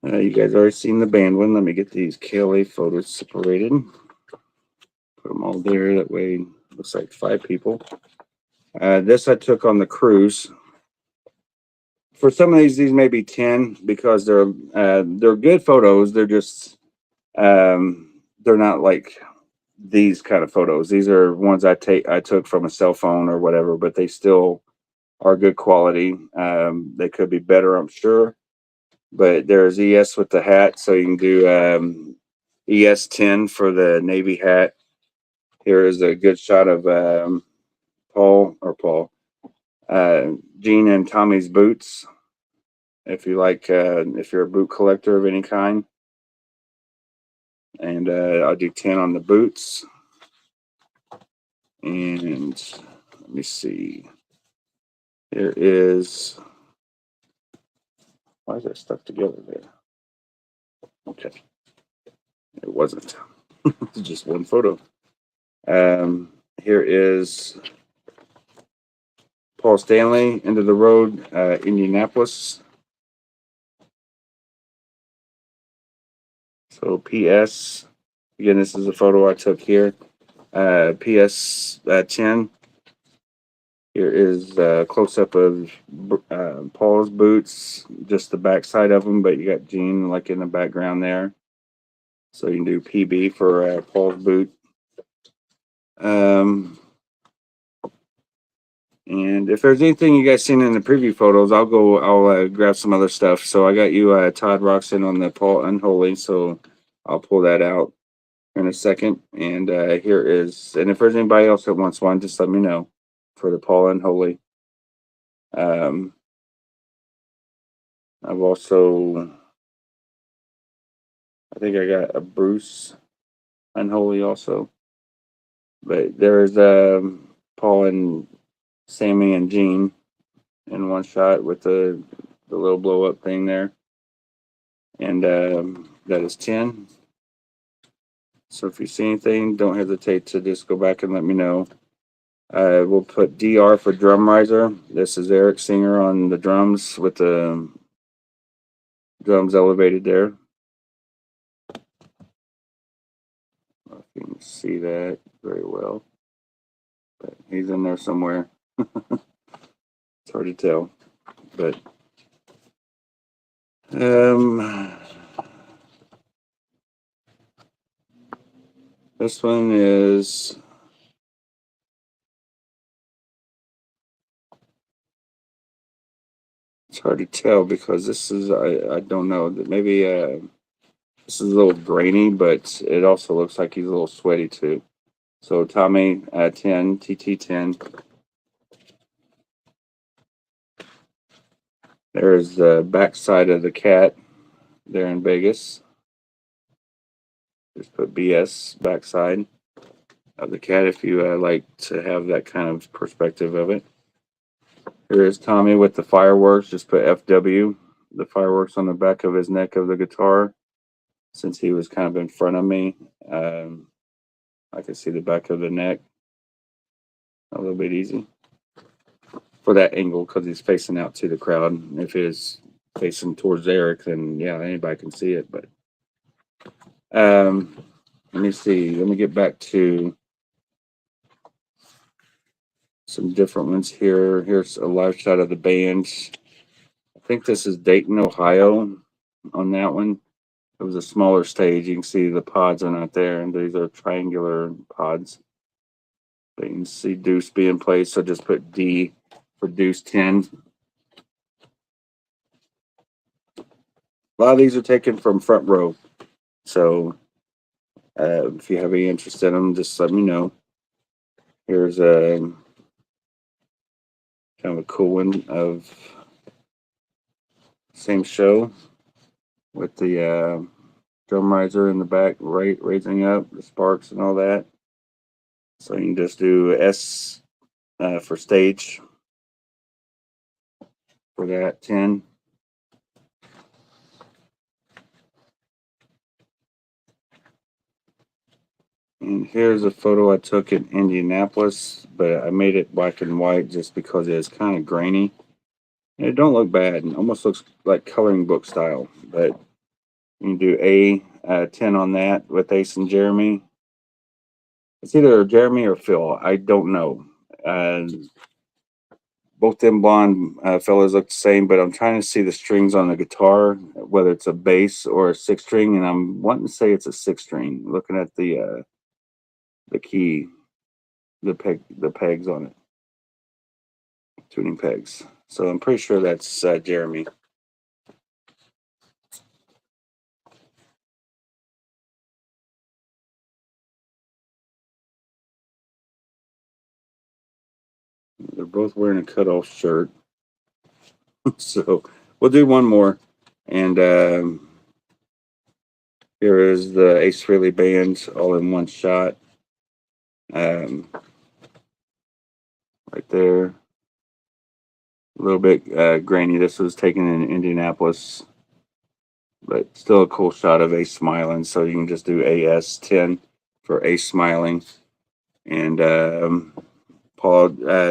You guys already seen the band one. Let me get these KLA photos separated. Put them all there. That way, it looks like 5 people. This I took on the cruise. For some of these may be 10 because they're good photos. They're just they're not like these kind of photos. These are ones I took from a cell phone or whatever, but they still are good quality. They could be better, I'm sure. But there's ES with the hat, so you can do ES 10 for the Navy hat. Here is a good shot of Gene and Tommy's boots. If you like, if you're a boot collector of any kind. And I'll do 10 on the boots. And let me see. There is. Why is that stuck together there? Okay. It wasn't. It's just one photo. Here is Paul Stanley, End of the Road, Indianapolis. So PS. Again, this is a photo I took here. PS 10. Here is a close-up of Paul's boots, just the back side of them, but you got Gene like in the background there. So you can do PB for Paul's boot. And if there's anything you guys seen in the preview photos, I'll grab some other stuff. So I got you Todd Roxon on the Paul Unholy, so I'll pull that out in a second. And here is, and if there's anybody else that wants one, just let me know for the Paul Unholy. I've also, I think I got a Bruce Unholy also. But there's Paul and Sammy and Gene in one shot with the little blow up thing there. And that is 10. So if you see anything, don't hesitate to just go back and let me know. We'll put DR for drum riser. This is Eric Singer on the drums with the drums elevated there. I don't know if you can see that very well, but he's in there somewhere. It's hard to tell, but this one is it's hard to tell because this is I don't know, maybe this is a little grainy, but it also looks like he's a little sweaty too. So Tommy 10 TT 10. There's the back side of the cat there in Vegas. Just put BS backside of the cat if you like to have that kind of perspective of it. Here is Tommy with the fireworks. Just put FW, the fireworks on the back of his neck of the guitar. Since he was kind of in front of me, I could see the back of the neck a little bit easy for that angle because he's facing out to the crowd. If he's facing towards Eric, then yeah, anybody can see it. But let me see. Let me get back to some different ones here. Here's a live shot of the band. I think this is Dayton, Ohio on that one. It was a smaller stage. You can see the pods are not there, and these are triangular pods. But you can see Deuce being played, so just put D for Deuce 10. A lot of these are taken from front row. So if you have any interest in them, just let me know. Here's a kind of a cool one of same show with the drum riser in the back, right, raising up the sparks and all that. So you can just do S for stage for that 10. And here's a photo I took in Indianapolis, but I made it black and white just because it's kind of grainy. And it don't look bad. It almost looks like coloring book style, but you can do A 10 on that with Ace and Jeremy. It's either Jeremy or Phil. I don't know. Both them blonde fellas look the same, but I'm trying to see the strings on the guitar, whether it's a bass or a 6-string, and I'm wanting to say it's a 6-string. Looking at the key, the pegs on it, tuning pegs. So I'm pretty sure that's Jeremy. They're both wearing a cutoff shirt. So we'll do one more. And here is the Ace Frehley Band all in one shot. Right there. A little bit grainy. This was taken in Indianapolis, but still a cool shot of Ace smiling. So you can just do AS 10 for Ace smiling. And Paul,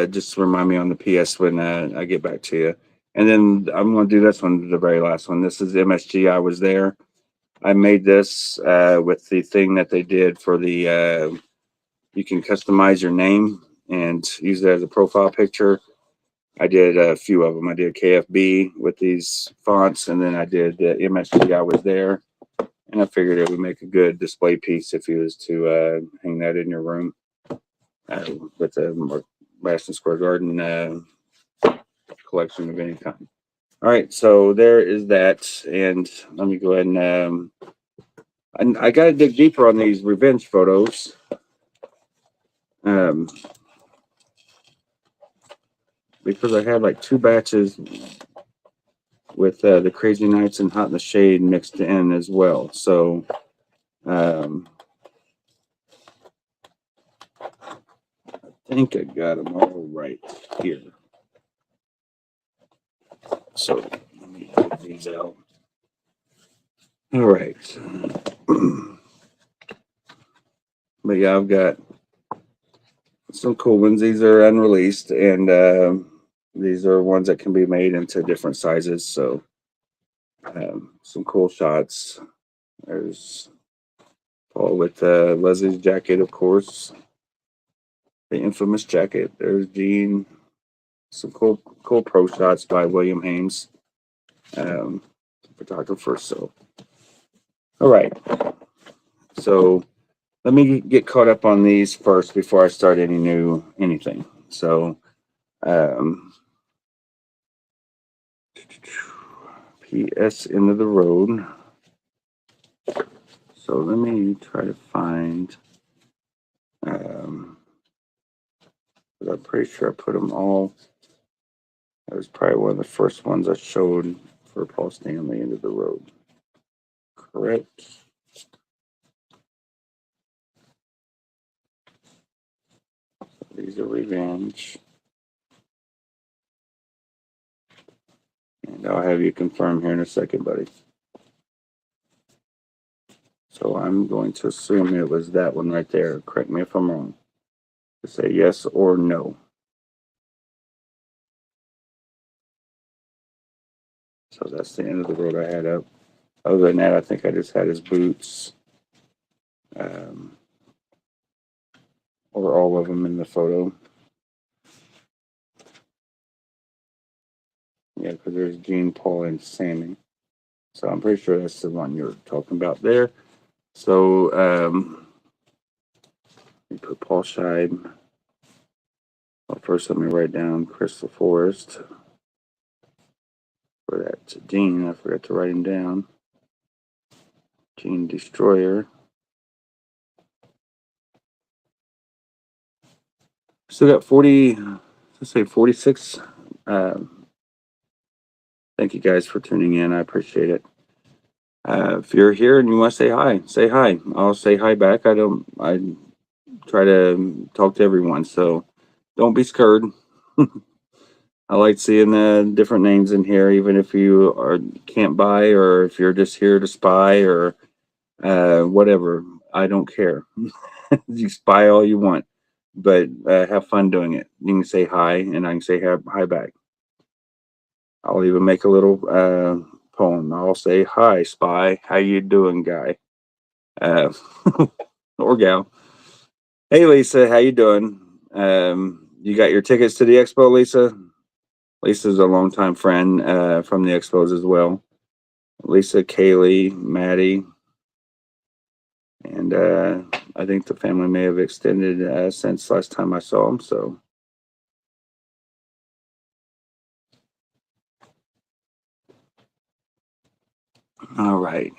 just remind me on the PS when I get back to you. And then I'm going to do this one, the very last one. This is MSG. I was there. I made this with the thing that they did for the, you can customize your name and use it as a profile picture. I did a few of them. I did KFB with these fonts, and then I did MSG. I was there. And I figured it would make a good display piece if you was to hang that in your room with the Madison Square Garden collection of any kind. All right, so there is that. And let me go ahead and I got to dig deeper on these revenge photos. Because I had like 2 batches with the Crazy Nights and Hot in the Shade mixed in as well. So I think I got them all right here. So let me get these out. All right. But yeah, I've got some cool ones. These are unreleased, and these are ones that can be made into different sizes. So some cool shots. There's Paul with Leslie's jacket, of course. The infamous jacket. There's Gene. Some cool pro shots by William Haynes, photographer. So, all right. So let me get caught up on these first before I start anything. So, PS end of the road. So let me try to find. I'm pretty sure I put them all. That was probably one of the first ones I showed for Paul Stanley, End of the Road. Correct. These are Revenge. And I'll have you confirm here in a second, buddy. So I'm going to assume it was that one right there. Correct me if I'm wrong. To say yes or no. So that's the End of the Road I had up. Other than that, I think I just had his boots. Or all of them in the photo. Yeah, because there's Gene, Paul, and Sammy. So I'm pretty sure that's the one you're talking about there. So you put Paul Scheid. Well, first let me write down Crystal Forest. For that Gene, I forgot to write him down. Gene Destroyer. Still got 40, let's say 46. Thank you guys for tuning in. I appreciate it. If you're here and you want to say hi, say hi. I'll say hi back. I try to talk to everyone. So don't be scared. I like seeing different names in here, even if you can't buy or if you're just here to spy or whatever. I don't care. You spy all you want, but have fun doing it. You can say hi, and I can say hi back. I'll even make a little poem. I'll say, "Hi, spy. How you doing, guy?" Uh, or gal. Hey, Lisa. How you doing? You got your tickets to the expo, Lisa? Lisa's a longtime friend from the expos as well. Lisa, Kaylee, Maddie, and I think the family may have extended since last time I saw them. So, all right,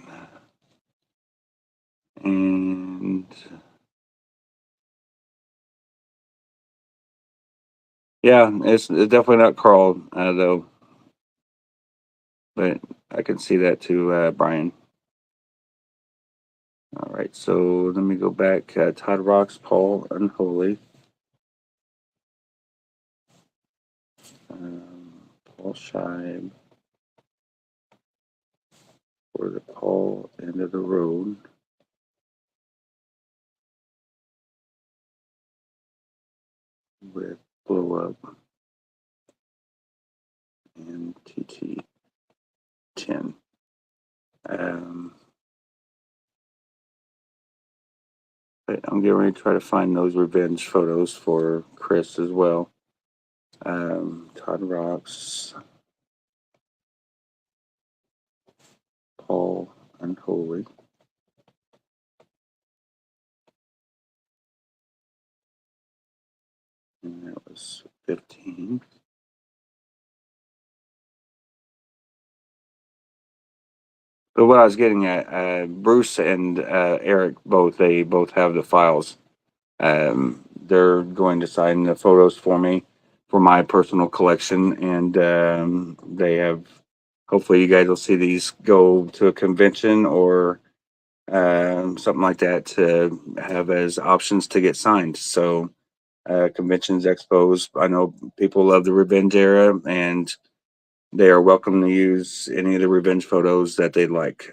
and yeah, it's definitely not Carl though, but I can see that too, Brian. All right, so let me go back. Todd Rocks, Paul Unholy, Paul Scheib, for the Paul end of the road. With Blow Up and TT 10. But I'm getting ready to try to find those revenge photos for Chris as well. Todd Rocks, Paul Unholy. And that was 15. But what I was getting at, Bruce and Eric they both have the files. They're going to sign the photos for me for my personal collection, and they have. Hopefully, you guys will see these go to a convention or something like that to have as options to get signed. So, conventions, expos. I know people love the revenge era, and they are welcome to use any of the revenge photos that they'd like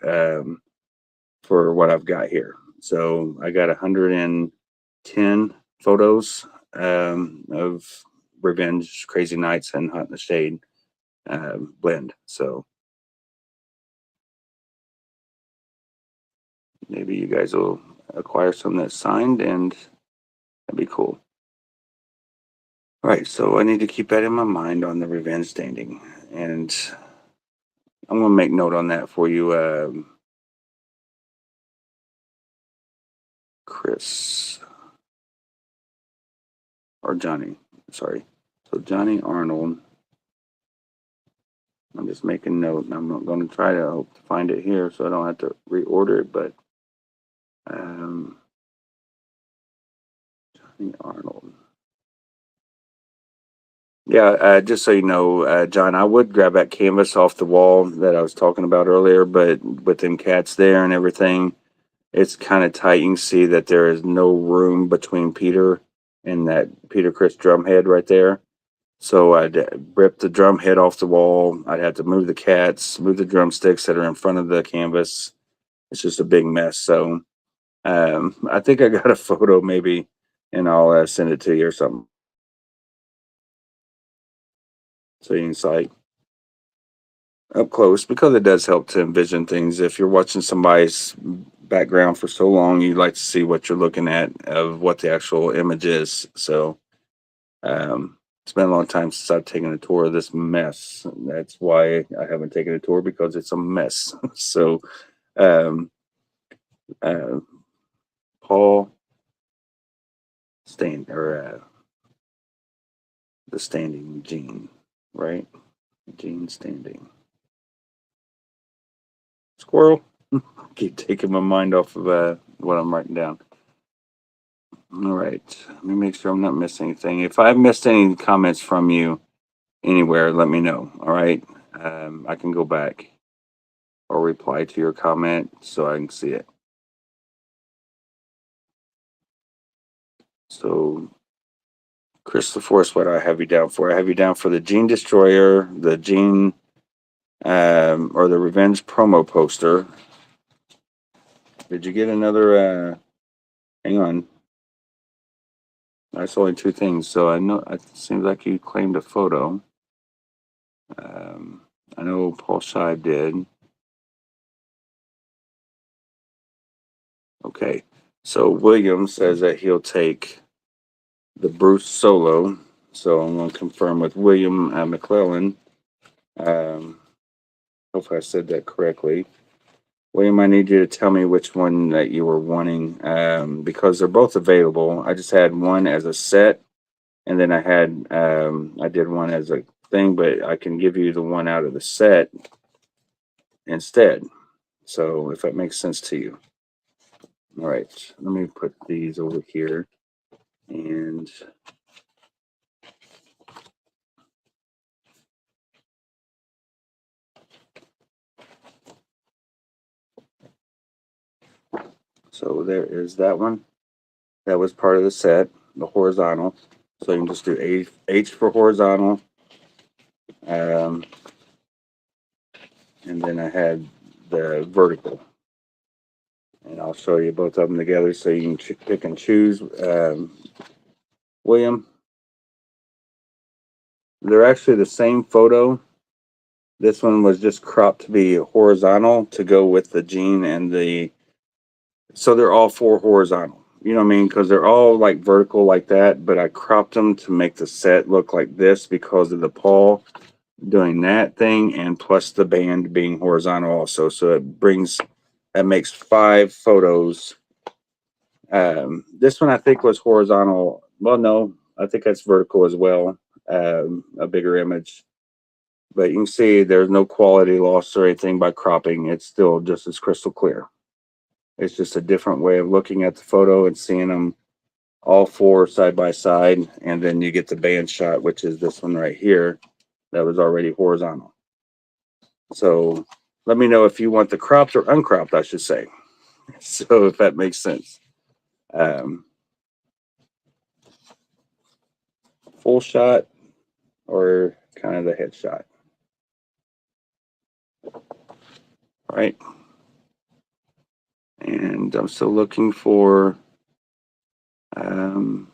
for what I've got here. So I got 110 photos of revenge, crazy nights, and hunt in the shade blend. So maybe you guys will acquire some that's signed, and that'd be cool. All right, so I need to keep that in my mind on the revenge standing, and I'm gonna make note on that for you, Chris or Johnny. Sorry, so Johnny Arnold. I'm just making note, and I'm not going to try to hope to find it here, so I don't have to reorder it. But Johnny Arnold. Yeah, just so you know, John, I would grab that canvas off the wall that I was talking about earlier, but with them cats there and everything, it's kind of tight. You can see that there is no room between Peter and that Peter Chris drum head right there. So I'd rip the drum head off the wall. I'd have to move the cats, move the drumsticks that are in front of the canvas. It's just a big mess. So I think I got a photo maybe, and I'll send it to you or something. So you can see like up close, because it does help to envision things. If you're watching somebody's background for so long, you'd like to see what you're looking at of what the actual image is. So it's been a long time since I've taken a tour of this mess. That's why I haven't taken a tour, because it's a mess. So uh, Paul Stain or the Standing Gene, right? Gene Standing. Squirrel. Keep taking my mind off of what I'm writing down. All right. Let me make sure I'm not missing anything. If I've missed any comments from you anywhere, let me know. All right. I can go back or reply to your comment so I can see it. So, Christopher, what I have you down for? I have you down for the Gene Destroyer, the Gene, or the Revenge promo poster. Did you get another? Hang on. That's only two things. So I know it seems like you claimed a photo. I know Paul Scheib did. Okay. So William says that he'll take the Bruce solo. So I'm going to confirm with William McClellan. Hopefully I said that correctly. William, I need you to tell me which one that you were wanting, because they're both available. I just had one as a set, and then I did one as a thing, but I can give you the one out of the set instead. So if that makes sense to you. All right, let me put these over here, and so there is that one. That was part of the set, the horizontal. So you can just do H for horizontal. And then I had the vertical. And I'll show you both of them together so you can pick and choose. William, they're actually the same photo. This one was just cropped to be horizontal to go with the Gene and the. So they're all four horizontal. You know what I mean? Because they're all like vertical like that, but I cropped them to make the set look like this because of the Paul doing that thing, and plus the band being horizontal also. So that makes 5 photos. This one I think was horizontal. Well, no, I think that's vertical as well. A bigger image, but you can see there's no quality loss or anything by cropping. It's still just as crystal clear. It's just a different way of looking at the photo and seeing them all 4 side by side, and then you get the band shot, which is this one right here that was already horizontal. So let me know if you want the cropped or uncropped, I should say. So if that makes sense. Full shot or kind of the headshot. Right. And I'm still looking for, do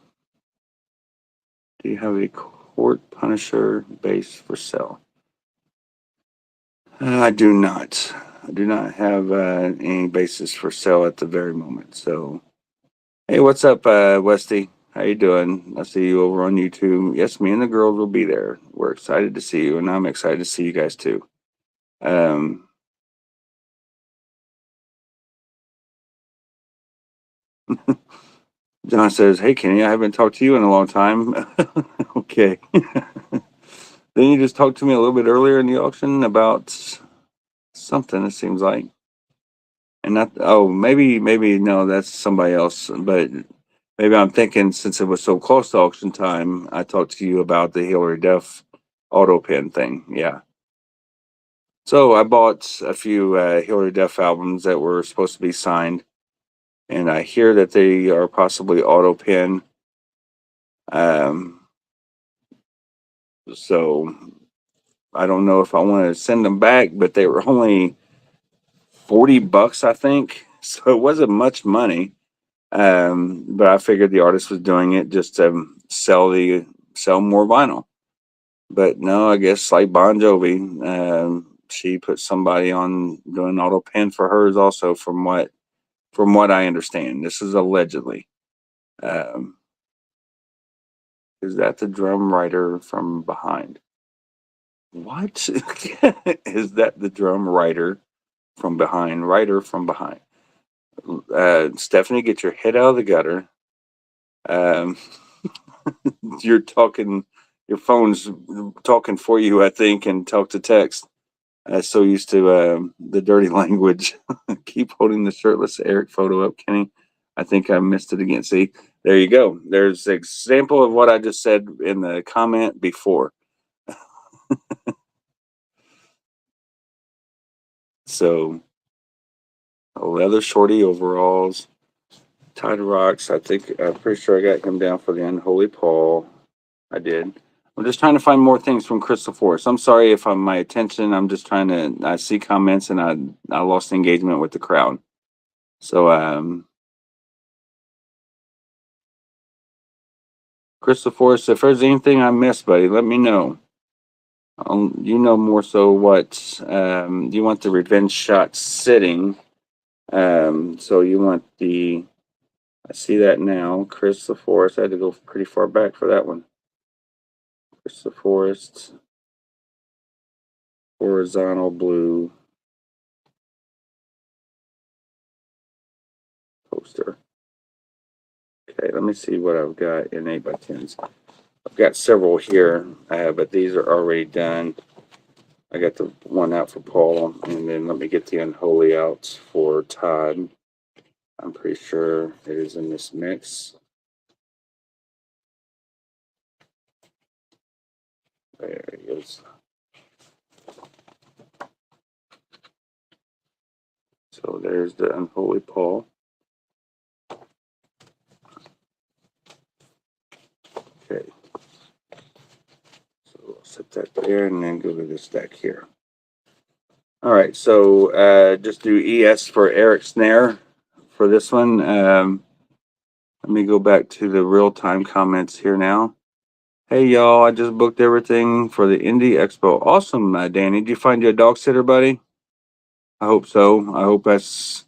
you have a Court Punisher base for sale? I do not. I do not have any bases for sale at the very moment. So, hey, what's up, Westy? How you doing? I see you over on YouTube. Yes, me and the girls will be there. We're excited to see you, and I'm excited to see you guys too. John says, "Hey, Kenny, I haven't talked to you in a long time." Okay. Then you just talked to me a little bit earlier in the auction about something, it seems like. And not, oh, maybe no, that's somebody else. But maybe I'm thinking since it was so close to auction time, I talked to you about the Hillary Duff auto pen thing. Yeah. So I bought a few Hillary Duff albums that were supposed to be signed, and I hear that they are possibly auto pen. So I don't know if I want to send them back, but they were only $40, I think. So it wasn't much money. But I figured the artist was doing it just to sell more vinyl. But no, I guess like Bon Jovi, she put somebody on doing auto pen for hers also, from what I understand. This is allegedly. Is that the drum writer from behind? What? Is that the drum writer from behind? Writer from behind. Stephanie, get your head out of the gutter. Um, you're talking, your phone's talking for you, I think, and talk to text. So used to the dirty language. Keep holding the shirtless Eric photo up, Kenny. I think I missed it again. See, there you go. There's an example of what I just said in the comment before. So, leather shorty overalls. Tide Rocks. I'm pretty sure I got him down for the Unholy Paul. I did. I'm just trying to find more things from Crystal Forest. I'm sorry if I'm my attention. I'm just trying to. I see comments and I lost engagement with the crowd. So Crystal Forest, if there's anything I missed, buddy, let me know. You know more so what you want the revenge shot sitting. So you want the. I see that now. Crystal Forest. I had to go pretty far back for that one. Crystal Forest. Horizontal blue poster. Okay, let me see what I've got in 8x10s. I've got several here, but these are already done. I got the one out for Paul, and then let me get the Unholy out for Todd. I'm pretty sure it is in this mix. There he is. So there's the Unholy Paul. Okay. So I'll set that there and then go to this deck here. All right, so just do ES for Eric Snare for this one. Let me go back to the real-time comments here now. Hey, y'all, I just booked everything for the Indie Expo. Awesome, Danny. Did you find you a dog sitter, buddy? I hope so. I hope it's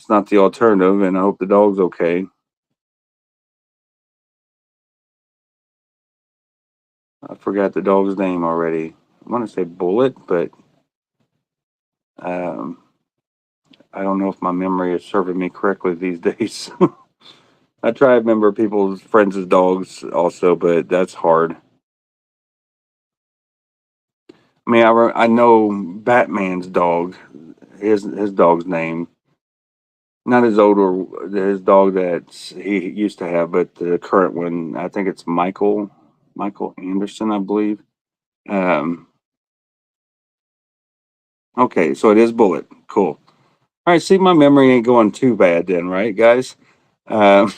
not the alternative, and I hope the dog's okay. I forgot the dog's name already. I want to say Bullet, but I don't know if my memory is serving me correctly these days. I try to remember people's friends' dogs also, but that's hard. I mean, I know Batman's dog, his dog's name. Not his his dog that he used to have, but the current one. I think it's Michael Anderson, I believe. Okay, so it is Bullet. Cool. All right, see, my memory ain't going too bad then, right, guys? Um,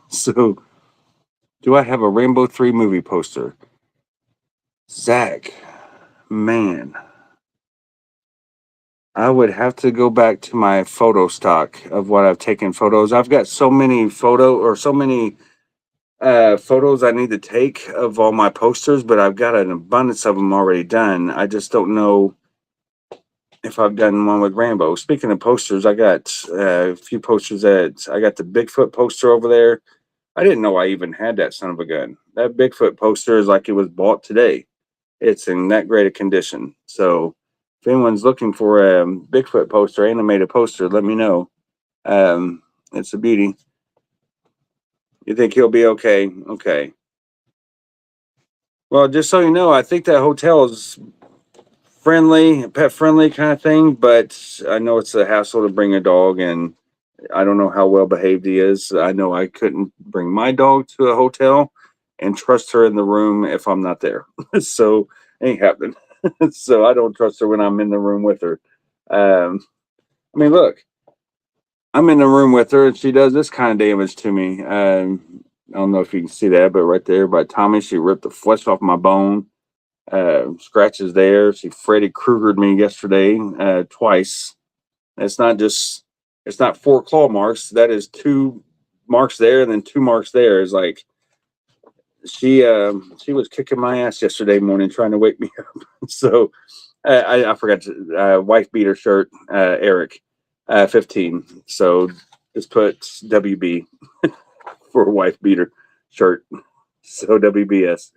so, do I have a Rainbow 3 movie poster? Zach, man, I would have to go back to my photo stock of what I've taken photos. I've got so many photos I need to take of all my posters, but I've got an abundance of them already done. I just don't know if I've done one with Rambo. Speaking of posters, I got a few posters I got the Bigfoot poster over there. I didn't know I even had that son of a gun. That Bigfoot poster is like it was bought today. It's in that great a condition. So if anyone's looking for a Bigfoot poster, animated poster, let me know. It's a beauty. You think he'll be okay? Okay. Well, just so you know, I think that hotel is friendly, pet friendly kind of thing, but I know it's a hassle to bring a dog, and I don't know how well behaved he is. I know I couldn't bring my dog to a hotel and trust her in the room if I'm not there. So ain't happening. So I don't trust her when I'm in the room with her. I mean, look, I'm in the room with her and she does this kind of damage to me. I don't know if you can see that, but right there by Tommy, she ripped the flesh off my bone. Scratches there. She Freddy Kruegered me yesterday twice. It's not 4 claw marks. That is 2 marks there and then 2 marks there. Is like she was kicking my ass yesterday morning trying to wake me up. So I forgot to wife beater shirt Eric 15. So just put WB for wife beater shirt. So WBS.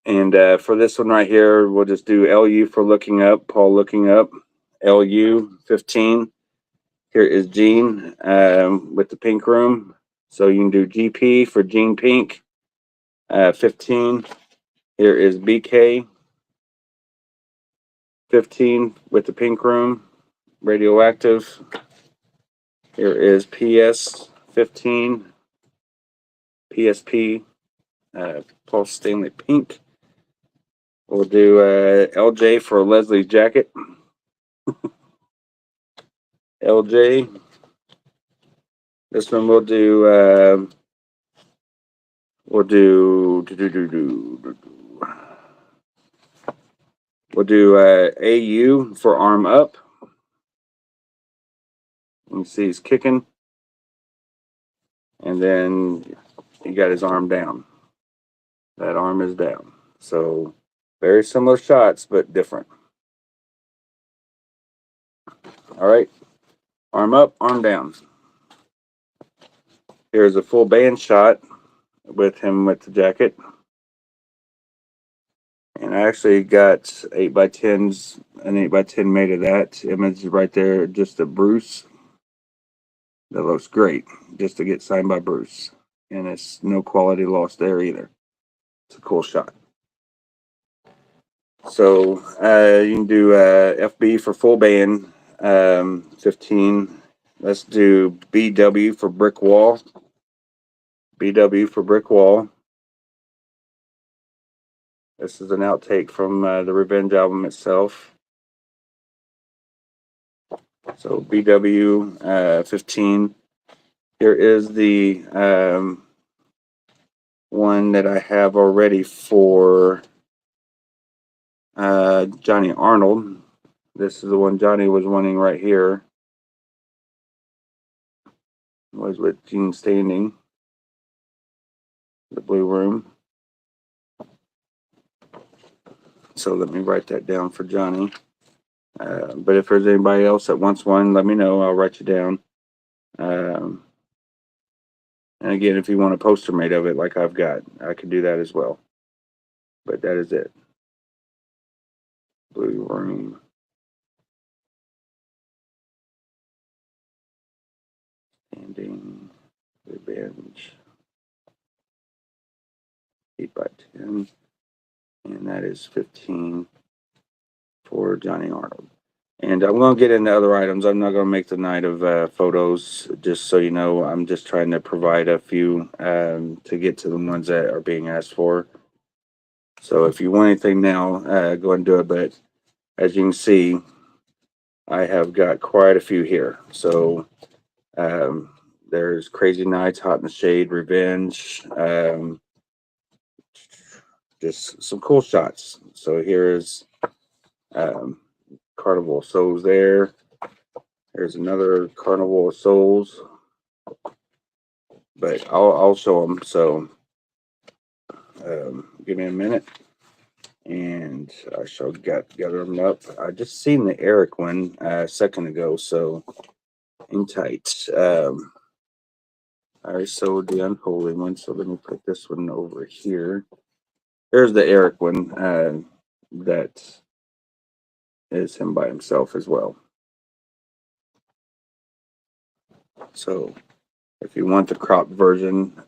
And for this one right here, we'll just do LU for looking up, Paul looking up, LU 15. Here is Gene with the pink room. So you can do GP for Gene Pink, 15. Here is BK, 15 with the pink room, radioactive. Here is PS, 15, PSP, Paul Stanley Pink. We'll do LJ for Leslie's jacket. LJ. This one we'll do. We'll do. We'll do AU for arm up. You can see he's kicking, and then he got his arm down. That arm is down. So very similar shots, but different. All right, arm up, arm down. Here's a full band shot with him with the jacket. And I actually got 8x10s, an 8x10 made of that image right there, just a Bruce. That looks great, just to get signed by Bruce. And it's no quality loss there either. It's a cool shot. So you can do FB for full band, 15. Let's do BW for brick wall. BW for brick wall. This is an outtake from the Revenge album itself. So BW 15. Here is the one that I have already for Johnny Arnold. This is the one Johnny was wanting right here. Was with Gene Standing. The Blue Room. So let me write that down for Johnny. But if there's anybody else that wants one, let me know. I'll write you down. And again, if you want a poster made of it like I've got, I could do that as well. But that is it. Blue Room. Standing. Revenge. 8x10. And that is 15 for Johnny Arnold. And I'm going to get into other items. I'm not going to make the night of photos, just so you know. I'm just trying to provide a few to get to the ones that are being asked for. So if you want anything now, go ahead and do it. But as you can see, I have got quite a few here. So there's Crazy Nights, Hot in the Shade, Revenge. Just some cool shots. So here's Carnival of Souls there. There's another Carnival of Souls. But I'll show them. So give me a minute. And I shall gather them up. I just seen the Eric one a second ago. So in tight. I already sold the Unholy one. So let me put this one over here. There's the Eric one. That is him by himself as well. So if you want the cropped version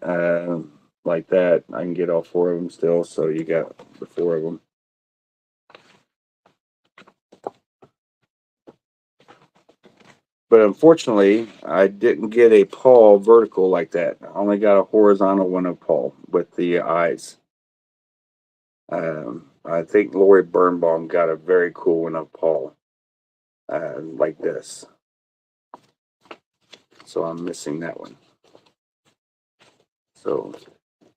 like that, I can get all four of them still. So you got the four of them. But unfortunately, I didn't get a Paul vertical like that. I only got a horizontal one of Paul with the eyes. I think Lori Birnbaum got a very cool one of Paul, like this. So I'm missing that one. So,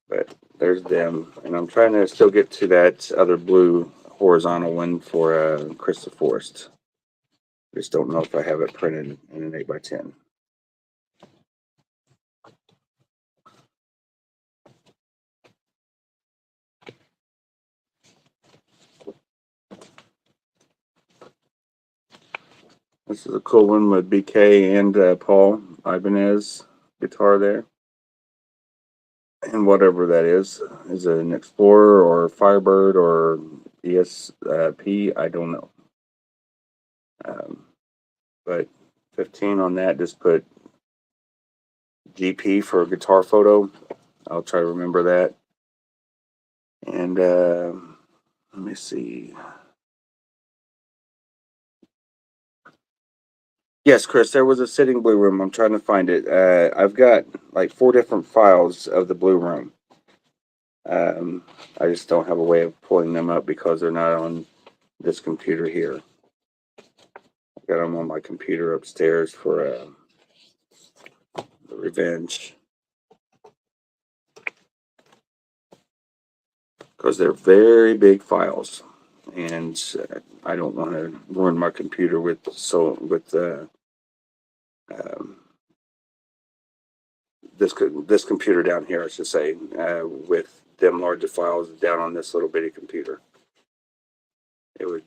but there's them. And I'm trying to still get to that other blue horizontal one for Crystal Forest. Just don't know if I have it printed in an 8x10. This is a cool one with BK and Paul Ibanez guitar there. And whatever that is it an Explorer or Firebird or ESP? I don't know. But 15 on that, just put GP for a guitar photo. I'll try to remember that. And let me see. Yes, Chris, there was a sitting Blue Room. I'm trying to find it. I've got like 4 different files of the Blue Room. I just don't have a way of pulling them up because they're not on this computer here. I've got them on my computer upstairs for the Revenge. Because they're very big files, and I don't want to ruin my computer with this computer down here, I should say, with them larger files down on this little bitty computer. It would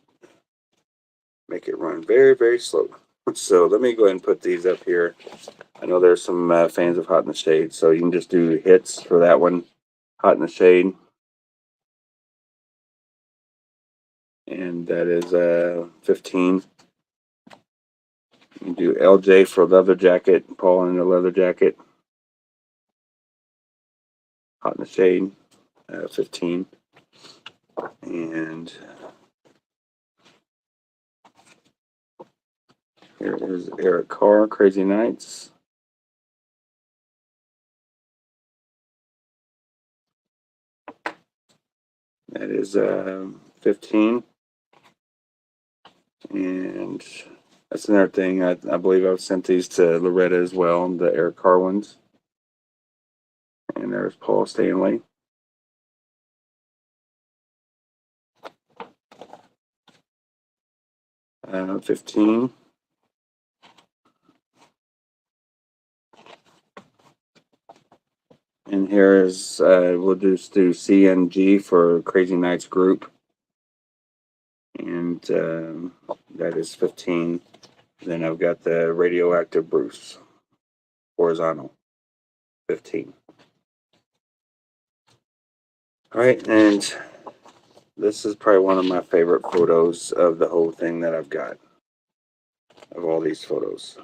make it run very, very slow. So let me go ahead and put these up here. I know there's some fans of Hot in the Shade, so you can just do hits for that one, Hot in the Shade. And that is 15. You do LJ for Leather Jacket, Paul in the Leather Jacket. Hot in the Shade, 15. And here is Eric Carr, Crazy Nights. That is 15. And that's another thing. I believe I've sent these to Loretta as well, the Eric Carr ones. And there's Paul Stanley. Uh, 15. And here is, we'll just do CNG for Crazy Nights Group. And that is 15. Then I've got the Radioactive Bruce, horizontal, 15. All right, and this is probably one of my favorite photos of the whole thing that I've got, of all these photos.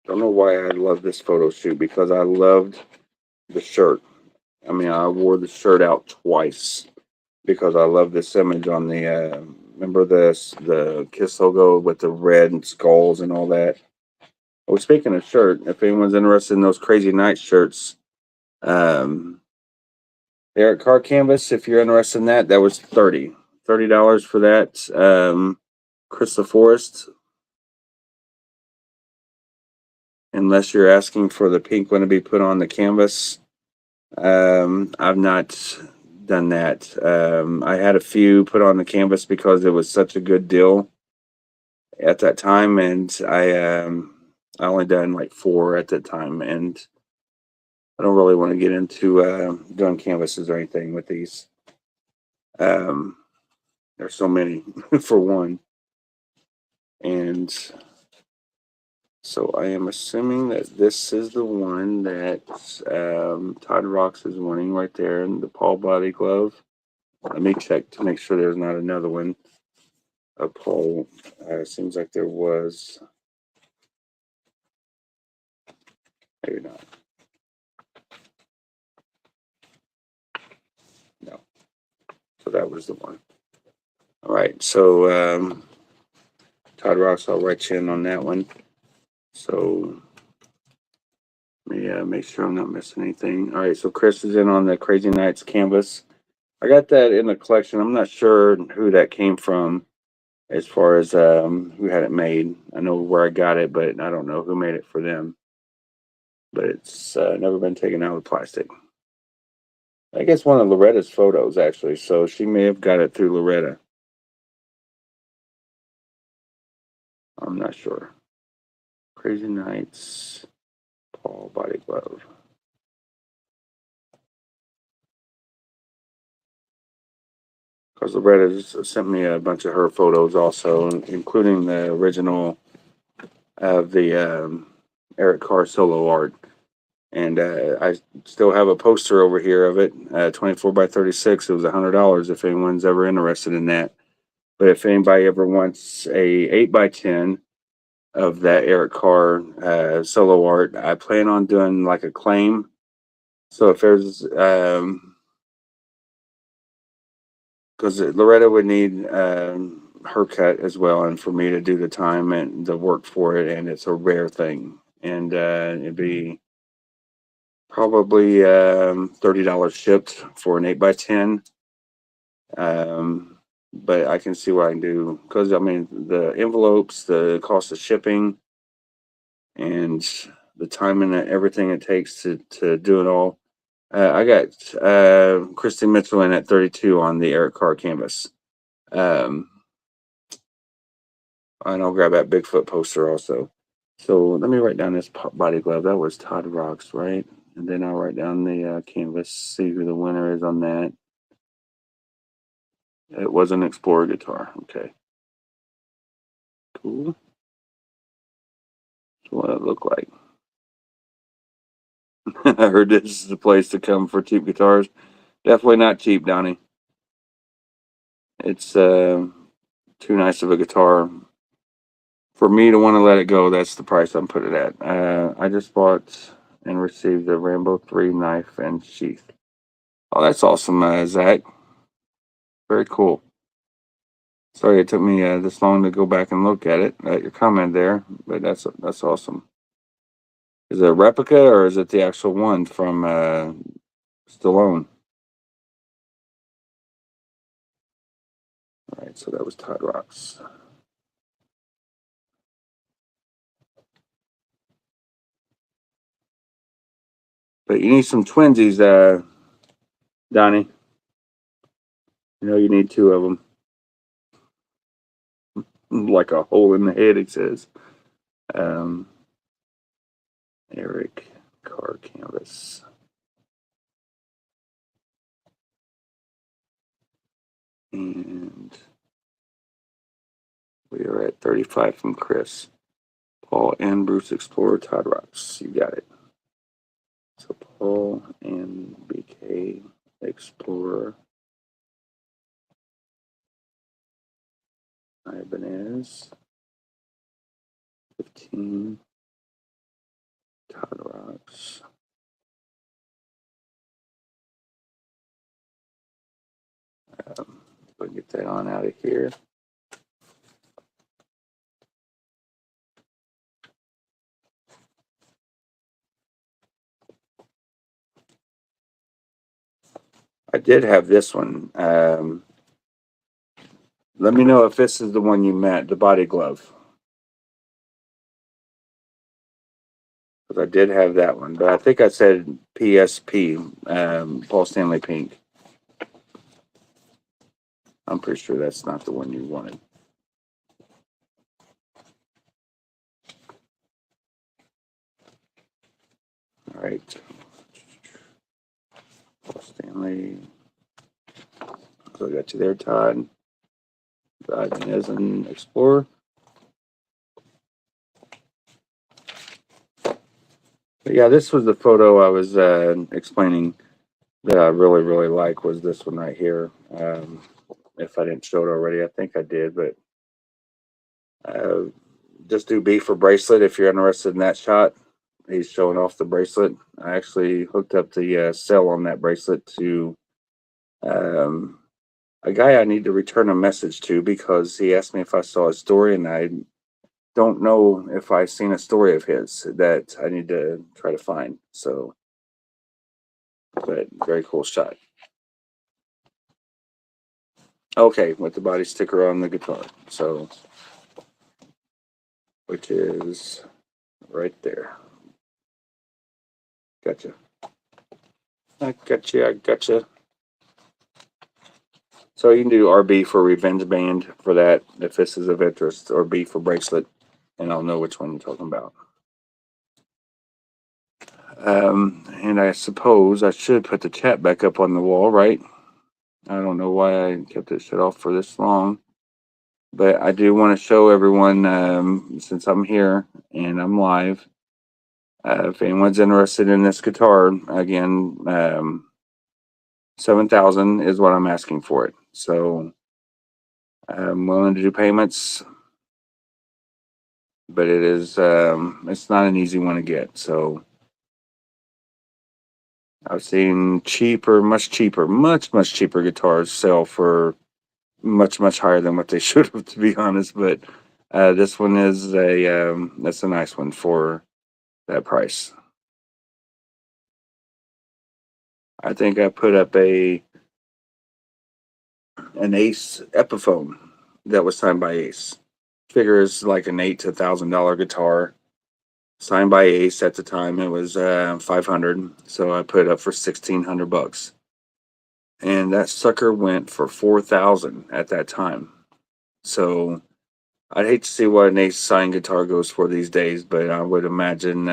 Don't know why I love this photo shoot, because I loved the shirt. I mean, I wore the shirt out twice because I love this image on the, remember the Kiss logo with the red skulls and all that? Oh, speaking of shirt, if anyone's interested in those Crazy Night shirts, Eric Carr canvas, if you're interested in that, that was $30 for that. Crystal Forest, unless you're asking for the pink one to be put on the canvas. I've not done that. I had a few put on the canvas because it was such a good deal at that time, and I only done like 4 at that time, and I don't really want to get into doing canvases or anything with these. There's so many for one, and so I am assuming that this is the one that Todd Rocks is winning right there in the Paul Body Glove. Let me check to make sure there's not another one. A Paul, seems like there was. Maybe not. No. So that was the one. All right. So Todd Rocks, I'll write you in on that one. So let me make sure I'm not missing anything. All right. So Chris is in on the Crazy Nights canvas. I got that in the collection. I'm not sure who that came from as far as who had it made. I know where I got it, but I don't know who made it for them. But it's never been taken out of the plastic. I guess one of Loretta's photos, actually. So she may have got it through Loretta. I'm not sure. Crazy Nights, Paul Body Glove. Because Loretta sent me a bunch of her photos also, including the original of the Eric Carr solo art. And I still have a poster over here of it, 24 by 36. It was $100 if anyone's ever interested in that. But if anybody ever wants a 8 by 10 of that Eric Carr solo art, I plan on doing like a claim. So if there's, because Loretta would need her cut as well, and for me to do the time and the work for it, and it's a rare thing, and it'd be probably $30 shipped for an 8 by 10. But I can see what I can do, because I mean the envelopes, the cost of shipping, and the time and everything it takes to do it all. I got Christy Mitchell in at 32 on the Eric Carr canvas. And I'll grab that Bigfoot poster also. So let me write down this body glove. That was Todd Rocks, right? And then I'll write down the canvas, see who the winner is on that. It was an Explorer guitar. Okay. Cool. That's what it looked like. I heard this is the place to come for cheap guitars. Definitely not cheap, Donnie. It's too nice of a guitar for me to want to let it go. That's the price I'm putting it at. I just bought and received the Rambo 3 knife and sheath. Oh, that's awesome, Zach. Very cool. Sorry it took me this long to go back and look at it, at your comment there, but that's awesome. Is it a replica or is it the actual one from Stallone? All right, so that was Todd Rocks. But you need some twinsies, Donnie. You know you need 2 of them. Like a hole in the head, it says. Eric Carr canvas. And we are at 35 from Chris. Paul and Bruce Explorer, Todd Rocks. You got it. So Paul and BK Explorer. Ibanez. 15. Todd Rocks. We'll get that on out of here. I did have this one. Let me know if this is the one you meant, the body glove. Because I did have that one, but I think I said PSP, Paul Stanley Pink. I'm pretty sure that's not the one you wanted. All right. Paul Stanley. So I got you there, Todd. Todd as an Explorer. But yeah, this was the photo I was explaining that I really, really like was this one right here. If I didn't show it already, I think I did, but just do B for bracelet if you're interested in that shot. He's showing off the bracelet. I actually hooked up the cell on that bracelet to a guy I need to return a message to because he asked me if I saw a story, and I don't know if I've seen a story of his that I need to try to find. So, but very cool shot. Okay, with the body sticker on the guitar. So, which is right there. Gotcha. I gotcha. So you can do RB for Revenge Band for that if this is of interest, or B for bracelet, and I'll know which one you're talking about. And I suppose I should put the chat back up on the wall, right? I don't know why I kept it shut off for this long, but I do want to show everyone, since I'm here and I'm live, if anyone's interested in this guitar, again, 7,000 is what I'm asking for it. So I'm willing to do payments, but it is, it's not an easy one to get. So I've seen cheaper, much cheaper guitars sell for much higher than what they should have, to be honest. But this one is that's a nice one for that price. I think I put up an Ace Epiphone that was signed by Ace. Figure is like an $8,000 to $1,000 guitar. signed by Ace at the time. It was $500, so I put it up for $1,600, and that sucker went for $4,000 at that time. So I'd hate to see what an Ace signed guitar goes for these days, but I would imagine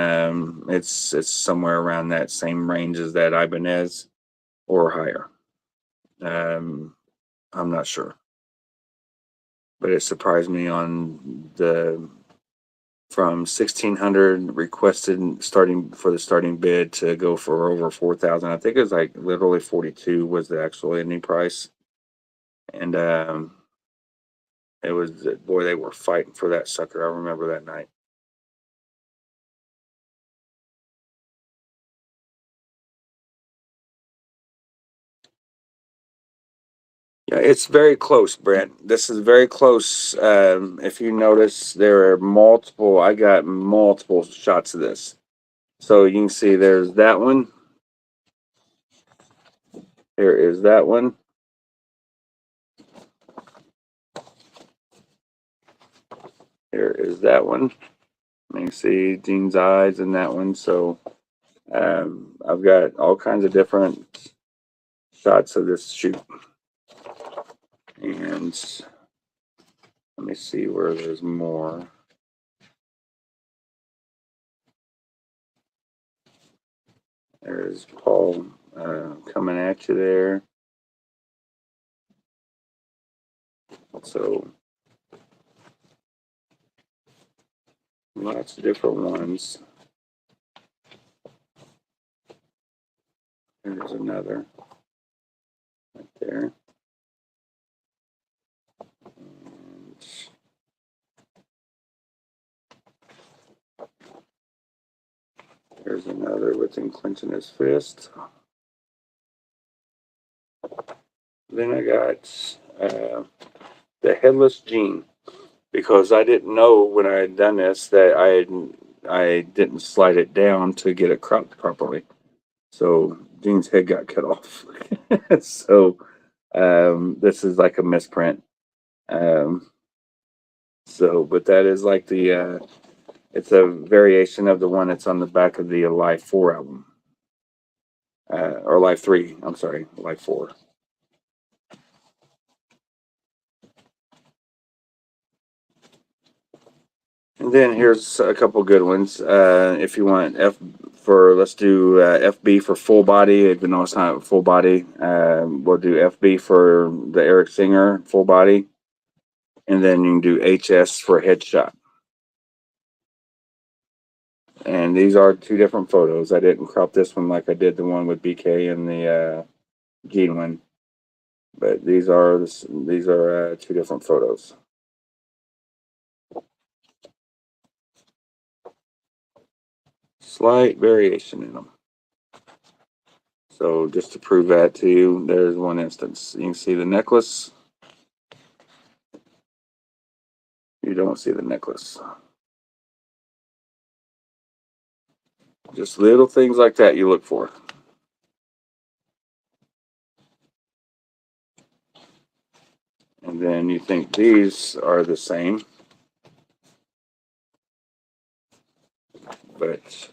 it's somewhere around that same range as that Ibanez or higher. I'm not sure, but it surprised me on the from 1,600 requested starting for the starting bid to go for over 4,000. I think it was like literally 42 was the actual ending price, and it was, boy, they were fighting for that sucker. I remember that night. Yeah, it's very close, Brent. This is very close. If you notice, there are multiple. I got multiple shots of this. So you can see there's that one. There is that one. There is that one. You can see Dean's eyes in that one. So I've got all kinds of different shots of this shoot. And let me see where there's more. There's Paul coming at you there. So lots of different ones. There's another right there. And there's another with him clenching his fist. Then I got the headless Gene, because I didn't know when I had done this that I didn't slide it down to get it cropped properly. So Gene's head got cut off. So this is like a misprint. So, but that is like the it's a variation of the one that's on the back of the Live 4 album. Or Live 3, I'm sorry, Live 4. And then here's a couple good ones. If you want let's do FB for full body, even though it's not full body. We'll do FB for the Eric Singer full body. And then you can do HS for headshot. And these are two different photos. I didn't crop this one like I did the one with BK and the Gene one. But these are two different photos. Slight variation in them. So just to prove that to you, there's one instance. You can see the necklace. You don't see the necklace. Just little things like that you look for. And then you think these are the same. But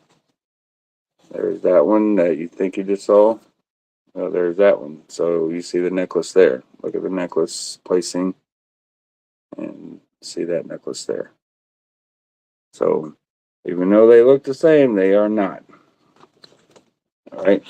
there's that one that you think you just saw. Well, there's that one. So you see the necklace there. Look at the necklace placing. And see that necklace there. So even though they look the same, they are not. All right.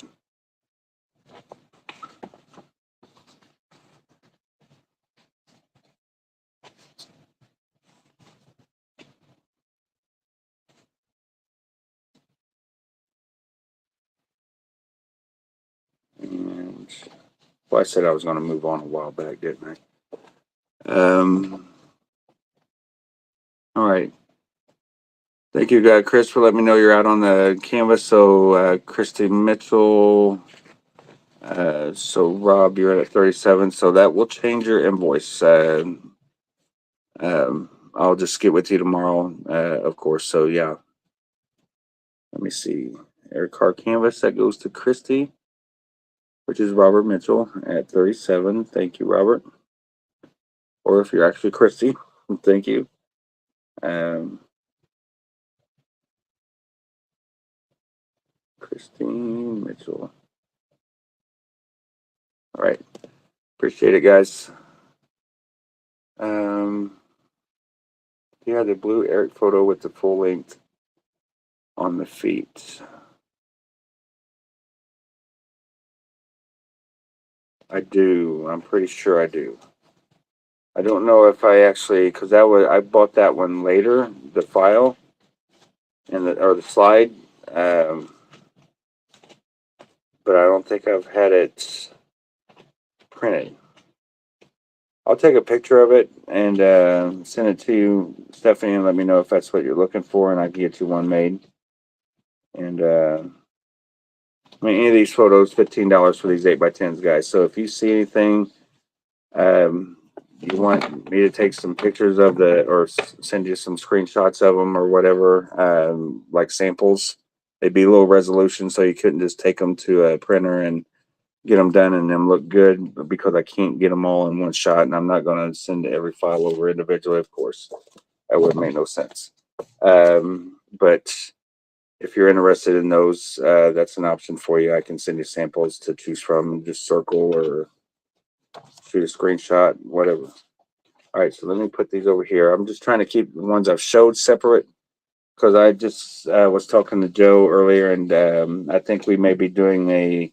And well, I said I was going to move on a while back, didn't I? All right. Thank you, Chris, for letting me know you're out on the canvas. So, Christy Mitchell. So, Rob, you're at 37. So that will change your invoice. I'll just get with you tomorrow, of course. So, yeah. Let me see. Air car canvas that goes to Christy, which is Robert Mitchell at 37. Thank you, Robert. Or if you're actually Christy, thank you. Christine Mitchell. All right. Appreciate it, guys. Yeah, the blue Eric photo with the full length on the feet. I do. I'm pretty sure I do. I don't know if I actually, because I bought that one later, the file and the slide, but I don't think I've had it printed. I'll take a picture of it and send it to you, Stephanie, and let me know if that's what you're looking for, and I can get you one made. And I mean, any of these photos, $15 for these 8x10s, guys. So if you see anything, you want me to take some pictures of or send you some screenshots of them or whatever, like samples, they'd be low resolution, so you couldn't just take them to a printer and get them done and them look good, because I can't get them all in one shot, and I'm not going to send every file over individually, of course. That would make no sense. But if you're interested in those, that's an option for you. I can send you samples to choose from, just circle or shoot a screenshot, whatever. All right, so let me put these over here. I'm just trying to keep the ones I've showed separate, because I just was talking to Joe earlier, and I think we may be doing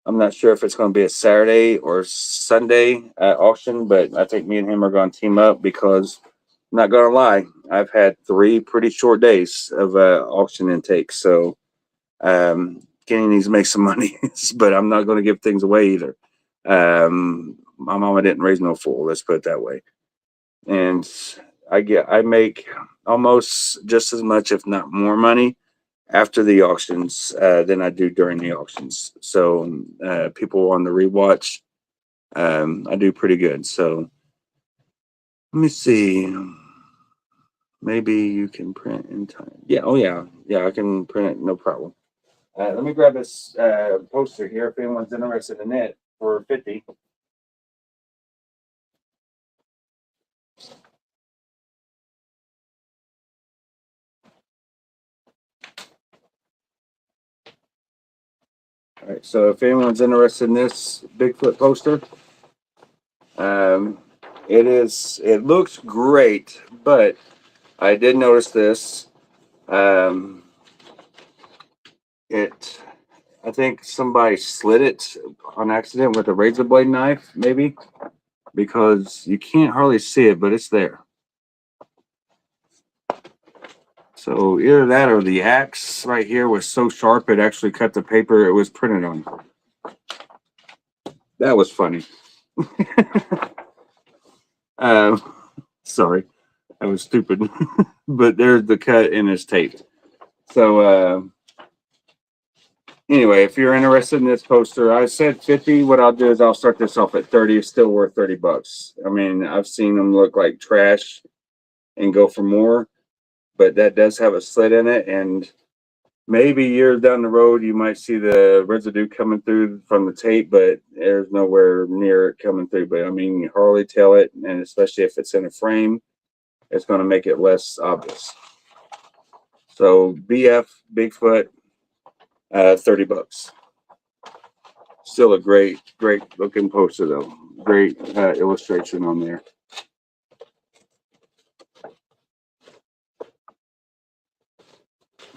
I'm not sure if it's going to be a Saturday or Sunday auction, but I think me and him are going to team up, because I'm not going to lie, I've had 3 pretty short days of auction intake. So Kenny needs to make some money, but I'm not going to give things away either. My mama didn't raise no fool, let's put it that way. And I make almost just as much, if not more money, after the auctions than I do during the auctions. So people on the rewatch, I do pretty good. So let me see. Maybe you can print in time. Yeah. Oh yeah. Yeah, I can print it. No problem. Let me grab this poster here if anyone's interested in it for 50. All right. So if anyone's interested in this Bigfoot poster, it looks great, but I did notice this. I think somebody slit it on accident with a razor blade knife, maybe, because you can't hardly see it, but it's there. So either that or the axe right here was so sharp it actually cut the paper it was printed on. That was funny. Sorry, that was stupid. But there's the cut in his tape. So anyway, if you're interested in this poster, I said 50. What I'll do is I'll start this off at 30. It's still worth $30. I mean, I've seen them look like trash and go for more, but that does have a slit in it, and maybe years down the road you might see the residue coming through from the tape, but there's nowhere near it coming through. But I mean, you hardly tell it, and especially if it's in a frame, it's going to make it less obvious. So BF Bigfoot, $30. Still a great looking poster though. Great illustration on there.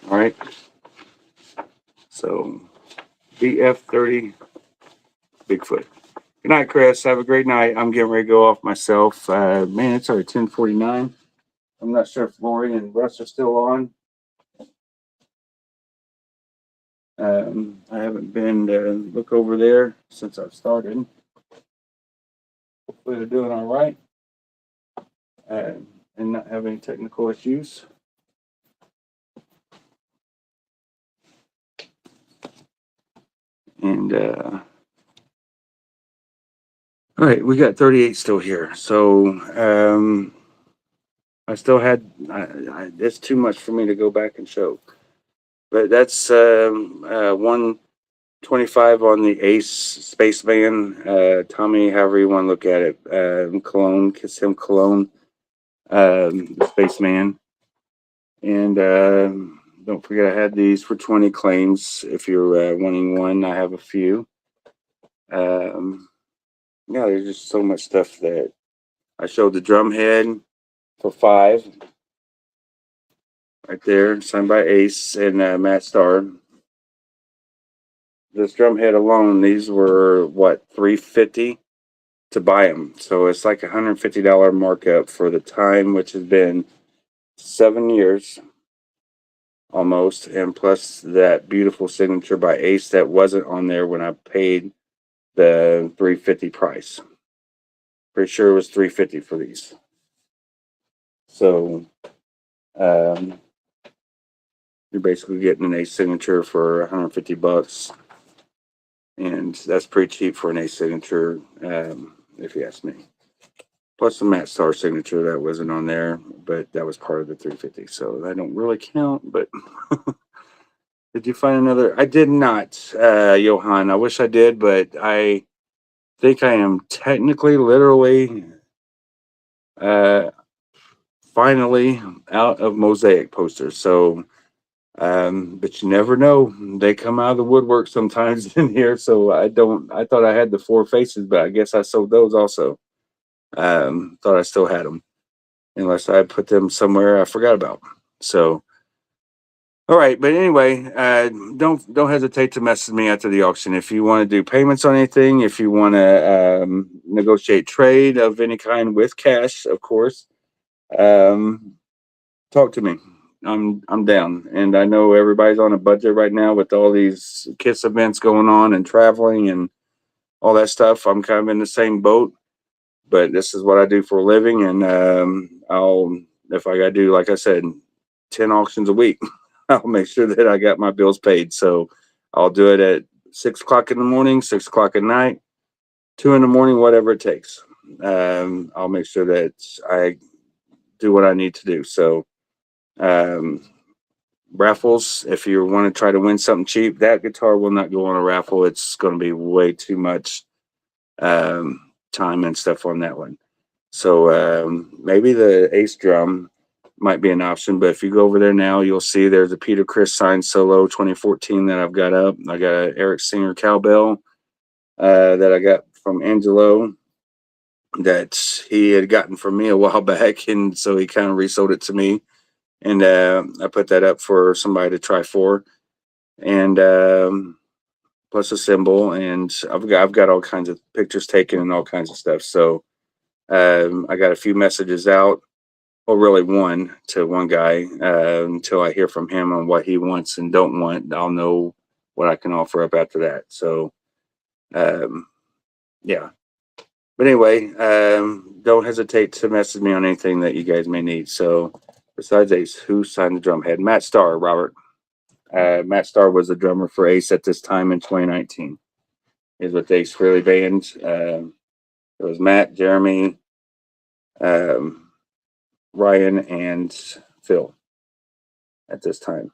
All right. So BF30 Bigfoot. Good night, Chris. Have a great night. I'm getting ready to go off myself. Man, it's already 10:49. I'm not sure if Lori and Russ are still on. I haven't been to look over there since I've started. Hopefully they're doing all right and not have any technical issues. And all right, we got 38 still here. So I still had, it's too much for me to go back and show. But that's 125 on the Ace Spaceman. Tommy, however you want to look at it. Cologne, Kiss Him Cologne, Spaceman. And don't forget I had these for 20 claims. If you're wanting one, I have a few. Yeah, there's just so much stuff that I showed the drum head for $5 right there, signed by Ace and Matt Starr. This drum head alone, these were what, $350 to buy them. So it's like $150 markup for the time, which has been 7 years almost, and plus that beautiful signature by Ace that wasn't on there when I paid the $350 price. Pretty sure it was $350 for these. So you're basically getting an Ace signature for $150, and that's pretty cheap for an Ace signature, if you ask me. Plus the Matt Starr signature that wasn't on there, but that was part of the $350, so that don't really count. But did you find another? I did not, Johan. I wish I did, but I think I am technically, literally, finally out of mosaic posters. So, but you never know. They come out of the woodwork sometimes in here. So I thought I had the 4 faces, but I guess I sold those also. Thought I still had them, unless I put them somewhere I forgot about. So, all right. But anyway, don't hesitate to message me after the auction if you want to do payments on anything. If you want to negotiate trade of any kind with cash, of course. Talk to me. I'm down, and I know everybody's on a budget right now with all these KISS events going on and traveling and all that stuff. I'm kind of in the same boat, but this is what I do for a living, and if I got to do, like I said, 10 auctions a week, I'll make sure that I got my bills paid. So I'll do it at 6 o'clock in the morning, 6 o'clock at night, 2 in the morning, whatever it takes. I'll make sure that I do what I need to do. So raffles, if you want to try to win something cheap, that guitar will not go on a raffle. It's going to be way too much time and stuff on that one. So maybe the Ace drum might be an option, but if you go over there now, you'll see there's a Peter Criss signed solo 2014 that I've got up. I got an Eric Singer cowbell that I got from Angelo that he had gotten from me a while back, and so he kind of resold it to me. And I put that up for somebody to try for, and plus a symbol, and I've got all kinds of pictures taken and all kinds of stuff. So I got a few messages out, well, really one to one guy, until I hear from him on what he wants and don't want. I'll know what I can offer up after that. So yeah. But anyway, don't hesitate to message me on anything that you guys may need. So besides Ace, who signed the drum head? Matt Starr, Robert. Matt Starr was the drummer for Ace at this time in 2019. He was with Ace Frehley Band. It was Matt, Jeremy, Ryan, and Phil at this time.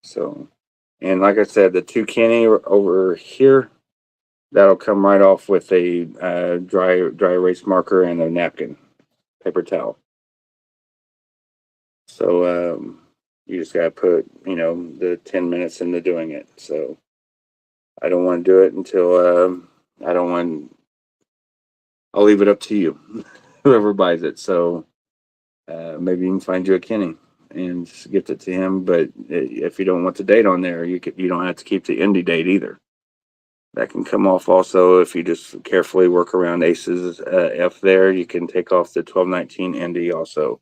So, and like I said, the 2 Kenny over here, that'll come right off with a dry erase marker and a napkin, paper towel. So you just gotta put, the 10 minutes into doing it. So I don't want to do it until I'll leave it up to you, whoever buys it. So maybe you can find you a Kenny and gift it to him. But if you don't want the date on there, you don't have to keep the indie date either. That can come off also if you just carefully work around Ace's F there. You can take off the 1219 indie also.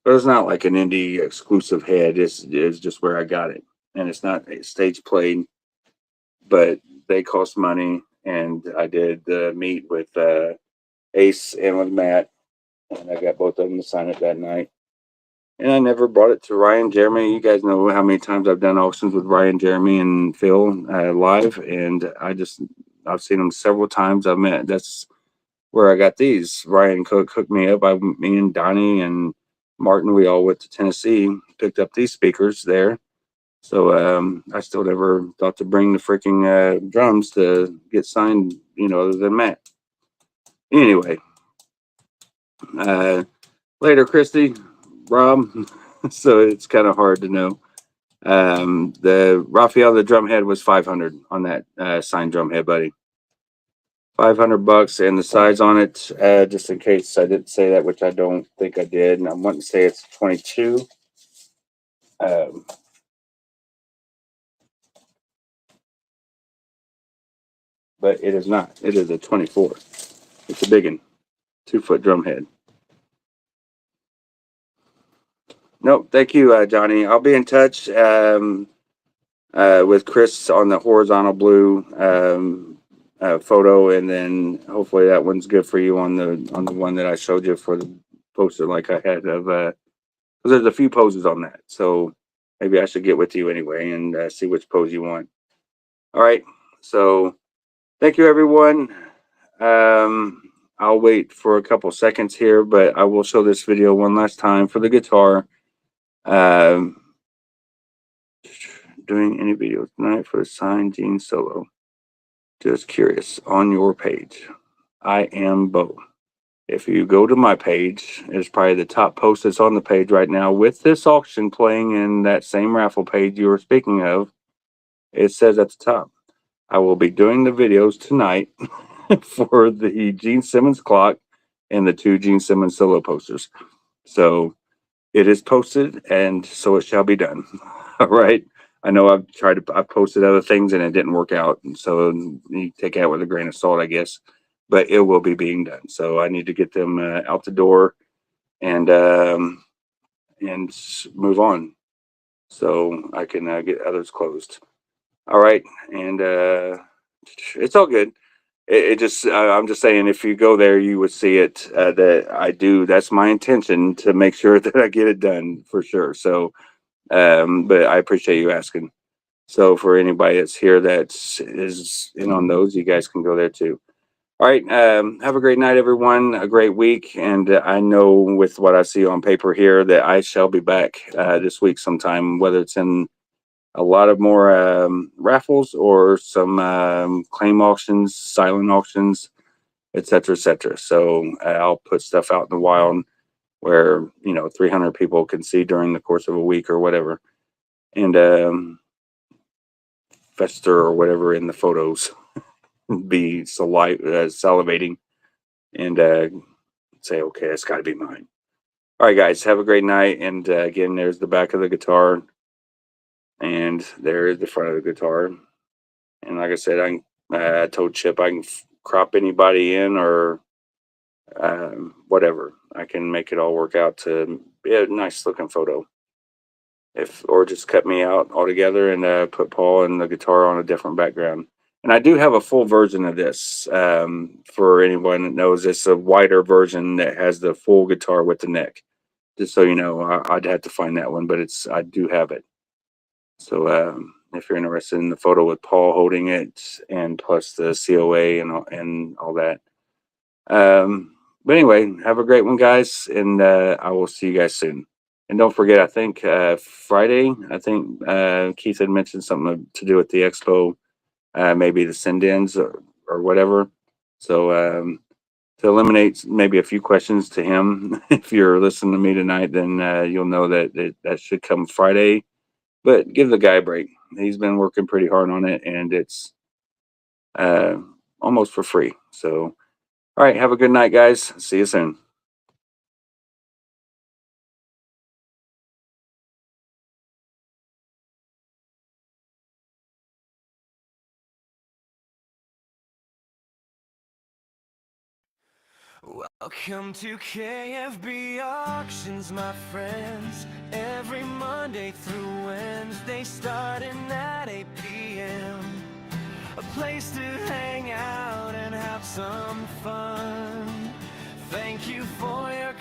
But it's not like an indie exclusive head. It's just where I got it. And it's not a stage played, but they cost money. And I did meet with Ace and with Matt, and I got both of them to sign it that night. And I never brought it to Ryan, Jeremy. You guys know how many times I've done auctions with Ryan, Jeremy, and Phil live, and I've seen them several times. That's where I got these. Ryan hooked me up. Me and Donnie and Martin, we all went to Tennessee, picked up these speakers there. So I still never thought to bring the freaking drums to get signed, other than Matt. Anyway, Later, Christy, Rob. So it's kind of hard to know. The Raphael, the drum head was 500 on that signed drum head, buddy. $500, and the size on it, just in case I didn't say that, which I don't think I did, and I want to say it's 22. But it is not. It is a 24. It's a big one, 2-foot drum head. Nope. Thank you, Johnny. I'll be in touch with Chris on the horizontal blue photo, and then hopefully that one's good for you on the one that I showed you for the poster, like I had of. Because there's a few poses on that, so maybe I should get with you anyway and see which pose you want. All right. So thank you, everyone. I'll wait for a couple seconds here, but I will show this video one last time for the guitar. Doing any videos tonight for the signed Gene solo? Just curious. On your page, I am Bo. If you go to my page, it's probably the top post that's on the page right now with this auction playing in that same raffle page you were speaking of. It says at the top, I will be doing the videos tonight for the Gene Simmons clock and the 2 Gene Simmons solo posters. So it is posted, and so it shall be done. All right. I know I've posted other things and it didn't work out. And so you take it with a grain of salt, I guess, but it will be being done. So I need to get them out the door and move on so I can get others closed. All right. And it's all good. It just, I'm just saying, if you go there, you would see it that I do. That's my intention, to make sure that I get it done for sure. So, but I appreciate you asking. So for anybody that's here that is in on those, you guys can go there too. All right. Have a great night, everyone. A great week. And I know with what I see on paper here that I shall be back this week sometime, whether it's in a lot of more raffles or some claim auctions, silent auctions, etc., etc. So I'll put stuff out in the wild where 300 people can see during the course of a week or whatever, and fester or whatever in the photos, be salivating, and say, okay, it's got to be mine. All right, guys, have a great night. And again, there's the back of the guitar, and there's the front of the guitar. And like I said, I told Chip I can crop anybody in or whatever. I can make it all work out to be a nice looking photo. Or just cut me out altogether and put Paul and the guitar on a different background. And I do have a full version of this for anyone that knows. It's a wider version that has the full guitar with the neck. Just so you know, I'd have to find that one, but I do have it. So if you're interested in the photo with Paul holding it and plus the COA and all that. But anyway, have a great one, guys, and I will see you guys soon. And don't forget, I think Friday, Keith had mentioned something to do with the expo, maybe the send-ins or whatever. So to eliminate maybe a few questions to him, if you're listening to me tonight, then you'll know that that should come Friday. But give the guy a break. He's been working pretty hard on it, and it's almost for free. So, all right, have a good night, guys. See you soon. Welcome to KFB Auctions, my friends. Every Monday through Wednesday, starting at 8 p.m. A place to hang out and have some fun. Thank you for your